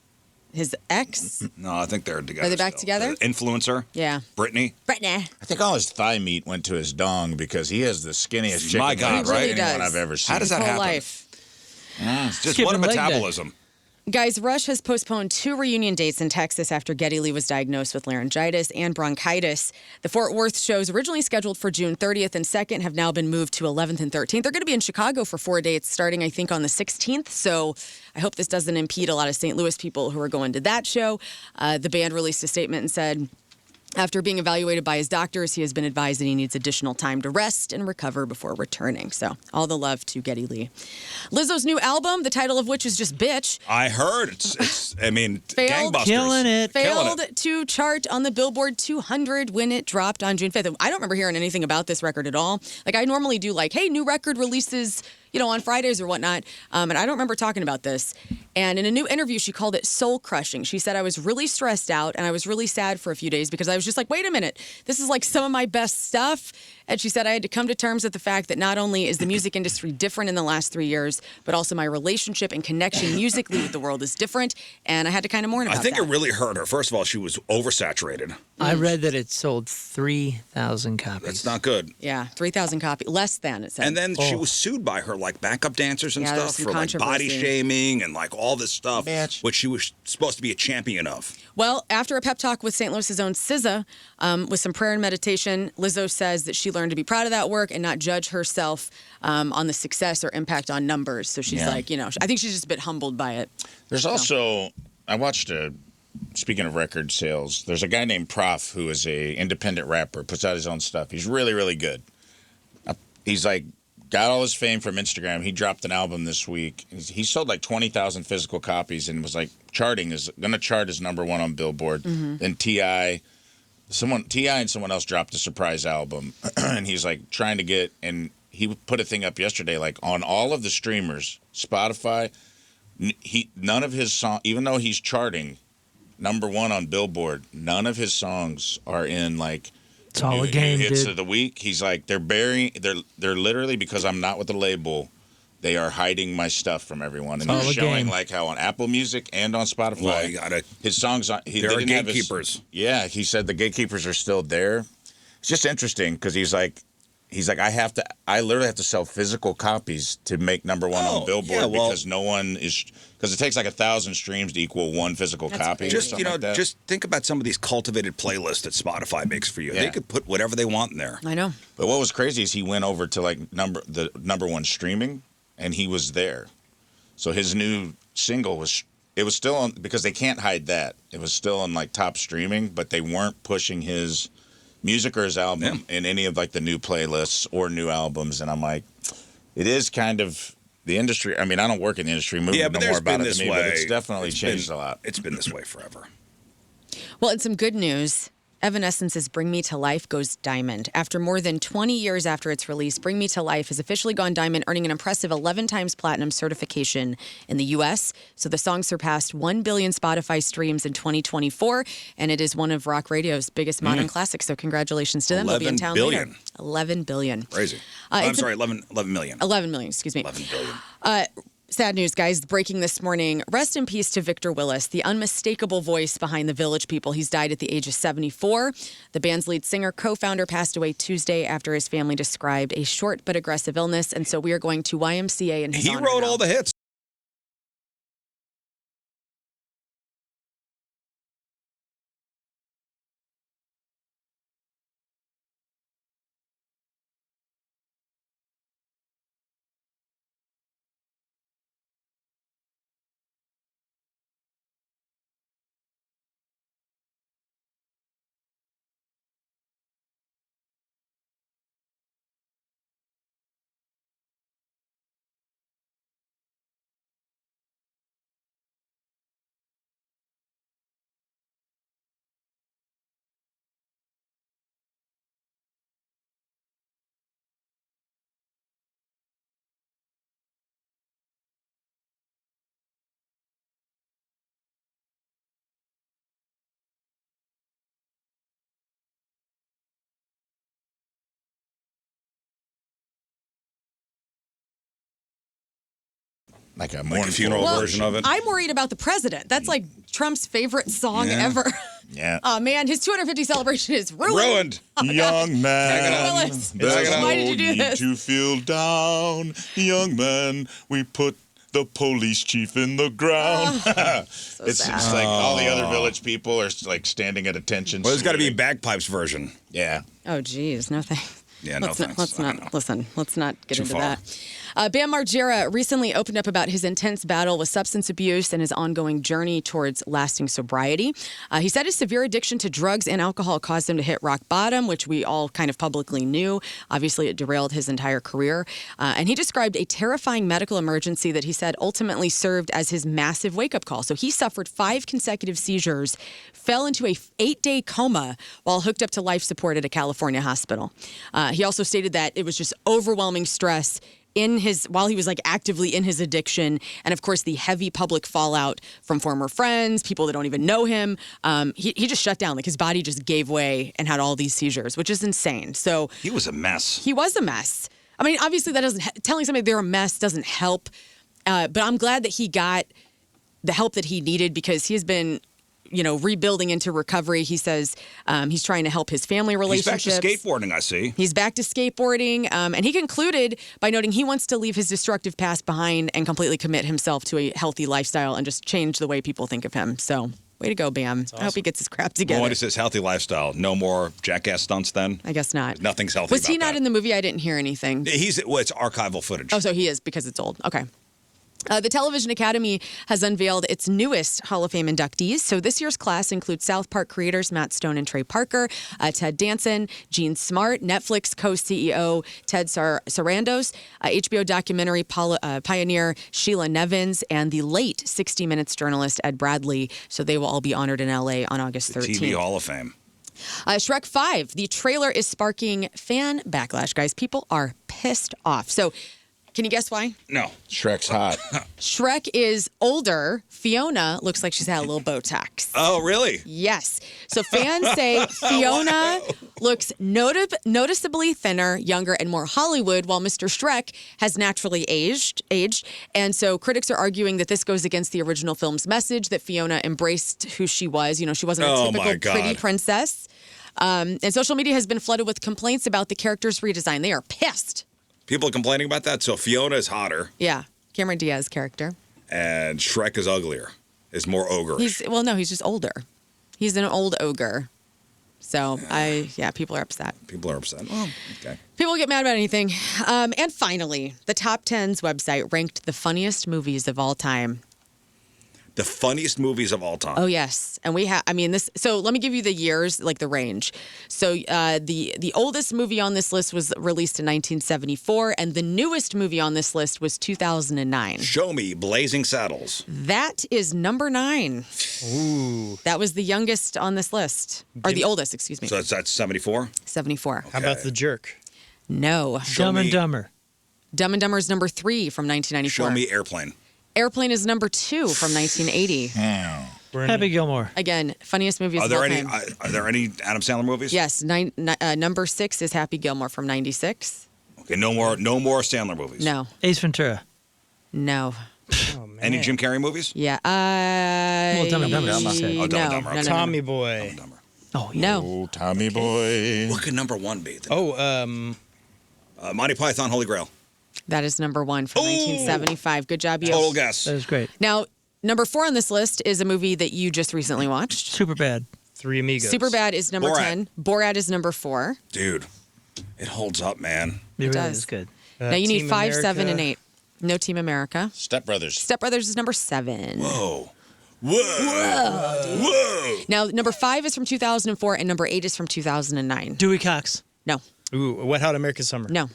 his ex. No, I think they're together. Are they back together? The influencer. Yeah. Brittany. Brittany. I think all his thigh meat went to his dong because he has the skinniest chicken My God, legs right? of anyone I've ever seen. How does that Whole happen? life. It's just Skipping what a leg day. metabolism. Guys, Rush has postponed 2 reunion dates in Texas after Geddy Lee was diagnosed with laryngitis and bronchitis. The Fort Worth shows originally scheduled for June 30th and 2nd have now been moved to 11th and 13th. They're going to be in Chicago for 4 dates starting, I think, on the 16th. So I hope this doesn't impede a lot of St. Louis people who are going to that show. The band released a statement and said, after being evaluated by his doctors, he has been advised that he needs additional time to rest and recover before returning. So all the love to Geddy Lee. Lizzo's new album, the title of which is just Bitch, I heard it's Failed. gangbusters. Killing it. failed to chart on the Billboard 200 when it dropped on June 5th. I don't remember hearing anything about this record at all. Like, I normally do, like, hey, new record releases, on Fridays or whatnot. And I don't remember talking about this. And in a new interview, she called it soul crushing. She said, I was really stressed out and I was really sad for a few days because I was just like, wait a minute, this is like some of my best stuff. And she said, I had to come to terms with the fact that not only is the music industry different in the last 3 years, but also my relationship and connection musically with the world is different. And I had to kind of mourn about that. I think it really hurt her. First of all, she was oversaturated. I read that it sold 3,000 copies. That's not good. Yeah, 3,000 copies. Less than, it said. And then she was sued by her like backup dancers and Yeah, there was stuff some for like body controversy. shaming and like all this stuff, which she was supposed to be a champion of. Well, after a pep talk with St. Louis's own SZA, with some prayer and meditation, Lizzo says that she learned to be proud of that work and not judge herself on the success or impact on numbers. So she's like, I think she's just a bit humbled by it. There's also, I watched speaking of record sales, there's a guy named Prof who is a independent rapper, puts out his own stuff. He's really, really good. He's like, got all his fame from Instagram. He dropped an album this week. He sold like 20,000 physical copies and was like going to chart as #1 on Billboard. Then T.I. and someone else dropped a surprise album. And he's like trying to get, and he put a thing up yesterday, like on all of the streamers, Spotify, none of his songs, even though he's charting #1 on Billboard, none of his songs are in like it's all a game, hits dude. of the week. He's like, they're literally, because I'm not with the label, they are hiding my stuff from everyone. And they're showing like how on Apple Music and on Spotify, his songs, there are gatekeepers. He said the gatekeepers are still there. It's just interesting because he's like, I literally have to sell physical copies to make #1 on Billboard because no one is, because it takes like 1,000 streams to equal one physical copy. Just, just think about some of these cultivated playlists that Spotify makes for you. Yeah. They could put whatever they want in there. I know. But what was crazy is he went over to like the #1 streaming and he was there. So his new single was still on, because they can't hide that. It was still on like top streaming, but they weren't pushing his music or his album in any of like the new playlists or new albums. And I'm like, it is kind of the industry. I mean, I don't work in the industry. But there's been this way. But it's definitely changed a lot. It's been this way forever. Well, and some good news. Evanescence's Bring Me to Life goes diamond. After more than 20 years after its release, Bring Me to Life has officially gone diamond, earning an impressive 11 times platinum certification in the U.S. So the song surpassed 1 billion Spotify streams in 2024, and it is one of rock radio's biggest modern classics. So congratulations to them. They'll be in town later. 11 billion. Crazy. I'm sorry, 11 million. 11 million, excuse me. 11 billion. Sad news, guys. Breaking this morning. Rest in peace to Victor Willis, the unmistakable voice behind the Village People. He's died at the age of 74. The band's lead singer, co-founder, passed away Tuesday after his family described a short but aggressive illness. And so we are going to YMCA in his honor. He wrote all the hits. Like a funeral version of it. I'm worried about the president. That's like Trump's favorite song ever. Yeah. Oh, man, his 250 celebration is ruined. Young man, Willis. Why did you do this? to feel down. Young man, we put the police chief in the ground. It's like all the other Village People are like standing at attention. Well, there's got to be a bagpipes version. Yeah. Oh, geez. No thanks. Yeah, no thanks. Let's not get Too into far. that. Bam Margera recently opened up about his intense battle with substance abuse and his ongoing journey towards lasting sobriety. He said his severe addiction to drugs and alcohol caused him to hit rock bottom, which we all kind of publicly knew. Obviously, it derailed his entire career. And he described a terrifying medical emergency that he said ultimately served as his massive wake-up call. So he suffered 5 consecutive seizures, fell into a 8-day coma while hooked up to life support at a California hospital. He also stated that it was just overwhelming stress while he was like actively in his addiction, and of course the heavy public fallout from former friends, people that don't even know him. He just shut down. Like his body just gave way and had all these seizures, which is insane. So he was a mess. He was a mess. I mean, obviously that doesn't telling somebody they're a mess doesn't help. But I'm glad that he got the help that he needed because he has been, rebuilding into recovery. He says he's trying to help his family relationships. He's back to skateboarding, I see. He's back to skateboarding. And he concluded by noting he wants to leave his destructive past behind and completely commit himself to a healthy lifestyle and just change the way people think of him. So way to go, Bam. Awesome. I hope he gets his crap together. Well, what is this healthy lifestyle? No more jackass stunts then? I guess not. Nothing's healthy Was about he not that. in the movie? I didn't hear anything. It's archival footage. Oh, so he is because it's old. Okay. The Television Academy has unveiled its newest Hall of Fame inductees. So this year's class includes South Park creators Matt Stone and Trey Parker, Ted Danson, Gene Smart, Netflix co-CEO Ted Sarandos, HBO documentary pioneer Sheila Nevins, and the late 60 Minutes journalist Ed Bradley. So they will all be honored in LA on August 13th. TV Hall of Fame. Shrek 5, the trailer is sparking fan backlash, guys. People are pissed off. So can you guess why? No. Shrek's hot. Shrek is older. Fiona looks like she's had a little Botox. Oh, really? Yes. So fans say Fiona looks noticeably thinner, younger, and more Hollywood, while Mr. Shrek has naturally aged. And so critics are arguing that this goes against the original film's message that Fiona embraced who she was. She wasn't a typical pretty princess. And social media has been flooded with complaints about the character's redesign. They are pissed. People are complaining about that. So Fiona is hotter. Yeah. Cameron Diaz character. And Shrek is uglier. Is more ogre-ish. He's just older. He's an old ogre. So people are upset. People are upset. Oh, okay. People get mad about anything. And finally, the Top 10's website ranked the funniest movies of all time. The funniest movies of all time. Oh, yes. And we have, so let me give you the years, like the range. So the oldest movie on this list was released in 1974, and the newest movie on this list was 2009. Show me Blazing Saddles. That is number 9. Ooh. That was the youngest on this list. Or the oldest, excuse me. So that's 74? 74. How about The Jerk? No. Dumb and Dumber. Dumb and Dumber is number 3 from 1994. Show me Airplane. Airplane is number 2 from 1980. Happy Gilmore. Again, funniest movies of all time. Are there any Adam Sandler movies? Yes. Number 6 is Happy Gilmore from 96. Okay, no more Sandler movies. No. Ace Ventura. No. Oh, man. Any Jim Carrey movies? Yeah. Dumb and Dumber. Oh, Dumb and Dumber. No. Tommy Boy. Oh, yeah. No. Oh, Tommy Boy. What could number 1 be? Monty Python, Holy Grail. That is number 1 from 1975. Good job, you. Total guess. That was great. Now, number 4 on this list is a movie that you just recently watched. Superbad. Three Amigos. Superbad is number Borat. 10. Borat is number 4. Dude, it holds up, man. It really does. is good. Now you need Team 5, America. 7, and 8. No Team America. Step Brothers. Step Brothers is number 7. Whoa. Whoa. Now, number 5 is from 2004, and number 8 is from 2009. Dewey Cox. No. Ooh, Wet Hot American Summer. No.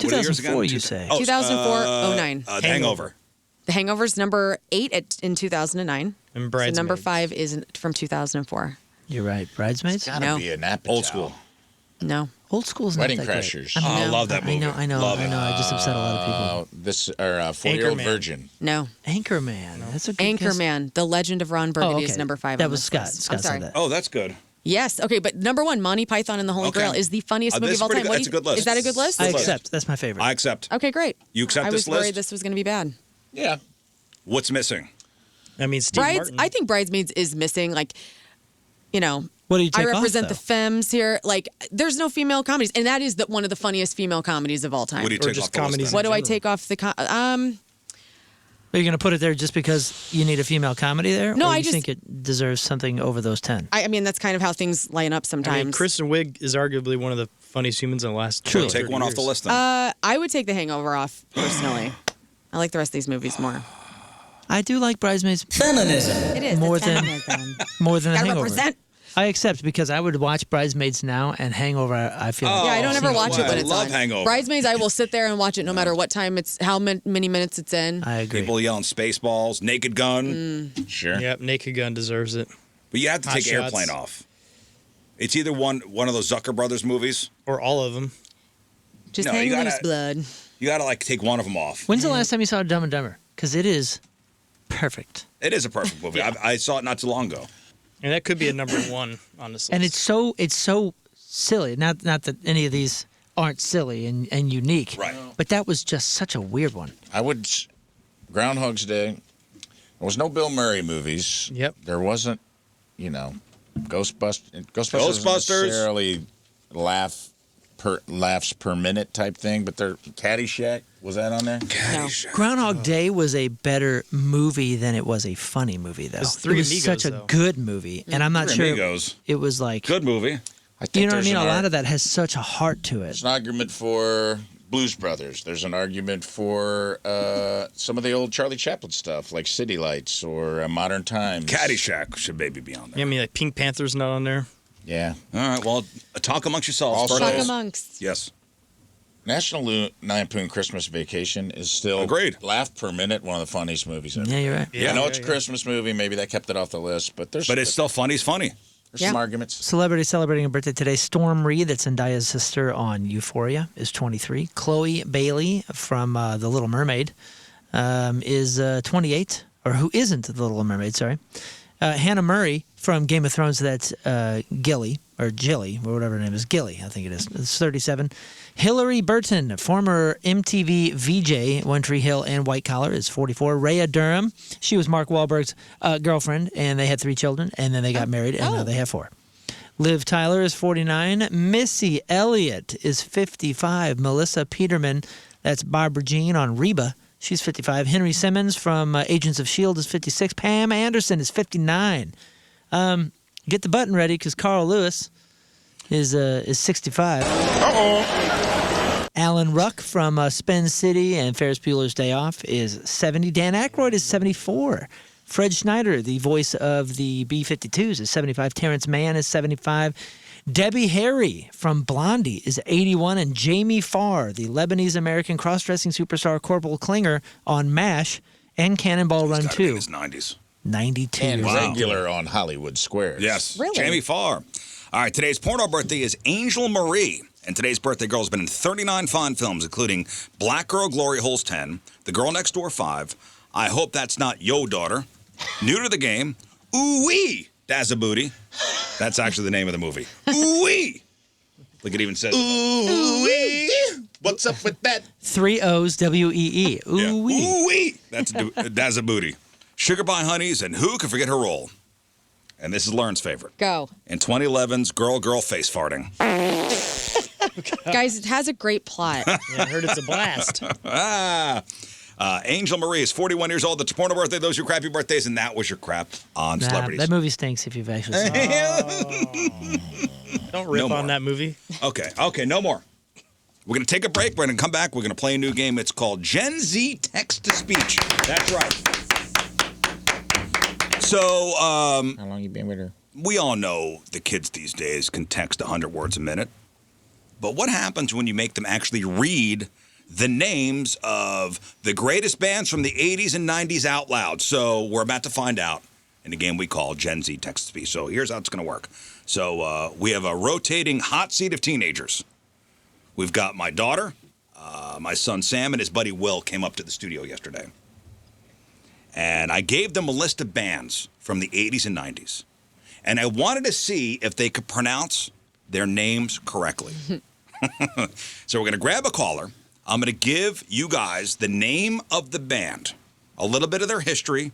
What are yours 2004, again? you say. 2004, 09. The Hangover. The Hangover's number 8 in 2009. And So Bridesmaids. number 5 is from 2004. You're right. Bridesmaids? Gotta No. be an Apatow. Old school. No. Old school's Wedding not that Crashers. Great. Oh, I No. love that movie. I know. Love it. I just upset a lot of people. This 4-Year-Old Anchorman. Virgin. No. Anchorman. That's a good guess. Anchorman, The Legend of Ron Burgundy is number 5 That on was this Scott. list. Scott I'm sorry. said that. Oh, that's good. Yes. Okay, but number 1, Monty Python and the Holy Okay. Grail is the funniest movie this of all is pretty time. good. What That's do a good list. Is that a good list? I Good list. accept. That's my favorite. I accept. Okay, great. You accept I was this list? worried this was going to be bad. Yeah. What's missing? I mean, Steve Martin. I think Bridesmaids is missing. Like, What do you take I off, represent though? the femmes here. Like, there's no female comedies, and that is one of the funniest female comedies of all time. What do you Or take just off the list comedies. then? What do I general. take off the? Are you going to put it there just because you need a female comedy there? No, or I you just- think it deserves something over those 10? I mean, that's kind of how things line up sometimes. I mean, Kristen Wiig is arguably one of the funniest humans in the last Truly. 30 Take one off the years. list then. I would take The Hangover off personally. I like the rest of these movies more. I do like Bridesmaids It is More it's than- feminism. more than The Gotta Hangover. represent. I accept because I would watch Bridesmaids now and Hangover. I feel. Yeah, I don't ever watch it I when it's love on. Hangover. Bridesmaids, I will sit there and watch it no matter what time it's, how many minutes it's in. I agree. People yelling Spaceballs, Naked Gun. Sure. Yep, Naked Gun deserves it. But you have to Hot take Shots. Airplane off. It's either one of those Zucker Brothers movies. Or all of them. Just No, you hang gotta- loose, blood. You got to like take one of them off. When's the last time you saw Dumb and Dumber? Because it is perfect. It is a perfect movie. I saw it not too long ago. And that could be a number one on this list. And it's so silly. Not that any of these aren't silly and unique. Right. But that was just such a weird one. Groundhog's Day. There was no Bill Murray movies. Yep. There wasn't, Ghostbusters. Ghostbusters. Isn't necessarily laughs per minute type thing, but Caddyshack, was that on there? Caddyshack. Groundhog Day was a better movie than it was a funny movie, though. It's Three it was Amigos, such a though. good movie, and I'm not Three sure Amigos. it was like Good movie. You know what I mean? A lot of that has such a heart to it. There's an argument for Blues Brothers. There's an argument for some of the old Charlie Chaplin stuff, like City Lights or Modern Times. Caddyshack should maybe be on there. Yeah, I mean, like Pink Panther's not on there. Yeah. All right. Well, talk amongst yourselves. Also- Talk amongst. Yes. National Lampoon Christmas Vacation is still Agreed. laugh per minute, one of the funniest movies ever. Yeah, you're right. I know it's a Christmas movie. Maybe that kept it off the list, but there's But it's still funny. It's funny. some arguments. Celebrity celebrating a birthday today. Storm Reed, that's Zendaya's sister on Euphoria, is 23. Chloe Bailey from The Little Mermaid is 28, or who isn't The Little Mermaid, sorry. Hannah Murray from Game of Thrones, that's Gilly, or Jilly, or whatever her name is. Gilly, I think it is. It's 37. Hillary Burton, former MTV VJ, One Tree Hill and White Collar, is 44. Rhea Durham, she was Mark Wahlberg's girlfriend, and they had 3 children, and then they got married, and now they have 4. Liv Tyler is 49. Missy Elliott is 55. Melissa Peterman, that's Barbara Jean on Reba, she's 55. Henry Simmons from Agents of S.H.I.E.L.D. is 56. Pam Anderson is 59. Get the button ready, because Carl Lewis is 65. Alan Ruck from Spin City and Ferris Bueller's Day Off is 70. Dan Aykroyd is 74. Fred Schneider, the voice of the B-52s, is 75. Terrence Mann is 75. Debbie Harry from Blondie is 81. And Jamie Farr, the Lebanese-American cross-dressing superstar Corporal Klinger on MASH and Cannonball Run 2. In his 90s. 92 And years old. regular on Hollywood Squares. Yes. Really? Jamie Farr. All right, today's porno birthday is Angel Marie. And today's birthday girl has been in 39 fine films, including Black Girl Glory Holes 10, The Girl Next Door 5, I Hope That's Not Yo Daughter, New to the Game, Ooh-wee, Dazabooty. That's actually the name of the movie. Ooh-wee. Like it even says. Ooh-wee. What's up with that? 3 O's, W-E-E. Ooh-wee. Yeah. Ooh-wee. That's Dazabooty. Sugar Pie Honeys, and who could forget her role? And this is Lauren's favorite. Go. In 2011's Girl Face Farting. Guys, it has a great plot. Yeah, I heard it's a blast. Angel Marie is 41 years old. That's your porno birthday. Those are your crappy birthdays, and that was your crap on Nah, celebrities. that movie stinks if you've actually seen it. Don't rip No on more. that movie. Okay, no more. We're going to take a break. We're going to come back. We're going to play a new game. It's called Gen Z Text-to-Speech. That's right. So, How long you been with her? we all know the kids these days can text 100 words a minute. But what happens when you make them actually read the names of the greatest bands from the 80s and 90s out loud? So we're about to find out in a game we call Gen Z Text-to-Speech. So here's how it's going to work. So we have a rotating hot seat of teenagers. We've got my daughter, my son Sam, and his buddy Will came up to the studio yesterday. And I gave them a list of bands from the 80s and 90s. And I wanted to see if they could pronounce their names correctly. So we're going to grab a caller. I'm going to give you guys the name of the band, a little bit of their history,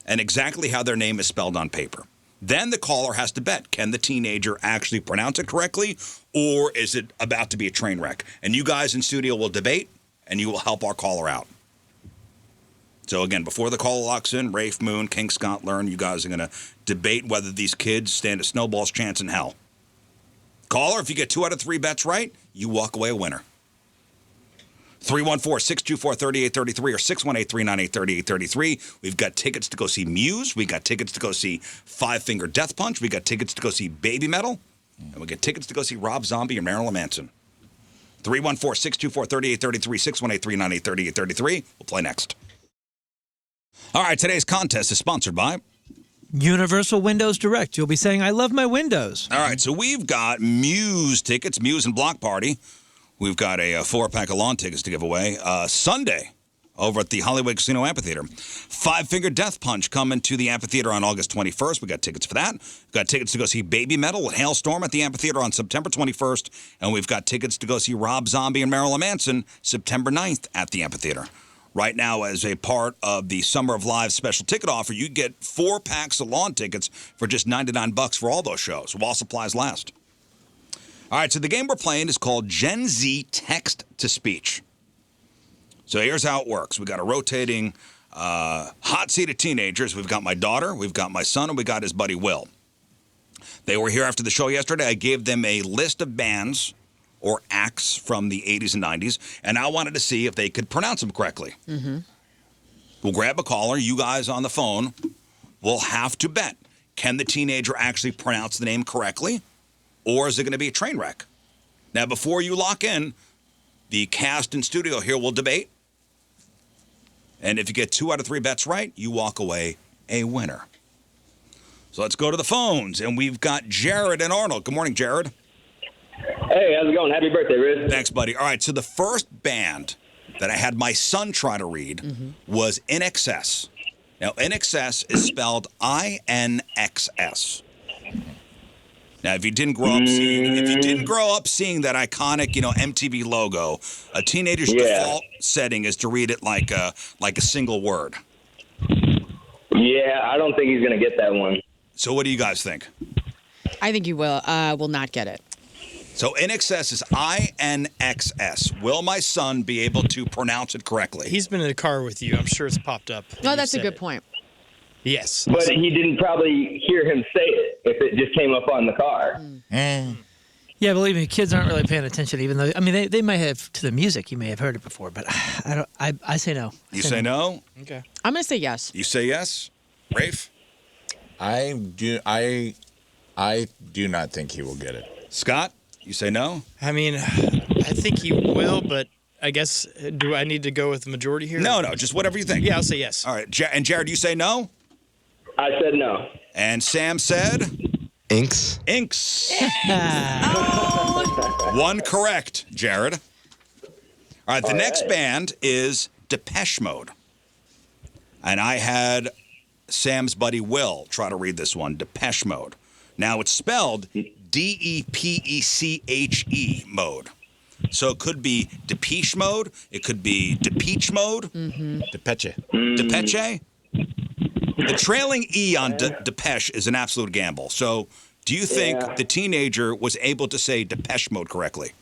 and exactly how their name is spelled on paper. Then the caller has to bet, can the teenager actually pronounce it correctly, or is it about to be a train wreck? And you guys in studio will debate, and you will help our caller out. So again, before the caller locks in, Rafe, Moon, King Scott, Learn, you guys are going to debate whether these kids stand a snowball's chance in hell. Caller, if you get 2 out of 3 bets right, you walk away a winner. 314-624-3833 or 618-398-3833. We've got tickets to go see Muse. We got tickets to go see Five Finger Death Punch. We got tickets to go see Baby Metal. And we got tickets to go see Rob Zombie or Marilyn Manson. 314-624-3833, 618-398-3833. We'll play next. All right, today's contest is sponsored by Universal Windows Direct. You'll be saying, I love my windows. All right, so we've got Muse tickets, Muse and Block Party. We've got a 4-pack of lawn tickets to give away Sunday over at the Hollywood Casino Amphitheater. Five Finger Death Punch coming to the amphitheater on August 21st. We got tickets for that. We've got tickets to go see Baby Metal with Hailstorm at the amphitheater on September 21st. And we've got tickets to go see Rob Zombie and Marilyn Manson September 9th at the amphitheater. Right now, as a part of the Summer of Live special ticket offer, you get 4 packs of lawn tickets for just $99 for all those shows, while supplies last. All right, so the game we're playing is called Gen Z Text to Speech. So here's how it works. We got a rotating hot seat of teenagers. We've got my daughter, we've got my son, and we got his buddy Will. They were here after the show yesterday. I gave them a list of bands or acts from the 80s and 90s, and I wanted to see if they could pronounce them correctly. Mm-hmm. We'll grab a caller. You guys on the phone will have to bet. Can the teenager actually pronounce the name correctly, or is it going to be a train wreck? Now, before you lock in, the cast in studio here will debate. And if you get 2 out of 3 bets right, you walk away a winner. So let's go to the phones. And we've got Jared and Arnold. Good morning, Jared. Hey, how's it going? Happy birthday, Rizz. Thanks, buddy. All right, so the first band that I had my son try to read was In Excess. Now, In Excess is spelled INXS. Now, if you didn't grow up seeing that iconic, MTV logo, a teenager's default setting is to read it like a single word. Yeah, I don't think he's gonna get that one. So, what do you guys think? I think you will not get it. So, In Excess is INXS. Will my son be able to pronounce it correctly? He's been in the car with you. I'm sure it's popped up. No, that's a good point. Yes. But he didn't probably hear him say it if it just came up on the car. Yeah, believe me, kids aren't really paying attention. Even though they might have to the music. You may have heard it before, but I don't. I say no. You say no? Okay. I'm going to say yes. You say yes? Rafe? I do not think he will get it. Scott? You say no? I mean, I think he will, but I guess, do I need to go with the majority here? No, just whatever you think. Yeah, I'll say yes. All right. And Jared, you say no? I said no. And Sam said? Inks. One correct, Jared. All right, the next band is Depeche Mode. And I had Sam's buddy Will try to read this one, Depeche Mode. Now, it's spelled DEPECHE mode. So it could be Depeche Mode. It could be Depeche Mode. Depeche. Depeche. The trailing E on Depeche is an absolute gamble. So do you think the teenager was able to say Depeche Mode correctly?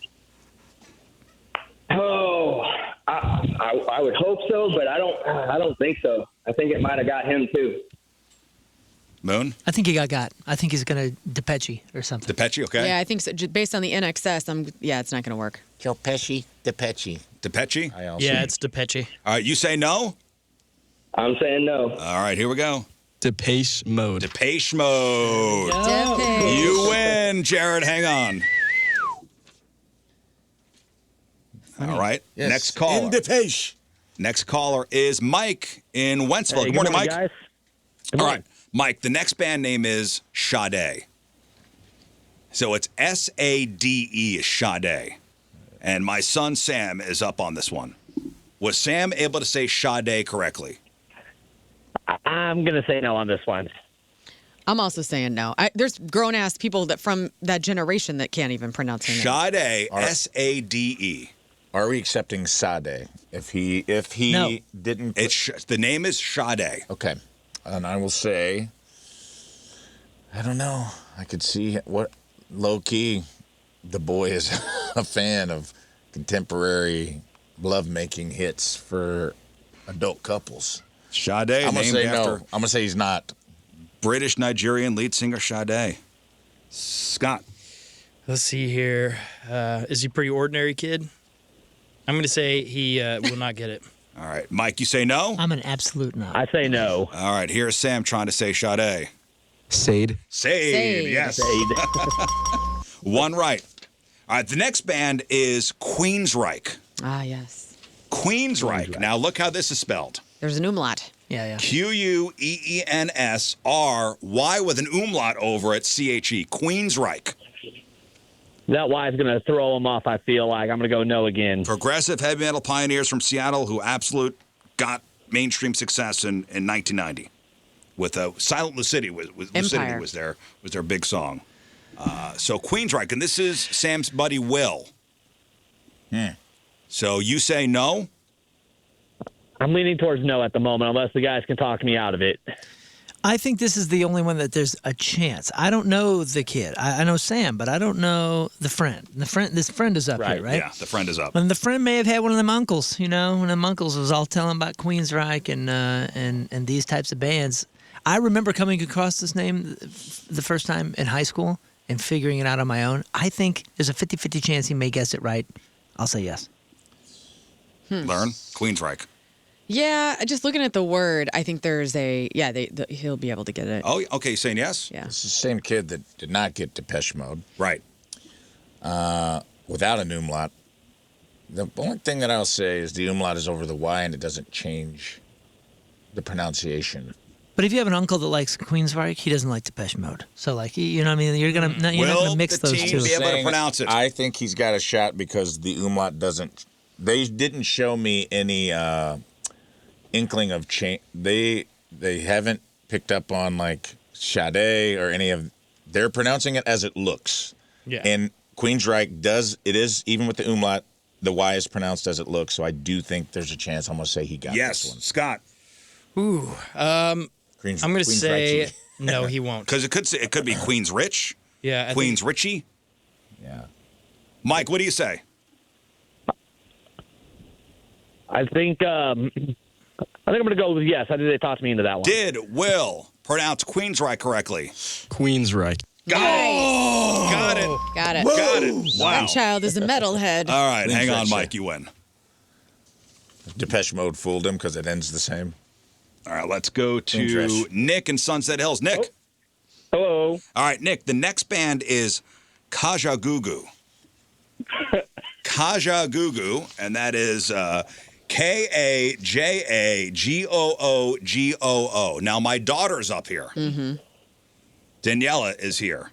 Oh, I would hope so, but I don't think so. I think it might have got him too. Moon? I think he got. I think he's gonna Depeche or something. Depeche, okay. Yeah, I think so. Based on the NXS, it's not going to work. Depeche. Depeche? Yeah, it's Depeche. All right, you say no? I'm saying no. All right, here we go. Depeche Mode. Depeche Mode. Depeche. You win, Jared. Hang on. All right. Yes. Next caller. In Depeche. Next caller is Mike in Wentzville. Good morning, Mike. guys. All right, Mike, the next band name is Sade. So it's S-A-D-E is Sade. And my son Sam is up on this one. Was Sam able to say Sade correctly? I'm going to say no on this one. I'm also saying no. There's grown-ass people from that generation that can't even pronounce their name. Sade, S-A-D-E. Are we accepting Sade? If he No. didn't... The name is Sade. Okay. And I will say, I don't know. I could see what low-key, the boy is a fan of contemporary lovemaking hits for adult couples. Sade, I'm gonna named say after no. I'm gonna say he's not. British Nigerian lead singer Sade. Scott. Let's see here. Is he a pretty ordinary kid? I'm going to say he will not get it. All right. Mike, you say no? I'm an absolute no. I say no. All right. Here's Sam trying to say Sade. Sade. Sade, yes. One right. All right. The next band is Queensryche. Ah, yes. Queensryche. Now, look how this is spelled. There's an umlaut. Yeah. Queensry with an umlaut over it, CHE. Queensryche. That Y is going to throw them off, I feel like. I'm going to go no again. Progressive heavy metal pioneers from Seattle who got mainstream success in 1990 with Silent Lucidity Empire. was their big song. So Queensryche, and this is Sam's buddy Will. So you say no? I'm leaning towards no at the moment, unless the guys can talk me out of it. I think this is the only one that there's a chance. I don't know the kid. I know Sam, but I don't know the friend. This friend is up here, right? Yeah, the friend is up. And the friend may have had one of them uncles, one of them uncles was all telling about Queensryche and these types of bands. I remember coming across this name the first time in high school and figuring it out on my own. I think there's a 50-50 chance he may guess it right. I'll say yes. Learn Queensryche. Yeah, just looking at the word, I think there's he'll be able to get it. Oh, okay, saying yes? Yeah. It's the same kid that did not get Depeche Mode. Right. Without an umlaut. The only thing that I'll say is the umlaut is over the Y and it doesn't change the pronunciation. But if you have an uncle that likes Queensryche, he doesn't like Depeche Mode. So, you know what I mean? You're not gonna mix those two. Be able to pronounce it? I think he's got a shot because the umlaut doesn't. They didn't show me any inkling of change. They haven't picked up on Sade or any of. They're pronouncing it as it looks. Yeah. And Queensryche does. It is even with the umlaut. The Y is pronounced as it looks. So I do think there's a chance. I'm gonna say he got this one. Scott. Ooh. I'm going to say no, he won't. Because it could be Queen's Rich. Yeah. Queen's Richie. Yeah. Mike, what do you say? I think I'm going to go with yes. I think they talked me into that one. Did Will pronounce Queensryche correctly? Queensryche. Got it. Got it. Got it. Wow. My child is a metalhead. All right, hang on, Queensryche. Mike. You win. Depeche Mode fooled him because it ends the same. All right, let's go to Queensryche. Nick in Sunset Hills. Nick. Hello. All right, Nick. The next band is Kajagoogoo. Kajagoogoo, and that is Kajagoogoo. Now, my daughter's up here. Mm-hmm. Daniela is here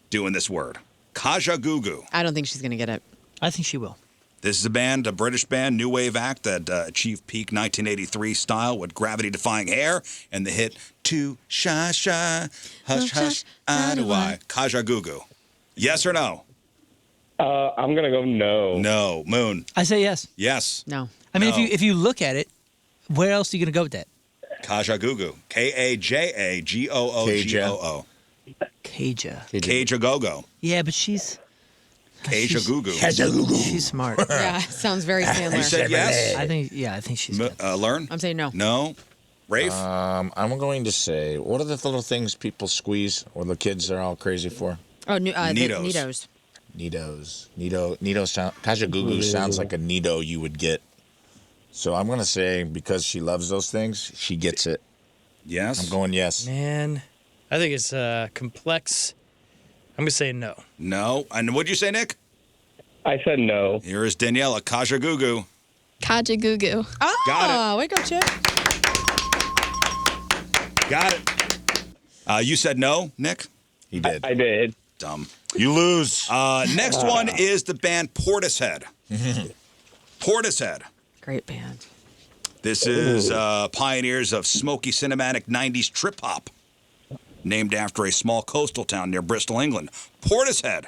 doing this word. Kajagoogoo. I don't think she's going to get it. I think she will. This is a British band, new wave act that achieved peak 1983 style with gravity-defying hair and the hit "Too Shy Shy, Hush Hush, I Do I." Kajagoogoo. Yes or no? I'm gonna go no. No. Moon. I say yes. Yes. No. I mean, No. if you look at it, where else are you going to go with that? Kajagoogoo. Kajagoogoo. Kaja. Kajagogo. Yeah, but she's Kajagoogoo. she's smart. Yeah, sounds very Sandler. You said yes? I think she's good. Learn? I'm saying no. No. Rafe? I'm going to say, what are the little things people squeeze or the kids are all crazy for? Oh, Nidos. Nidos. Nido sound. Kajagoogoo sounds like a Nido you would get. So I'm going to say because she loves those things, she gets it. Yes? I'm going yes. Man, I think it's complex. I'm going to say no. No. And what'd you say, Nick? I said no. Here is Daniela. Kajagoogoo. Kajagoogoo. Oh, Got it. Wake up, Chip. Got it. You said no, Nick? He did. I did. Dumb. You lose. Next one is the band Portishead. Portishead. Great band. This is pioneers of smoky cinematic 90s trip hop, named after a small coastal town near Bristol, England. Portishead.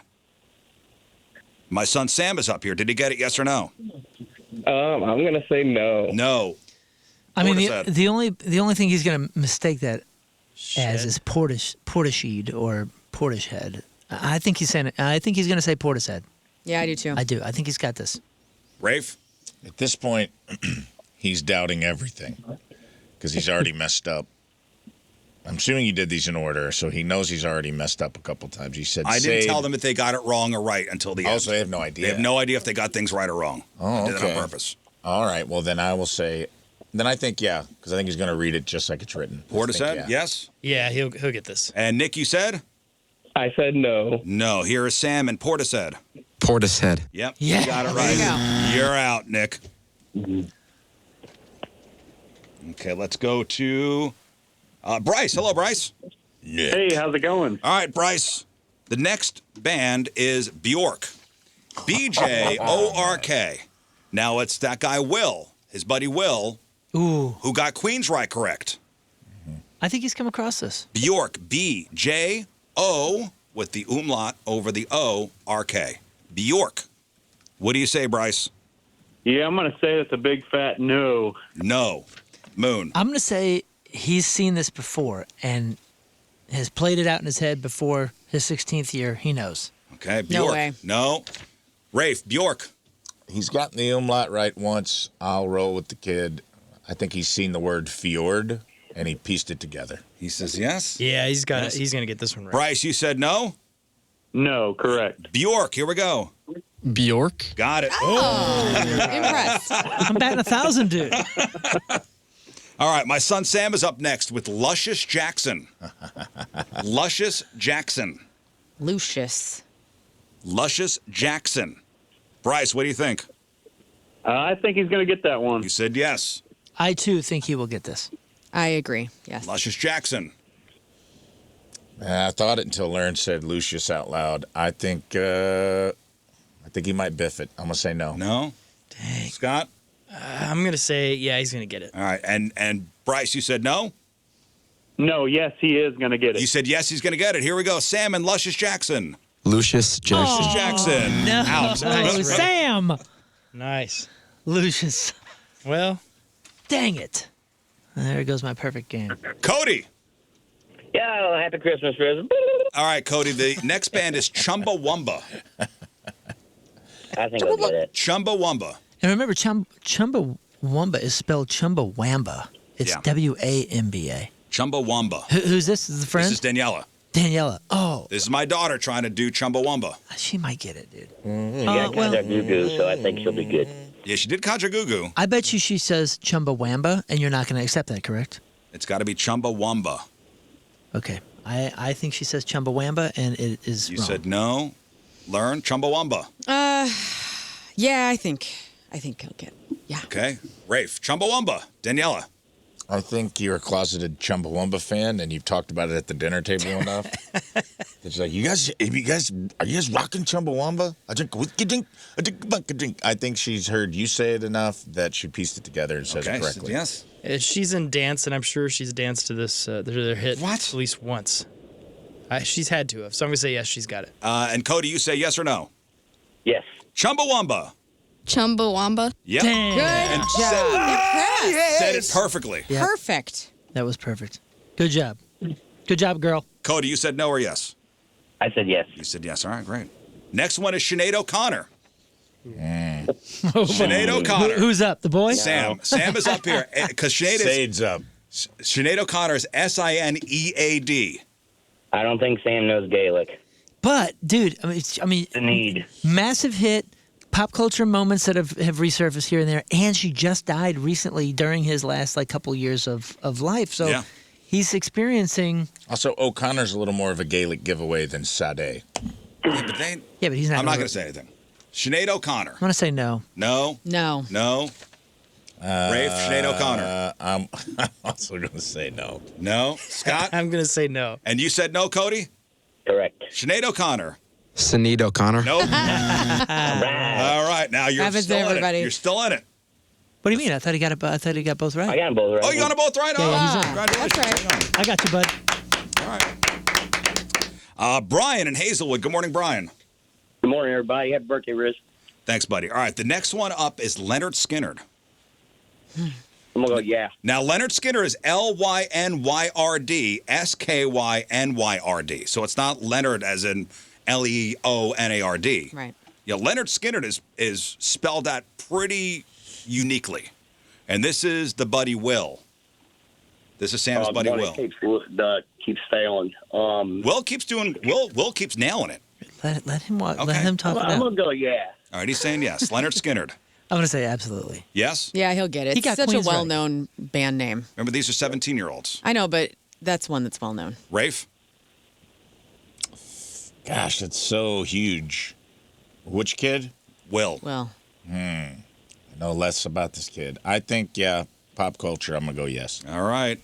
My son Sam is up here. Did he get it, yes or no? I'm gonna say no. No. I mean, Portishead. the only thing he's going to mistake that as is Portishead or Portishead. I think he's going to say Portishead. Yeah, I do too. I do. I think he's got this. Rafe? At this point, he's doubting everything because he's already messed up. I'm assuming he did these in order, so he knows he's already messed up a couple times. He said, I didn't tell them if they got it wrong or right until the end. Also, they have no idea. They have no idea if they got things right or wrong. Oh, I did it okay. on purpose. All right. Well, then I will say. Then I think because I think he's going to read it just like it's written. Portishead, yes? Yeah, he'll get this. And Nick, you said? I said no. No. Here is Sam and Portishead. Portishead. Yep. Yeah. You got it right. There you You're out, Nick. Okay, let's go to Bryce. Hello, Bryce. Hey, how's it going? All right, Bryce. The next band is Bjork. BJORK. Now it's that guy Will, his buddy Will, who got Queens right correct. I think he's come across this. Bjork, B-J-O, with the umlaut over the O-R-K. Bjork. What do you say, Bryce? Yeah, I'm going to say that's a big fat no. No. Moon. I'm going to say he's seen this before and has played it out in his head before his 16th year. He knows. Okay, Bjork. No way. No. Rafe, Bjork. He's gotten the umlaut right once. I'll roll with the kid. I think he's seen the word fjord, and he pieced it together. He says yes. Yeah, he's got it. He's going to get this one right. Bryce, you said no? No, correct. Bjork, here we go. Bjork. Got it. Impressed. I'm batting 1,000, dude. All right, my son Sam is up next with Luscious Jackson. Luscious Jackson. Lucius. Luscious Jackson. Bryce, what do you think? I think he's going to get that one. You said yes. I, too, think he will get this. I agree. Yes. Luscious Jackson. I thought it until Lauren said Lucius out loud. I think he might biff it. I'm going to say no. No? Dang. Scott? I'm going to say, yeah, he's going to get it. All right, and Bryce, you said no? No, yes, he is going to get it. You said yes, he's going to get it. Here we go. Sam and Luscious Jackson. Lucius Jackson. Luscious Jackson. No. Out. Oh, Sam. Nice. Lucius. Well, Dang it. There goes my perfect game. Cody. Yeah, happy Christmas, Rizz. All right, Cody. The next band is Chumbawamba. I think I'll get it. Chumbawamba. And remember, Chumbawamba is spelled Chumbawamba. It's Yeah. W-A-M-B-A. Chumbawamba. Who's this? Is the friend? This is Daniela. Daniela. Oh, This is my daughter trying to do Chumbawamba. she might get it, dude. You got contact Goo, so I think she'll be good. Yeah, she did Contra Goo Goo. I bet you she says Chumbawamba, and you're not going to accept that, correct? It's got to be Chumbawamba. Okay. I think she says Chumbawamba, and it is You wrong. said no. Learn Chumbawamba. Yeah, I think he'll get. Yeah. Okay. Rafe. Chumbawamba. Daniela. I think you're a closeted Chumbawamba fan, and you've talked about it at the dinner table enough. It's like, are you guys rocking Chumbawamba? I drink a whiskey drink, I drink a vodka drink. I think she's heard you say it enough that she pieced it together and says it correctly. Yes. she's in dance, and I'm sure she's danced to this their hit What? at least once. She's had to have. So I'm going to say yes, she's got it. And Cody, you say yes or no? Yes. Chumbawamba. Chumbawamba. Yep. Dang. Good And job. Impressed. said it perfectly. Yeah. Perfect. That was perfect. Good job. Good job, girl. Cody, you said no or yes? I said yes. You said yes. All right, great. Next one is Sinead O'Connor. Sinead O'Connor. Who's up? The boy? Sam. Sam is up here because Sade's up. Sinead O'Connor is Sinead. I don't think Sam knows Gaelic. But, dude, The need. massive hit, pop culture moments that have resurfaced here and there, and she just died recently during his last couple years of life. So Yeah. he's experiencing. Also, O'Connor's a little more of a Gaelic giveaway than Sade. Yeah, but He's not. I'm not going to say anything. Sinead O'Connor. I'm gonna say no. No. No. No. Rafe, Sinead O'Connor. I'm also going to say no. No. Scott? I'm going to say no. And you said no, Cody? Correct. Sinead O'Connor. Sinead O'Connor. Nope. All right. Now you're Happens to still in everybody. it. You're still in it. What do you mean? I thought he got it. I thought he got both right. I got them both right. Oh, you got them both right? Yeah, Oh, he's in. congratulations. That's right. I got you, bud. All right. Brian in Hazelwood. Good morning, Brian. Good morning, everybody. Happy birthday, Rizz. Thanks, buddy. All right. The next one up is Leonard Skinnard. I'm going to go, yeah. Now, Leonard Skinner is Lynyrd, Skynyrd. So it's not Leonard as in Leonard. Right. Yeah, Leonard Skinner is spelled out pretty uniquely. And this is the buddy Will. This is Sam's buddy Will. Keeps failing. Will keeps nailing it. Let him walk. Okay. Let him talk it I'm out. going to go, yeah. All right, he's saying yes. Leonard Skinner. I'm gonna say absolutely. Yes? Yeah, he'll get it. He It's got such Queens a right. well-known band name. Remember, these are 17-year-olds. I know, but that's one that's well-known. Rafe? Gosh, that's so huge. Which kid? Will. Well, I know less about this kid. I think, yeah, pop culture, I'm going to go yes. All right.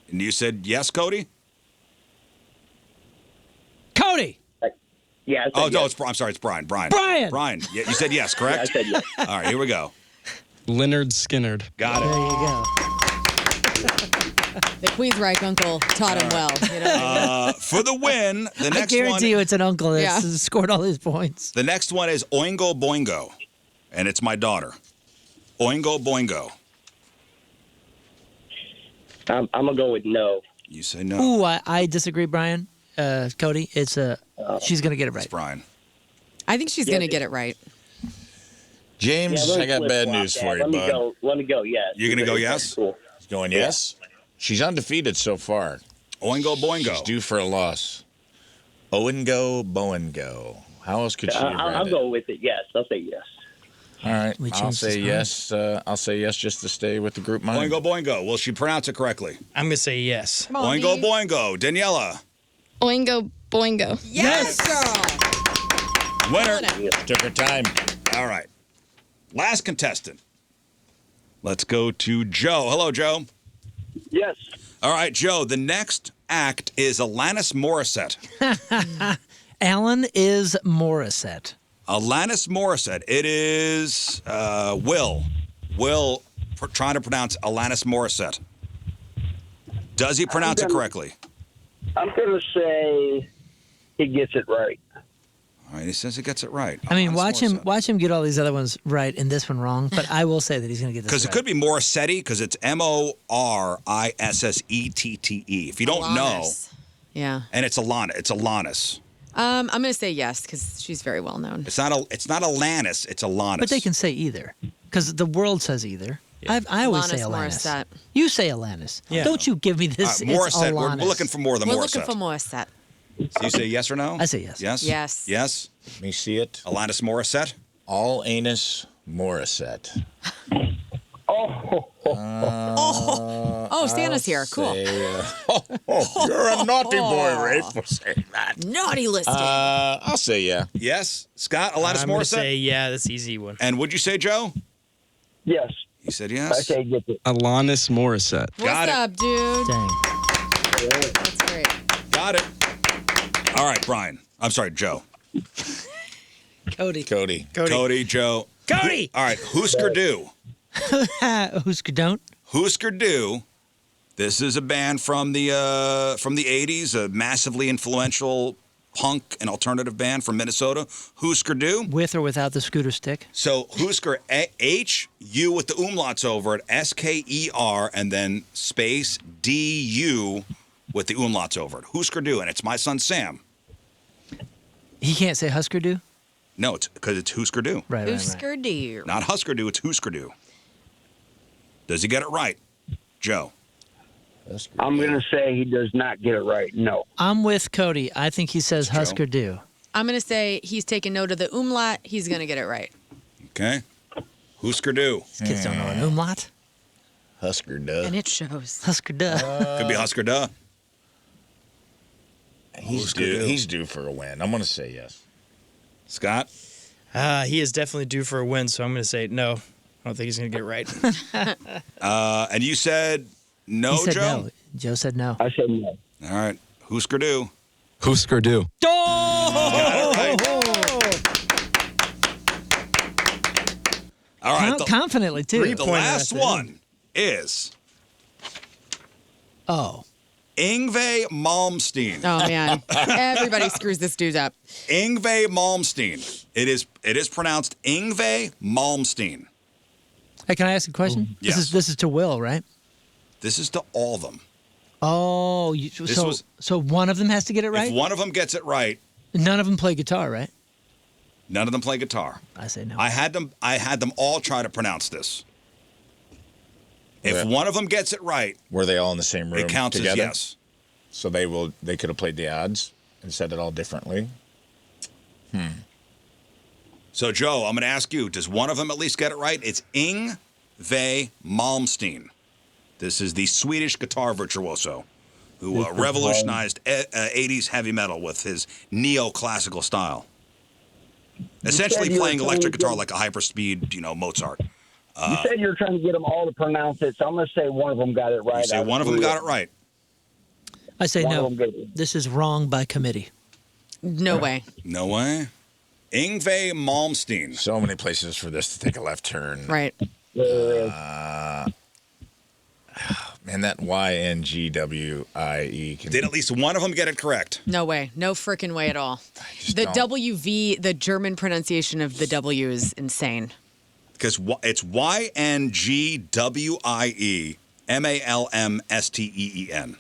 And you said yes, Cody? Cody. Yeah. I said Oh, no, yes. I'm sorry, it's Brian. Brian. Brian! Yeah, you said yes, Yeah, I correct? said yes. All right, here we go. Leonard Skinnerd. Got There it. you go. The Queensryche uncle taught him well. You know? For the win, the I next guarantee one. you it's an uncle that Yeah. scored all his points. The next one is Oingo Boingo, and it's my daughter. Oingo Boingo. I'm gonna go with no. You say no. Ooh, I disagree, Brian. Cody, it's she's gonna get it right. It's Brian. I think she's going to get it right. James, let me I got bad flip-flop news that. for you, Let me bud. go. Let me go. Yes. You're gonna go yes? Cool. He's going yes. She's undefeated so far. Oingo She's Boingo. due for a loss. Owengo, Bowengo. How else could she have read I'll it? go with it. Yes. I'll say yes. All right, We I'll changed say his yes. I'll say yes just to stay with the group mind. Oingo Boingo. Will she pronounce it correctly? I'm gonna say yes. Come on, Oingo B. Boingo. Daniela. Oingo boingo. Yes, girl. Winner. Took her time. All right. Last contestant. Let's go to Joe. Hello, Joe. Yes. All right, Joe. The next act is Alanis Morissette. Alan is Morissette. Alanis Morissette. It is Will. Will trying to pronounce Alanis Morissette. Does he pronounce it correctly? I'm gonna say he gets it right. All right, he says he gets it right. I mean, Alanis watch him get all these other ones right and this one wrong. But I will say that he's gonna get this Because right. it could be Morissette, because it's Morissette. If you don't know, Alanis. Yeah. and it's Alanis. I'm going to say yes because she's very well known. It's not Alanis, it's Alanis. But they can say either, because the world says either. I always say Alanis Alanis. Morissette. You say Alanis. Yeah. Don't you give me this? All right, Morissette. It's We're Alanis. looking for more than We're Morissette. looking for Morissette. So you say yes or no? I say yes. Yes? Yes. Yes? Let me see it. Alanis Morissette? All anus Morissette. Oh, Santa's here. Cool. You're a naughty boy, Rafe, for saying that. Naughty listing. I'll say yeah. Yes? Scott, Alanis I'm gonna Morissette? say yeah. That's an easy one. And would you say Joe? Yes. He said I yes. say he gets it. Alanis Morissette. Got What's it. up, dude? Dang. That's great. Got it. All right, Brian. I'm sorry, Joe. Cody. Cody. Cody, Joe. Cody! All right, Husker Du. Husker don't. Husker Du. This is a band from the 80s, a massively influential punk and alternative band from Minnesota. Husker Du. With or without the scooter stick. So Husker, H-U with the umlauts over it, S-K-E-R, and then space D-U with the umlauts over it. Husker Du, and it's my son Sam. He can't say Husker do. No, it's because it's Husker Du. Right. Husker Du. Not Husker Du, it's Husker Du. Does he get it right? Joe. I'm gonna say he does not get it right. No. I'm with Cody. I think he says Husker do. I'm going to say he's taking note of the umlaut. He's going to get it right. Okay. Husker Du. Kids don't know an umlaut. Husker duh. And it shows. Husker duh. Could be Husker Du. He's due for a win. I'm going to say yes. Scott? He is definitely due for a win, so I'm going to say no. I don't think he's going to get it right. And you said no, He said Joe? no. Joe said no. I said no. All right. Husker Du. Husker Du. Got it right. All right. Confidently too. The last one is Yngwie Malmsteen. Oh, man. Everybody screws this dude up. Yngwie Malmsteen. It is pronounced Yngwie Malmsteen. Hey, can I ask a question? Yes. This is to Will, right? This is to all of them. Oh, so one of them has to get it right? If one of them gets it right, None of them play guitar, right? none of them play guitar. I say no. I had them all try to pronounce this. If Yeah. one of them gets it right, Were they all in the same room it counts together? as yes. So they could have played the odds and said it all differently. So, Joe, I'm going to ask you, does one of them at least get it right? It's Yngwie Malmsteen. This is the Swedish guitar virtuoso who revolutionized 80s heavy metal with his neoclassical style. Essentially you were playing electric trying to guitar get- like a hyperspeed, Mozart. You said you were trying to get them all to pronounce it, so I'm going to say one of them got it right. You say one of them got it right. I say One of no. them got it. This is wrong by committee. No way. No way. Yngwie Malmsteen. So many places for this to take a left turn. Right. Man, that YNGWIE. Did at least one of them get it correct? No way. No freaking way at all. The don't. WV, the German pronunciation of the W is insane. Because it's YNGWIE MALMSTEEN.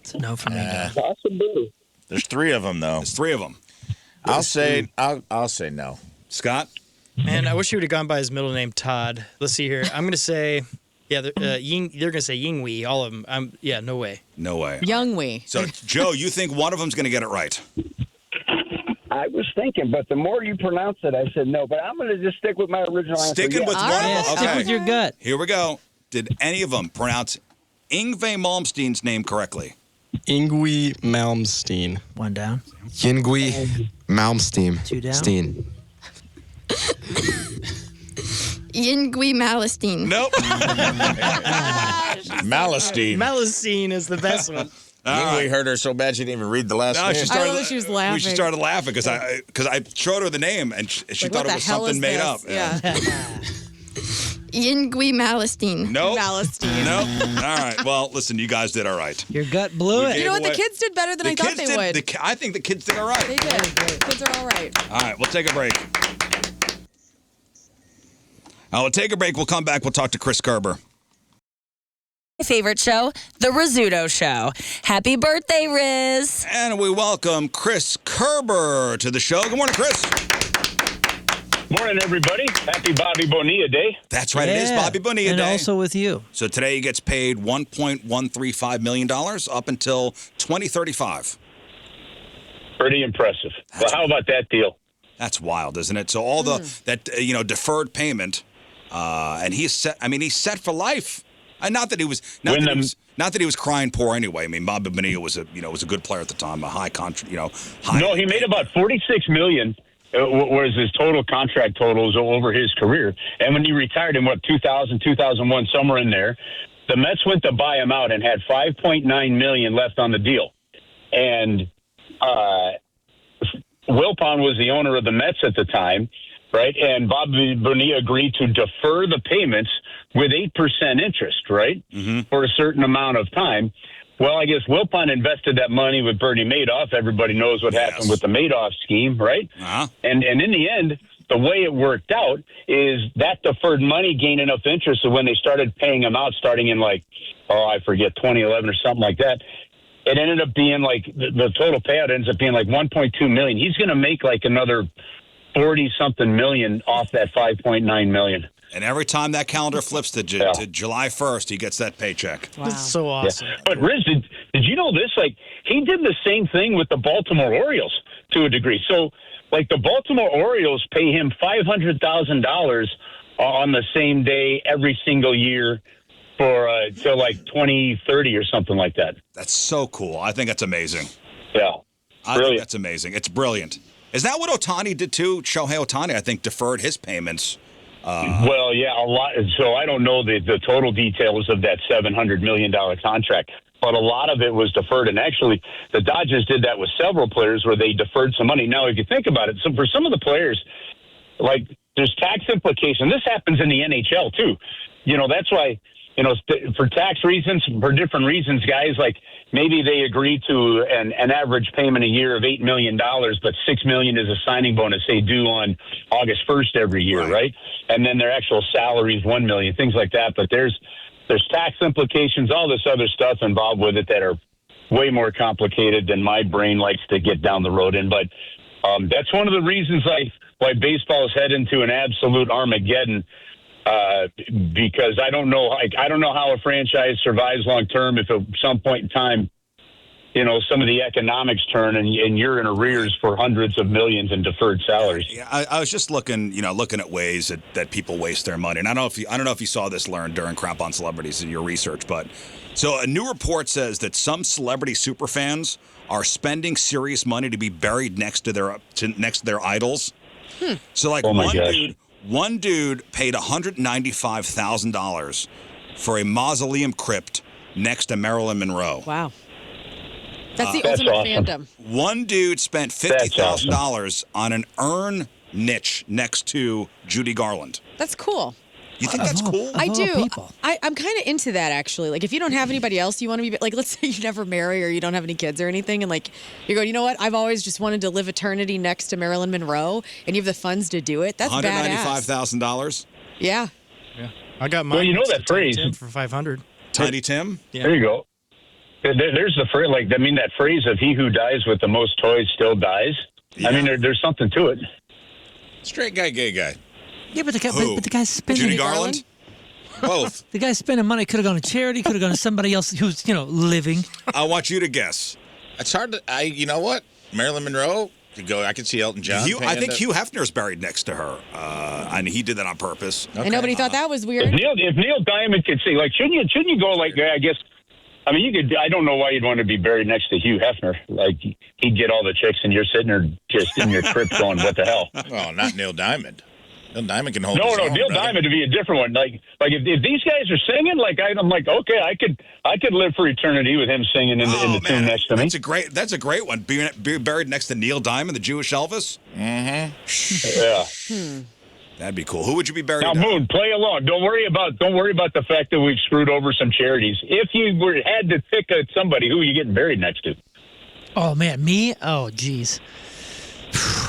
It's a no for me, guy. Possibly. There's 3 of them, though. There's 3 of them. I'll say no. Scott? Man, I wish he would have gone by his middle name, Todd. Let's see here. I'm going to say, they're going to say Yingwei, all of them. No way. No way. Youngwei. So, Joe, you think one of them's going to get it right? I was thinking, but the more you pronounce it, I said no. But I'm going to just stick with my original answer. Sticking with All one right. of them? Stick with your gut. Here we go. Did any of them pronounce Yngwie Malmsteen's name correctly? Yngwie Malmsteen. 1 down. Yingwie Malmsteen. 2 down. Steen. Yingwie Malmsteen. Nope. Malistine. Malacine is the best one. Yingwie hurt her so bad she didn't even read the last No, name. she I started, love that she was laughing. She started laughing because I showed her the name and she Like, thought what it the was hell something is made this? up. Yeah. Yingwie Malmsteen. Nope. Malmsteen. Nope. All right. Well, listen, you guys did all right. Your gut blew it. You know what? The away- kids did better than I thought they would. I think the kids did all right. They did. Kids are all right. All right, we'll take a break. We'll take a break. We'll come back. We'll talk to Chris Kerber. My favorite show, The Rizzuto Show. Happy birthday, Rizz. And we welcome Chris Kerber to the show. Good morning, Chris. Morning, everybody. Happy Bobby Bonilla Day. That's right. It is Yeah. Bobby Bonilla And Day. also with you. So today he gets paid $1.135 million up until 2035. Pretty impressive. Well, how about that deal? That's wild, isn't it? So all that deferred payment, and he's set. I mean, he's set for life. And not that he was not that he was crying poor anyway. I mean, Bobby Bonilla was a good player at the time, a high contract. No, he made about $46 million. Was his total contract totals over his career. And when he retired in 2000, 2001, somewhere in there, the Mets went to buy him out and had $5.9 million left on the deal. And Wilpon was the owner of the Mets at the time, right? And Bobby Bonilla agreed to defer the payments with 8% interest, right? For a certain amount of time. Well, I guess Wilpon invested that money with Bernie Madoff. Everybody knows what happened with the Madoff scheme, right? And in the end, the way it worked out is that deferred money gained enough interest so when they started paying him out starting in I forget, 2011 or something like that, it ended up being the total payout ends up being $1.2 million. He's going to make another 40-something million off that $5.9 million. And every time that calendar flips to July 1st, he gets that paycheck. Wow. That's so awesome. Yeah. But Rizz, did you know this? He did the same thing with the Baltimore Orioles to a degree. So, the Baltimore Orioles pay him $500,000 on the same day every single year for till 2030 or something like that. That's so cool. I think that's amazing. Yeah. I think that's amazing. It's brilliant. Is that what Ohtani did too? Shohei Ohtani, I think, deferred his payments. Well, yeah, a lot. So I don't know the total details of that $700 million contract, but a lot of it was deferred. And actually, the Dodgers did that with several players where they deferred some money. Now, if you think about it, so for some of the players, there's tax implication. This happens in the NHL too. That's why, for tax reasons, for different reasons, guys, maybe they agree to an average payment a year of $8 million, but $6 million is a signing bonus they do on August 1st every year, right? And then their actual salary is $1 million, things like that. But there's tax implications, all this other stuff involved with it that are way more complicated than my brain likes to get down the road in. But that's one of the reasons why baseball is heading to an absolute Armageddon. Because I don't know how a franchise survives long term if at some point in time, some of the economics turn and you're in arrears for hundreds of millions in deferred salaries. Yeah, I was just looking at ways that people waste their money, and I don't know if you saw this learned during Crap on Celebrities in your research, but so a new report says that some celebrity superfans are spending serious money to be buried next to their idols. So one dude paid $195,000 for a mausoleum crypt next to Marilyn Monroe. Wow. That's the That's ultimate awesome. fandom. One dude spent $50,000 on an urn niche next to Judy Garland. That's cool. You think that's cool? I do. People. I'm kind of into that, actually. Like, if you don't have anybody else you want to be, like, let's say you never marry or you don't have any kids or anything, and, like, you go, you know what? I've always just wanted to live eternity next to Marilyn Monroe, and you have the funds to do it. That's badass. $195,000. Yeah. I got mine. Well, you know that phrase. For 500. Tiny Tim? Yeah. There you go. There's the phrase, like, I mean, that phrase of he who dies with the most toys still dies. Yeah. I mean, there's something to it. Straight guy, gay guy. Yeah, but Who? the guy's spending Judy Garland? Both. The guy's spending money. Could have gone to charity. Could have gone to somebody else who's living. I want you to guess. It's hard to. You know what? Marilyn Monroe. Could go. I could see Elton John. I think Hugh Hefner's buried next to her. And he did that on purpose. And nobody thought that was If weird. Neil Diamond could sing, like, shouldn't you go, like, I guess, I mean, you could, I don't know why you'd want to be buried next to Hugh Hefner. Like, he'd get all the chicks and you're sitting there just in your crypt going, what the hell? Oh, not Neil Diamond. Neil Diamond can hold. No, his own, Neil brother. Diamond would be a different one. Like if these guys are singing, like I'm like, okay, I could live for eternity with him singing in the tune next to me. That's a great one. Be buried next to Neil Diamond, the Jewish Elvis. Yeah. That'd be cool. Who would you be buried? Now, Moon, play along. Don't worry about the fact that we've screwed over some charities. If you had to pick somebody, who are you getting buried next to? Oh man, me? Oh geez.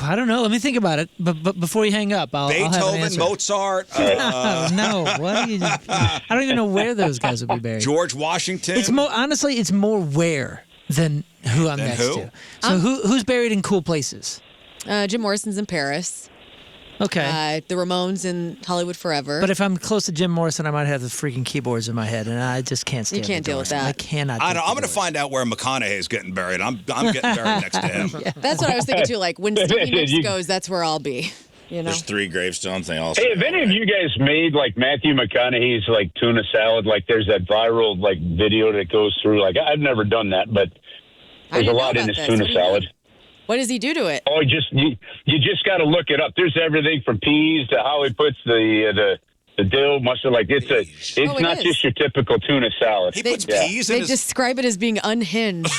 I don't know. Let me think about it. But before you hang up, I'll have an Beethoven, answer. Mozart. No. What are you? I don't even know where those guys would be buried. George Washington. It's honestly, it's more where than who I'm next who? to. So who's buried in cool places? Jim Morrison's in Paris. Okay. The Ramones in Hollywood Forever. But if I'm close to Jim Morrison, I might have the freaking keyboards in my head, and I just can't stand. You can't the deal with Doors. that. I cannot. I'm going to find out where McConaughey's getting buried. I'm getting buried next to him. That's what I was thinking too. Like when Stevie Nicks goes, that's where I'll be. You know. There's 3 gravestones. They all. Hey, have any of you guys made like Matthew McConaughey's like tuna salad? Like there's that viral like video that goes through. Like I've never done that, but there's a lot in his tuna salad. What does he do to it? Oh, you just got to look it up. There's everything from peas to how he puts the dill, mustard. Like it's not just your typical tuna salad. He puts peas in They his. describe it as being unhinged.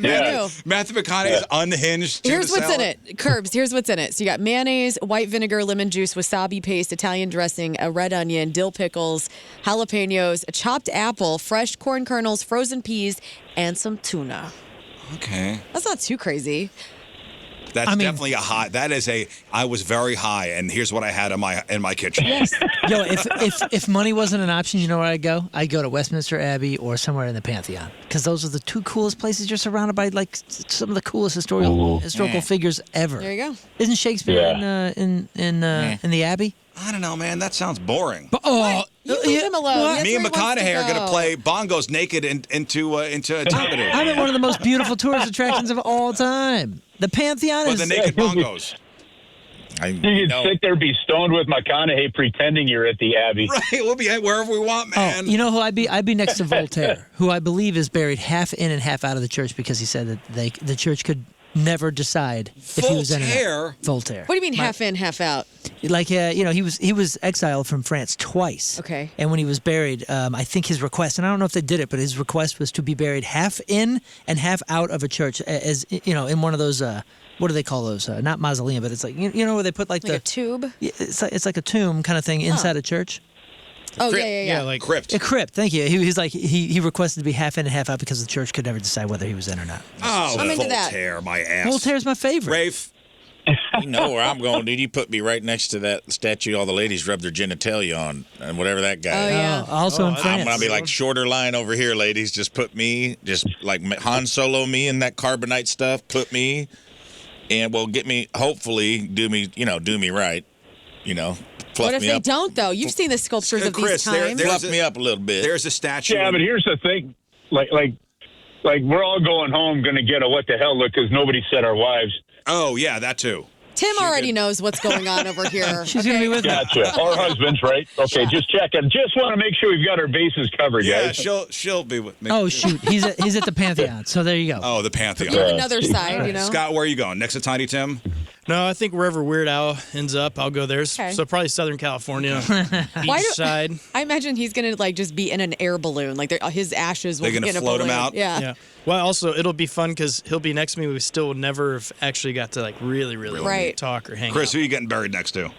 Yeah. Matthew McConaughey's unhinged. Here's tuna what's in salad. it. Curbs. Here's what's in it. So you got mayonnaise, white vinegar, lemon juice, wasabi paste, Italian dressing, a red onion, dill pickles, jalapenos, a chopped apple, fresh corn kernels, frozen peas, and some tuna. Okay. That's not too crazy. That's definitely a high. That is a. I was very high, and here's what I had in my kitchen. Yes. Yo, if money wasn't an option, you know where I'd go? I'd go to Westminster Abbey or somewhere in the Pantheon, because those are the 2 coolest places. You're surrounded by like some of the coolest historical figures ever. There you go. Isn't Shakespeare in the Abbey? I don't know, man. That sounds boring. But You leave him alone. That's Me and where he wants McConaughey are going to go. play bongos naked into eternity. I'm at one of the most beautiful tourist attractions of all time. The Pantheon With is the naked bongos. You could sit there, be stoned with McConaughey, pretending you're at the Abbey. Right, we'll be wherever we want, man. Oh, you know who I'd be? I'd be next to Voltaire, who I believe is buried half in and half out of the church because he said that the church could never decide if he was in or Voltaire? not. Voltaire. What do you mean half in, half out? Like he was exiled from France twice. Okay. And when he was buried, I think his request, and I don't know if they did it, but his request was to be buried half in and half out of a church, as in one of those. What do they call those? Not mausoleum, but it's like you know where they put like a tube. It's like a tomb kind of thing inside a church. Oh yeah. like crypt. A crypt. Thank you. He's like he requested to be half in and half out because the church could never decide whether he was in or not. Oh, I'm into that. Voltaire, my ass. Voltaire's my favorite. Rafe. You know where I'm going, dude. You put me right next to that statue all the ladies rub their genitalia on, and whatever that guy Oh, is. yeah. Also in I'm France. going to be like, shorter line over here, ladies. Just put me, just like Han Solo me in that carbonite stuff. Put me, and well, get me, hopefully, do me right. Fluff What if me they up. don't though? You've seen the sculptures of Chris, these times. Fluff me up a little bit. There's a statue. Yeah, but here's the thing. Like we're all going home going to get a what the hell look because nobody said our wives. Oh, yeah, that too. Tim already knows what's going on over here. She's gonna be with me. Gotcha. Our husbands, right? Okay, just checking. Just want to make sure we've got our bases covered, Yeah, guys. she'll be with me. Oh shoot, he's at the Pantheon. So there you go. Oh, the Pantheon. You have another side, Scott, where are you going? Next to Tiny Tim? No, I think wherever Weird Al ends up, I'll go there. Okay. So probably Southern California, beach side. I imagine he's gonna like just be in an air balloon, like his ashes will They're be gonna in a float him balloon. out? Yeah. Well, also it'll be fun because he'll be next to me. We still would never have actually got to like really Right. talk or hang Chris, out. who are you getting buried next to?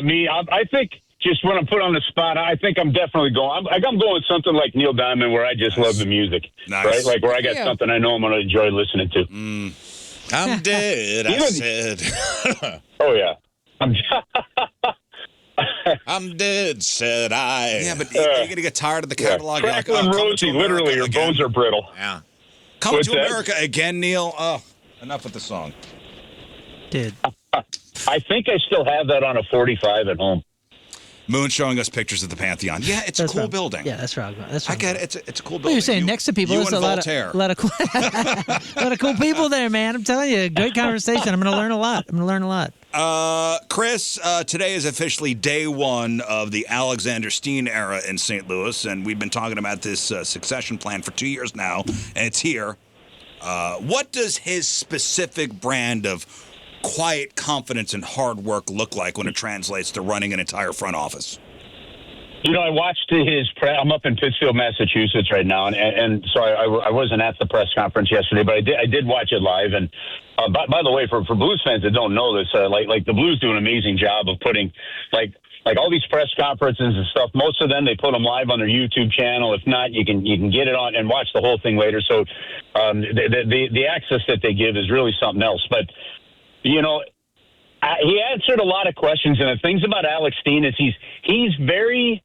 Me, I think just when I'm put on the spot, I think I'm definitely going. I'm going something like Neil Diamond, where I just love the music, Nice. right? Like where I got Yeah. something I know I'm going to enjoy listening to. I'm dead, I said. Oh yeah, I'm dead, said I. Yeah, but you're going to get tired of the catalog. You're like, Crackle and Coming to Rosie, America literally, your again. bones are brittle. Yeah. Coming What's to that? America again, Neil. Oh, enough with the song. Dude. I think I still have that on a 45 at home. Moon showing us pictures of the Pantheon. Yeah, it's That's a cool right. building. Yeah, that's right. That's I right. get it. It's a cool building. Well, you're saying You- next to people, you there's and a Voltaire. lot of cool people there, man. I'm telling you, great conversation. I'm going to learn a lot. Chris, today is officially day one of the Alexander Steen era in St. Louis, and we've been talking about this succession plan for 2 years now, and it's here. What does his specific brand of quiet confidence and hard work look like when it translates to running an entire front office? You know, I watched I'm up in Pittsfield, Massachusetts right now, and so I wasn't at the press conference yesterday, but I did watch it live. And by the way, for Blues fans that don't know this, like the Blues do an amazing job of putting like all these press conferences and stuff. Most of them they put them live on their YouTube channel. If not, you can get it on and watch the whole thing later. So the access that they give is really something else. But you know, he answered a lot of questions, and the things about Alex Steen is he's very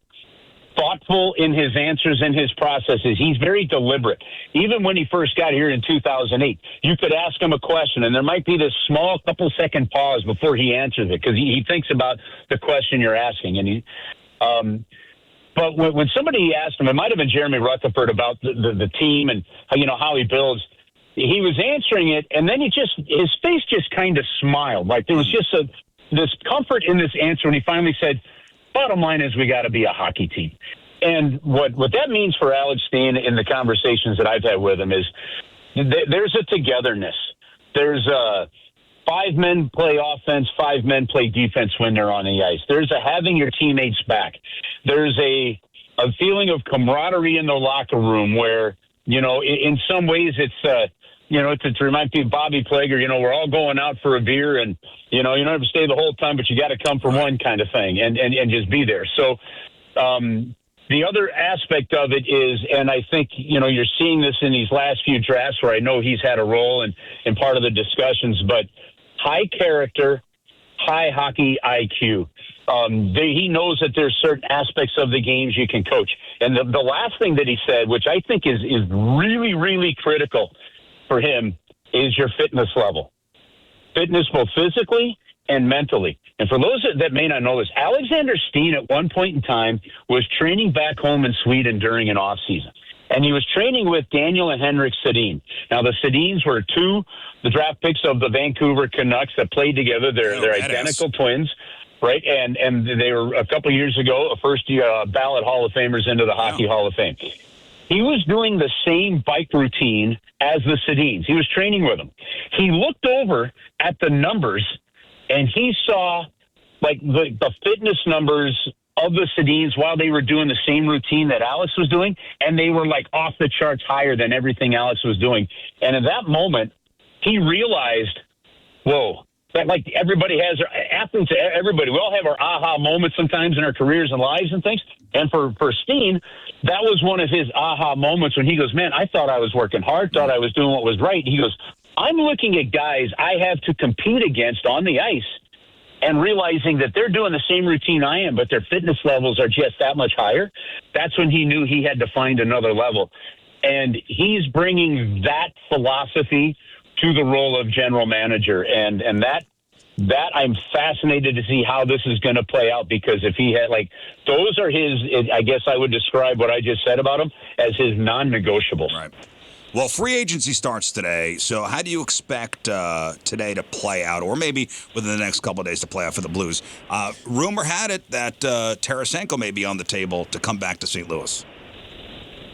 thoughtful in his answers and his processes. He's very deliberate. Even when he first got here in 2008, you could ask him a question, and there might be this small couple-second pause before he answers it because he thinks about the question you're asking. And but when somebody asked him, it might have been Jeremy Rutherford about the team and how he builds. He was answering it, and then his face just kind of smiled. Like there was just this comfort in this answer, and he finally said, bottom line is we got to be a hockey team. And what that means for Alex Steen in the conversations that I've had with him is there's a togetherness. There's 5 men play offense, 5 men play defense when they're on the ice. There's a having your teammates back. There's a feeling of camaraderie in the locker room where, in some ways it's to remind people, Bobby Plager, we're all going out for a beer and, you don't have to stay the whole time, but you got to come for one kind of thing and just be there. So the other aspect of it is, and I think, you're seeing this in these last few drafts where I know he's had a role in part of the discussions, but high character, high hockey IQ. He knows that there's certain aspects of the games you can coach. And the last thing that he said, which I think is really, really critical for him, is your fitness level. Fitness both physically and mentally. And for those that may not know this, Alexander Steen at one point in time was training back home in Sweden during an off season. And he was training with Daniel and Henrik Sedin. Now, the Sedins were the draft picks of the Vancouver Canucks that played together. They're identical twins, right? And they were, a couple years ago, first ballot Hall of Famers into the Hockey Hall of Fame. He was doing the same bike routine as the Sedins. He was training with them. He looked over at the numbers, and he saw like the fitness numbers of the Sedins while they were doing the same routine that Alex was doing, and they were like off the charts higher than everything Alex was doing. And in that moment, he realized, whoa, that like everybody has, athletes, everybody, we all have our aha moments sometimes in our careers and lives and things. And for Steen, that was one of his aha moments when he goes, man, I thought I was working hard, thought I was doing what was right. He goes, I'm looking at guys I have to compete against on the ice and realizing that they're doing the same routine I am, but their fitness levels are just that much higher. That's when he knew he had to find another level. And he's bringing that philosophy to the role of general manager. And that I'm fascinated to see how this is going to play out, because if he had those are his, I guess I would describe what I just said about him as his non-negotiables. Right. Well, free agency starts today, so how do you expect today to play out, or maybe within the next couple of days to play out for the Blues? Rumor had it that Tarasenko may be on the table to come back to St. Louis.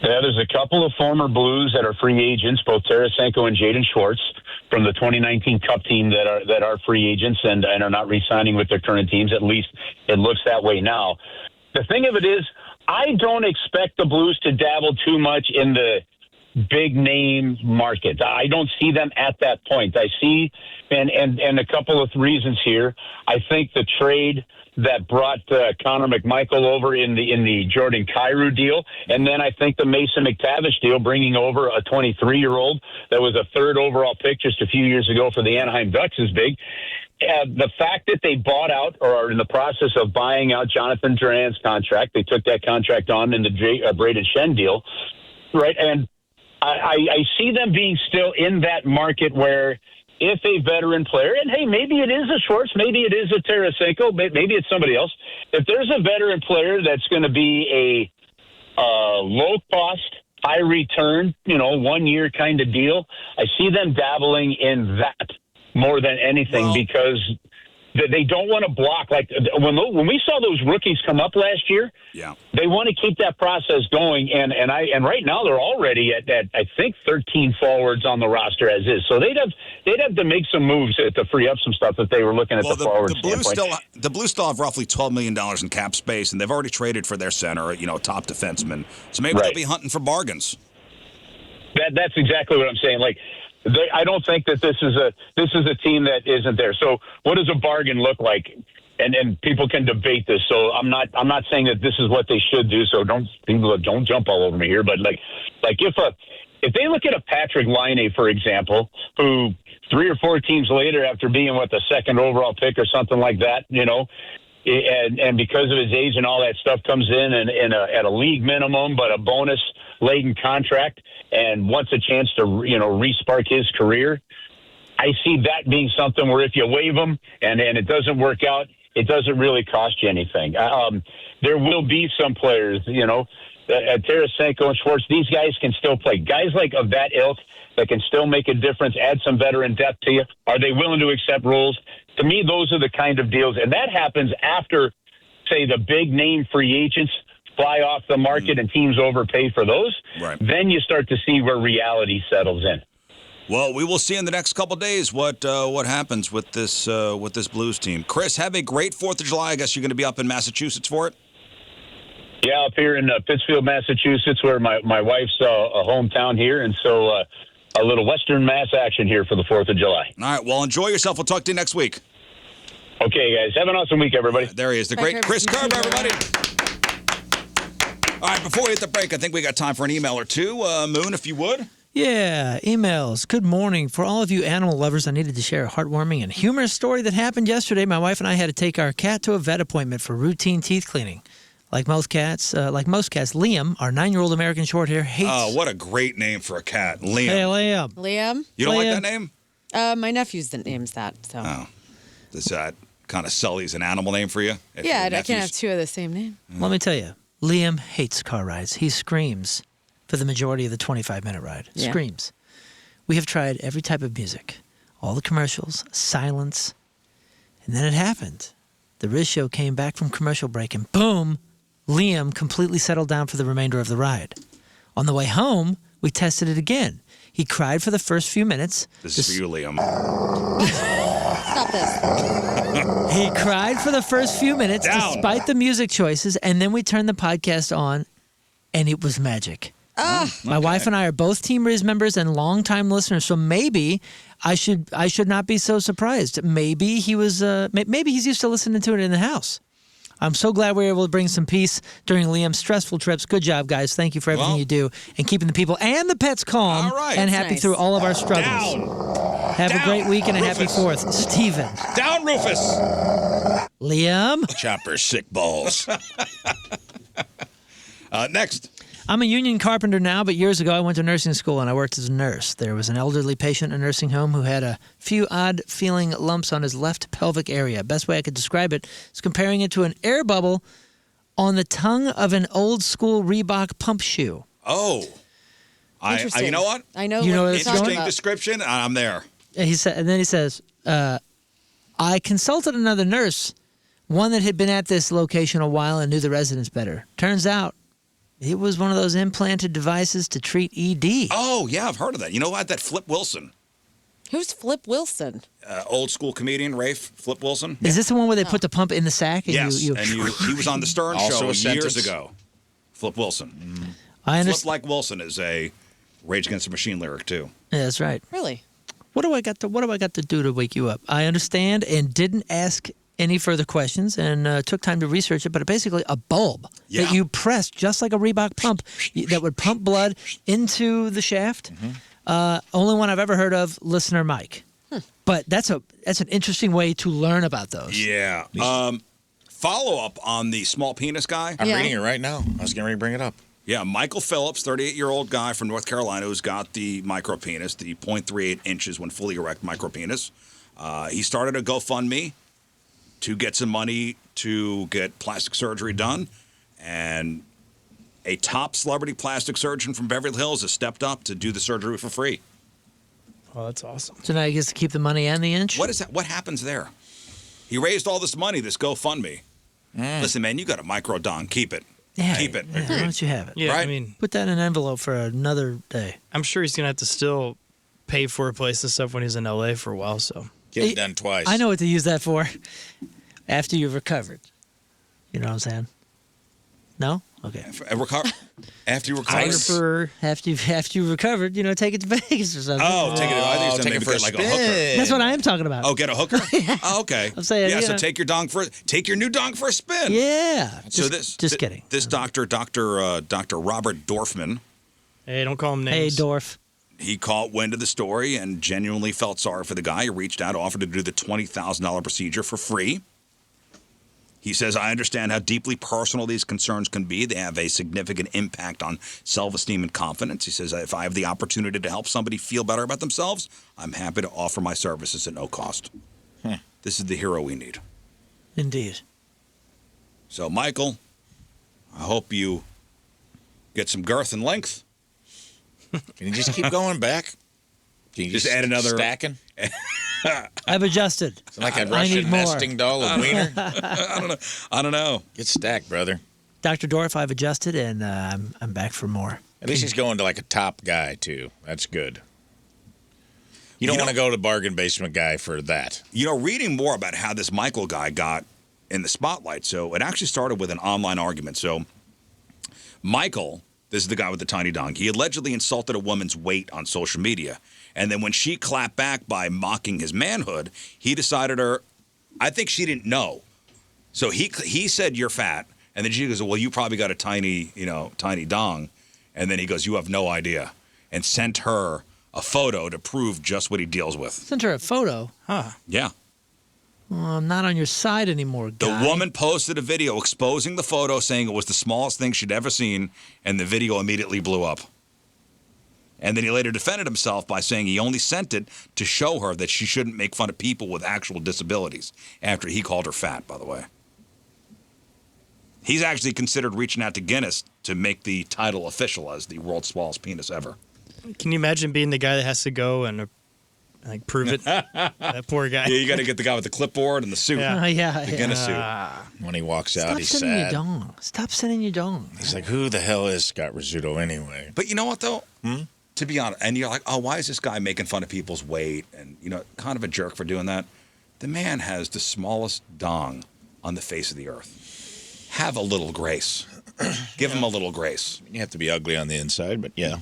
Yeah, there's a couple of former Blues that are free agents, both Tarasenko and Jaden Schwartz. from the 2019 Cup team that are free agents and are not re-signing with their current teams. At least it looks that way now. The thing of it is, I don't expect the Blues to dabble too much in the big name market. I don't see them at that point. I see, and a couple of reasons here. I think the trade that brought Connor McMichael over in the Jordan Kyrou deal, and then I think the Mason McTavish deal, bringing over a 23-year-old that was a third overall pick just a few years ago for the Anaheim Ducks, is big. The fact that they bought out or are in the process of buying out Jonathan Duran's contract, they took that contract on in the Braden Shen deal, right? And I see them being still in that market where if a veteran player, and hey, maybe it is a Schwartz, maybe it is a Tarasenko, maybe it's somebody else. If there's a veteran player that's going to be a low cost, high return, 1 year kind of deal, I see them dabbling in that more than anything because they don't want to block. Like when we saw those rookies come up last year, they want to keep that process going. And right now they're already at I think 13 forwards on the roster as is. So they'd have to make some moves to free up some stuff if they were looking at the forward standpoint. The Blues still have roughly $12 million in cap space, and they've already traded for their center, top defenseman. So maybe they'll be hunting for bargains. That's exactly what I'm saying. Like, I don't think that this is a team that isn't there. So what does a bargain look like? And people can debate this. So I'm not saying that this is what they should do. So don't jump all over me here. But like if they look at a Patrick Laine, for example, who 3 or 4 teams later, after being the second overall pick or something like that, and because of his age and all that stuff, comes in and at a league minimum, but a bonus-laden contract, and wants a chance to re-spark his career. I see that being something where if you waive him and it doesn't work out, it doesn't really cost you anything. There will be some players, Tarasenko and Schwartz. These guys can still play. Guys like of that ilk that can still make a difference, add some veteran depth to you. Are they willing to accept roles? To me, those are the kind of deals, and that happens after, say, the big name free agents fly off the market and teams overpay for those. Right. Then you start to see where reality settles in. Well, we will see in the next couple of days what happens with this Blues team. Chris, have a great 4th of July. I guess you're going to be up in Massachusetts for it? Yeah, up here in Pittsfield, Massachusetts, where my wife's a hometown here, and so a little Western Mass action here for the 4th of July. All right, well, enjoy yourself. We'll talk to you next week. Okay, guys. Have an awesome week, everybody. There he is, the great Chris Kerber, everybody. All right, before we hit the break, I think we got time for an email or two. Moon, if you would. Yeah, emails. Good morning. For all of you animal lovers, I needed to share a heartwarming and humorous story that happened yesterday. My wife and I had to take our cat to a vet appointment for routine teeth cleaning. Like most cats, Liam, our 9-year-old American Shorthair, hates... Oh, what a great name for a cat. Liam. Hey, Liam. Liam? You don't like that name? My nephew's that names that. So. Oh. Does that kind of Sully's an animal name for you? Yeah, I can't have 2 of the same name. Let me tell you, Liam hates car rides. He screams for the majority of the 25-minute ride. Yeah. Screams. We have tried every type of music, all the commercials, silence, and then it happened. The Rizz Show came back from commercial break, and boom, Liam completely settled down for the remainder of the ride. On the way home, we tested it again. He cried for the first few minutes. This is for you, Liam. Stop this. He cried for the first few minutes despite the music choices, and then we turned the podcast on, and it was magic. My wife and I are both Team Rizz members and longtime listeners, so maybe I should not be so surprised. Maybe he was. Maybe he's used to listening to it in the house. I'm so glad we were able to bring some peace during Liam's stressful trips. Good job, guys. Thank you for everything you do and keeping the people and the pets calm and happy through all of our struggles. Have a great week and a happy 4th. Steven. Down, Rufus. Liam. Chopper sick balls. Next. I'm a union carpenter now, but years ago I went to nursing school and I worked as a nurse. There was an elderly patient in a nursing home who had a few odd-feeling lumps on his left pelvic area. Best way I could describe it is comparing it to an air bubble on the tongue of an old-school Reebok pump shoe. Oh. You know what? I know. You know interesting description. I'm there. And he says, I consulted another nurse, one that had been at this location a while and knew the residents better. Turns out, it was one of those implanted devices to treat ED. Oh, yeah, I've heard of that. You know what? That Flip Wilson. Who's Flip Wilson? Old school comedian, Rafe Flip Wilson. Is this the one where they put the pump in the sack? And Yes, you, he was on the Stern Also Show a years sentence. ago. Flip Wilson. I Flip understand. Like Wilson is a Rage Against the Machine lyric too. Yeah, that's right. Really? What do I got to do to wake you up? I understand and didn't ask any further questions and took time to research it, but basically a bulb Yeah. that you press just like a Reebok pump that would pump blood into the shaft. Only one I've ever heard of, listener Mike. But that's an interesting way to learn about those. Yeah. Follow up on the small penis guy. I'm reading it right now. I was getting ready to bring it up. Yeah, Michael Phillips, 38-year-old guy from North Carolina who's got the micro penis, the 0.38 inches when fully erect micro penis. He started a GoFundMe to get some money to get plastic surgery done. And a top celebrity plastic surgeon from Beverly Hills has stepped up to do the surgery for free. Oh, that's awesome. So now he gets to keep the money and the inch? What is that? What happens there? He raised all this money, this GoFundMe. Listen, man, you got a micro dong. Keep it. Yeah, Keep it. Yeah, why don't you have it? Yeah, Right? I mean, Put that in an envelope for another day. I'm sure he's gonna have to still pay for a place and stuff when he's in LA for a while. So Get it done twice. I know what to use that for. After you've recovered. You know what I'm saying? No? Okay. After you recover. After you've recovered, take it to Vegas or something. Oh, take it. I think you said take it maybe for a get like a spin. hooker. That's what I am talking about. Oh, get a hooker? Oh, okay. I'm saying, yeah. So yeah. take your new dong for a spin. Yeah. So Just kidding. This Dr. Robert Dorfman. hey, don't call him Hey, names. Dorf. He caught wind of the story and genuinely felt sorry for the guy. He reached out, offered to do the $20,000 procedure for free. He says, I understand how deeply personal these concerns can be. They have a significant impact on self-esteem and confidence. He says, if I have the opportunity to help somebody feel better about themselves, I'm happy to offer my services at no cost. This is the hero we need. Indeed. So, Michael, I hope you get some girth and length. Can you just keep going back? Can you Just add another stacking? I've adjusted. It's like a I need Russian more. nesting doll of wiener. I don't know. Get stacked, brother. Dr. Dorf, I've adjusted, and I'm back for more. At least he's going to like a top guy, too. That's good. You don't want to go to bargain basement guy for that. Reading more about how this Michael guy got in the spotlight. So it actually started with an online argument. So Michael, this is the guy with the tiny dong, he allegedly insulted a woman's weight on social media. And then when she clapped back by mocking his manhood, he decided I think she didn't know. So he said, you're fat. And then she goes, well, you probably got a tiny dong. And then he goes, you have no idea. And sent her a photo to prove just what he deals with. Sent her a photo. Huh. Yeah. Well, I'm not on your side anymore, The guy. woman posted a video exposing the photo, saying it was the smallest thing she'd ever seen, and the video immediately blew up. And then he later defended himself by saying he only sent it to show her that she shouldn't make fun of people with actual disabilities, after he called her fat, by the way. He's actually considered reaching out to Guinness to make the title official as the world's smallest penis ever. Can you imagine being the guy that has to go and prove it? That poor guy. Yeah, you got to get the guy with the clipboard and the suit. Yeah. The Guinness suit. When he walks out, Stop he's sending your sad. dong. Stop sending your dong. He's like, who the hell is Scott Rizzuto anyway? But you know what, though? To be honest, and you're like, oh, why is this guy making fun of people's weight? And, kind of a jerk for doing that. The man has the smallest dong on the face of the earth. Have a little grace. Give him a little grace. You have to be ugly on the inside, but yeah.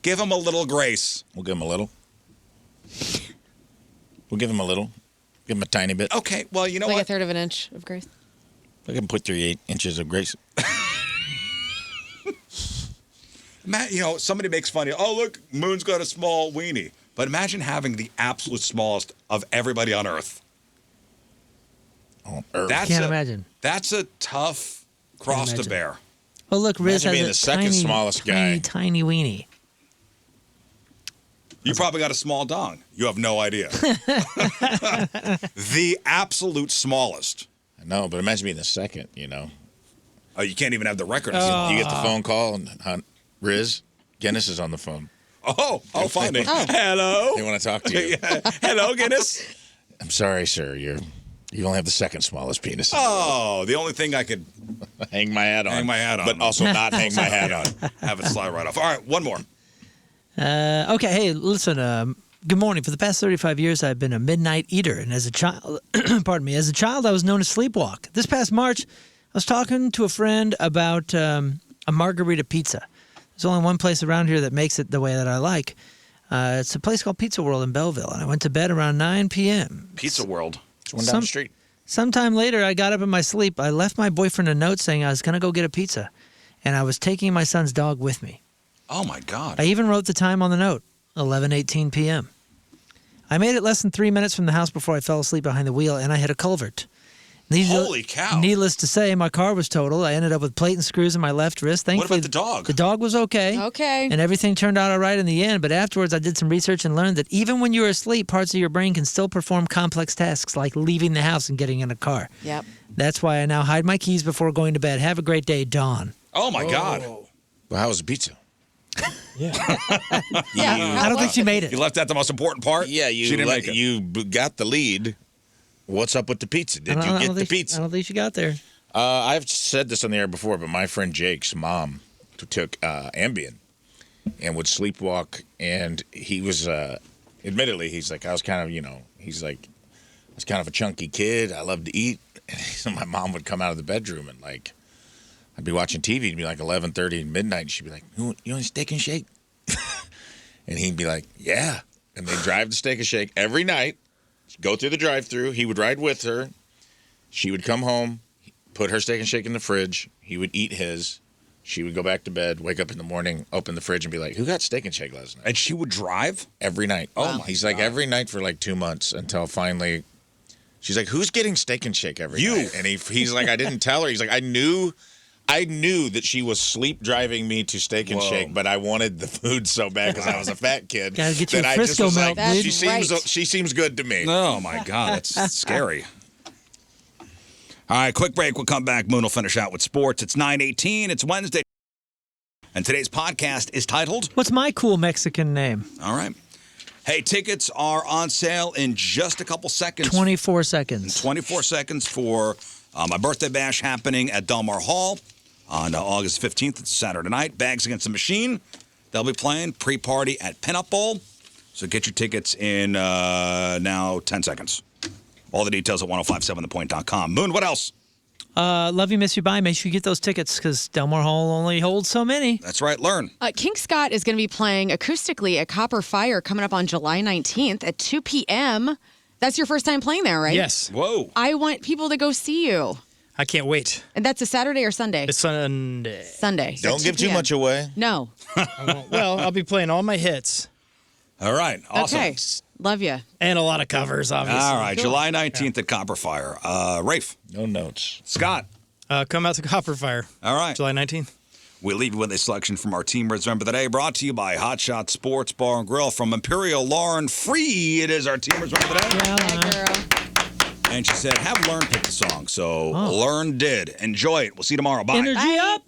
Give him a little grace. We'll give him a little. We'll give him a little. Give him a tiny bit. Okay, well, you know Like what? a third of an inch of grace. I can put 38 inches of grace. Matt, somebody makes fun of you. Oh, look, Moon's got a small weenie. But imagine having the absolute smallest of everybody on Earth. On Earth. Can't imagine. That's a tough cross to imagine. bear. Oh, look, Rizz Imagine has being a the second tiny, smallest tiny, guy. tiny weenie. You probably got a small dong. You have no idea. The absolute smallest. I know, but imagine being the second, Oh, you can't even have the record. You get the phone call, and Rizz, Guinness is on the phone. Oh, find me. Oh. Hello. They want to talk to you. Hello, Guinness. I'm sorry, sir. You only have the second smallest penis. Oh, the only thing I could Hang my hat on. hang my hat on. But also not hang my hat on. Have it slide right off. All right, one more. Okay, hey, listen, Good morning. For the past 35 years, I've been a midnight eater, and as a child, I was known to sleepwalk. This past March, I was talking to a friend about a margarita pizza. There's only one place around here that makes it the way that I like. It's a place called Pizza World in Belleville, and I went to bed around 9 p.m. Pizza World. It's one down the street. Sometime later, I got up in my sleep. I left my boyfriend a note saying I was going to go get a pizza, and I was taking my son's dog with me. Oh, my God. I even wrote the time on the note, 11:18 p.m. I made it less than 3 minutes from the house before I fell asleep behind the wheel, and I hit a culvert. Holy cow. Needless to say, my car was totaled. I ended up with plate and screws in my left wrist. Thankfully, What about the dog? The dog was okay. Okay. And everything turned out all right in the end. But afterwards, I did some research and learned that even when you're asleep, parts of your brain can still perform complex tasks like leaving the house and getting in a car. Yep. That's why I now hide my keys before going to bed. Have a great day, Dawn. Oh, my God. Well, how was the pizza? I don't think she made it. You left out the most important part? Yeah, She didn't make it. you got the lead. What's up with the pizza? Did you get the pizza? I don't think she got there. I've said this on the air before, but my friend Jake's mom took Ambien and would sleepwalk, and he was, admittedly, he's like, I was kind of a chunky kid. I loved to eat. And so my mom would come out of the bedroom and I'd be watching TV. It'd be like 11:30 and midnight. And she'd be like, you want a steak and shake? And he'd be like, yeah. And they'd drive the Steak and Shake every night, go through the drive-thru. He would ride with her. She would come home, put her Steak and Shake in the fridge. He would eat his. She would go back to bed, wake up in the morning, open the fridge, and be like, who got Steak and Shake last night? And she would drive? Every night. Oh, my He's like, every night for like 2 months until finally she's like, who's getting Steak and Shake every night? And he's like, I didn't tell her. He's like, I knew that she was sleep driving me to Steak and Shake, but I wanted the food so bad because I was a fat kid. Gotta get you that a I just Frisco was milk, like, dude. she seems good to me. Oh, my God. That's scary. All right, quick break. We'll come back. Moon will finish out with sports. It's 9:18. It's Wednesday. And today's podcast is titled... What's my cool Mexican name? All right. Hey, tickets are on sale in just a couple seconds. 24 seconds. 24 seconds for my birthday bash happening at Del Mar Hall on August 15th. It's Saturday night. Bags Against the Machine. They'll be playing pre-party at Pinup Bowl. So get your tickets in now 10 seconds. All the details at 1057thepoint.com. Moon, what else? Love You, Miss You, Bye. Make sure you get those tickets because Del Mar Hall only holds so many. That's right. Learn. King Scott is going to be playing acoustically at Copper Fire coming up on July 19th at 2 p.m. That's your first time playing there, right? Yes. Whoa. I want people to go see you. I can't wait. And that's a Saturday or Sunday? It's Sunday. Sunday. Don't give too much away. No. Well, I'll be playing all my hits. All right. Awesome. Okay. Love you. And a lot of covers, obviously. All right. July 19th at Copper Fire. Rafe. No notes. Scott. Come out to Copper Fire. All right. July 19th. We'll leave you with a selection from our Team Rizz Member of the Day, brought to you by Hot Shot Sports Bar and Grill from Imperial Lauren Free. It is our Team Rizz Member of the Day. Yeah, girl. And she said, have Learn pick the song. So Learn did. Enjoy it. We'll see you tomorrow. Bye. Energy up.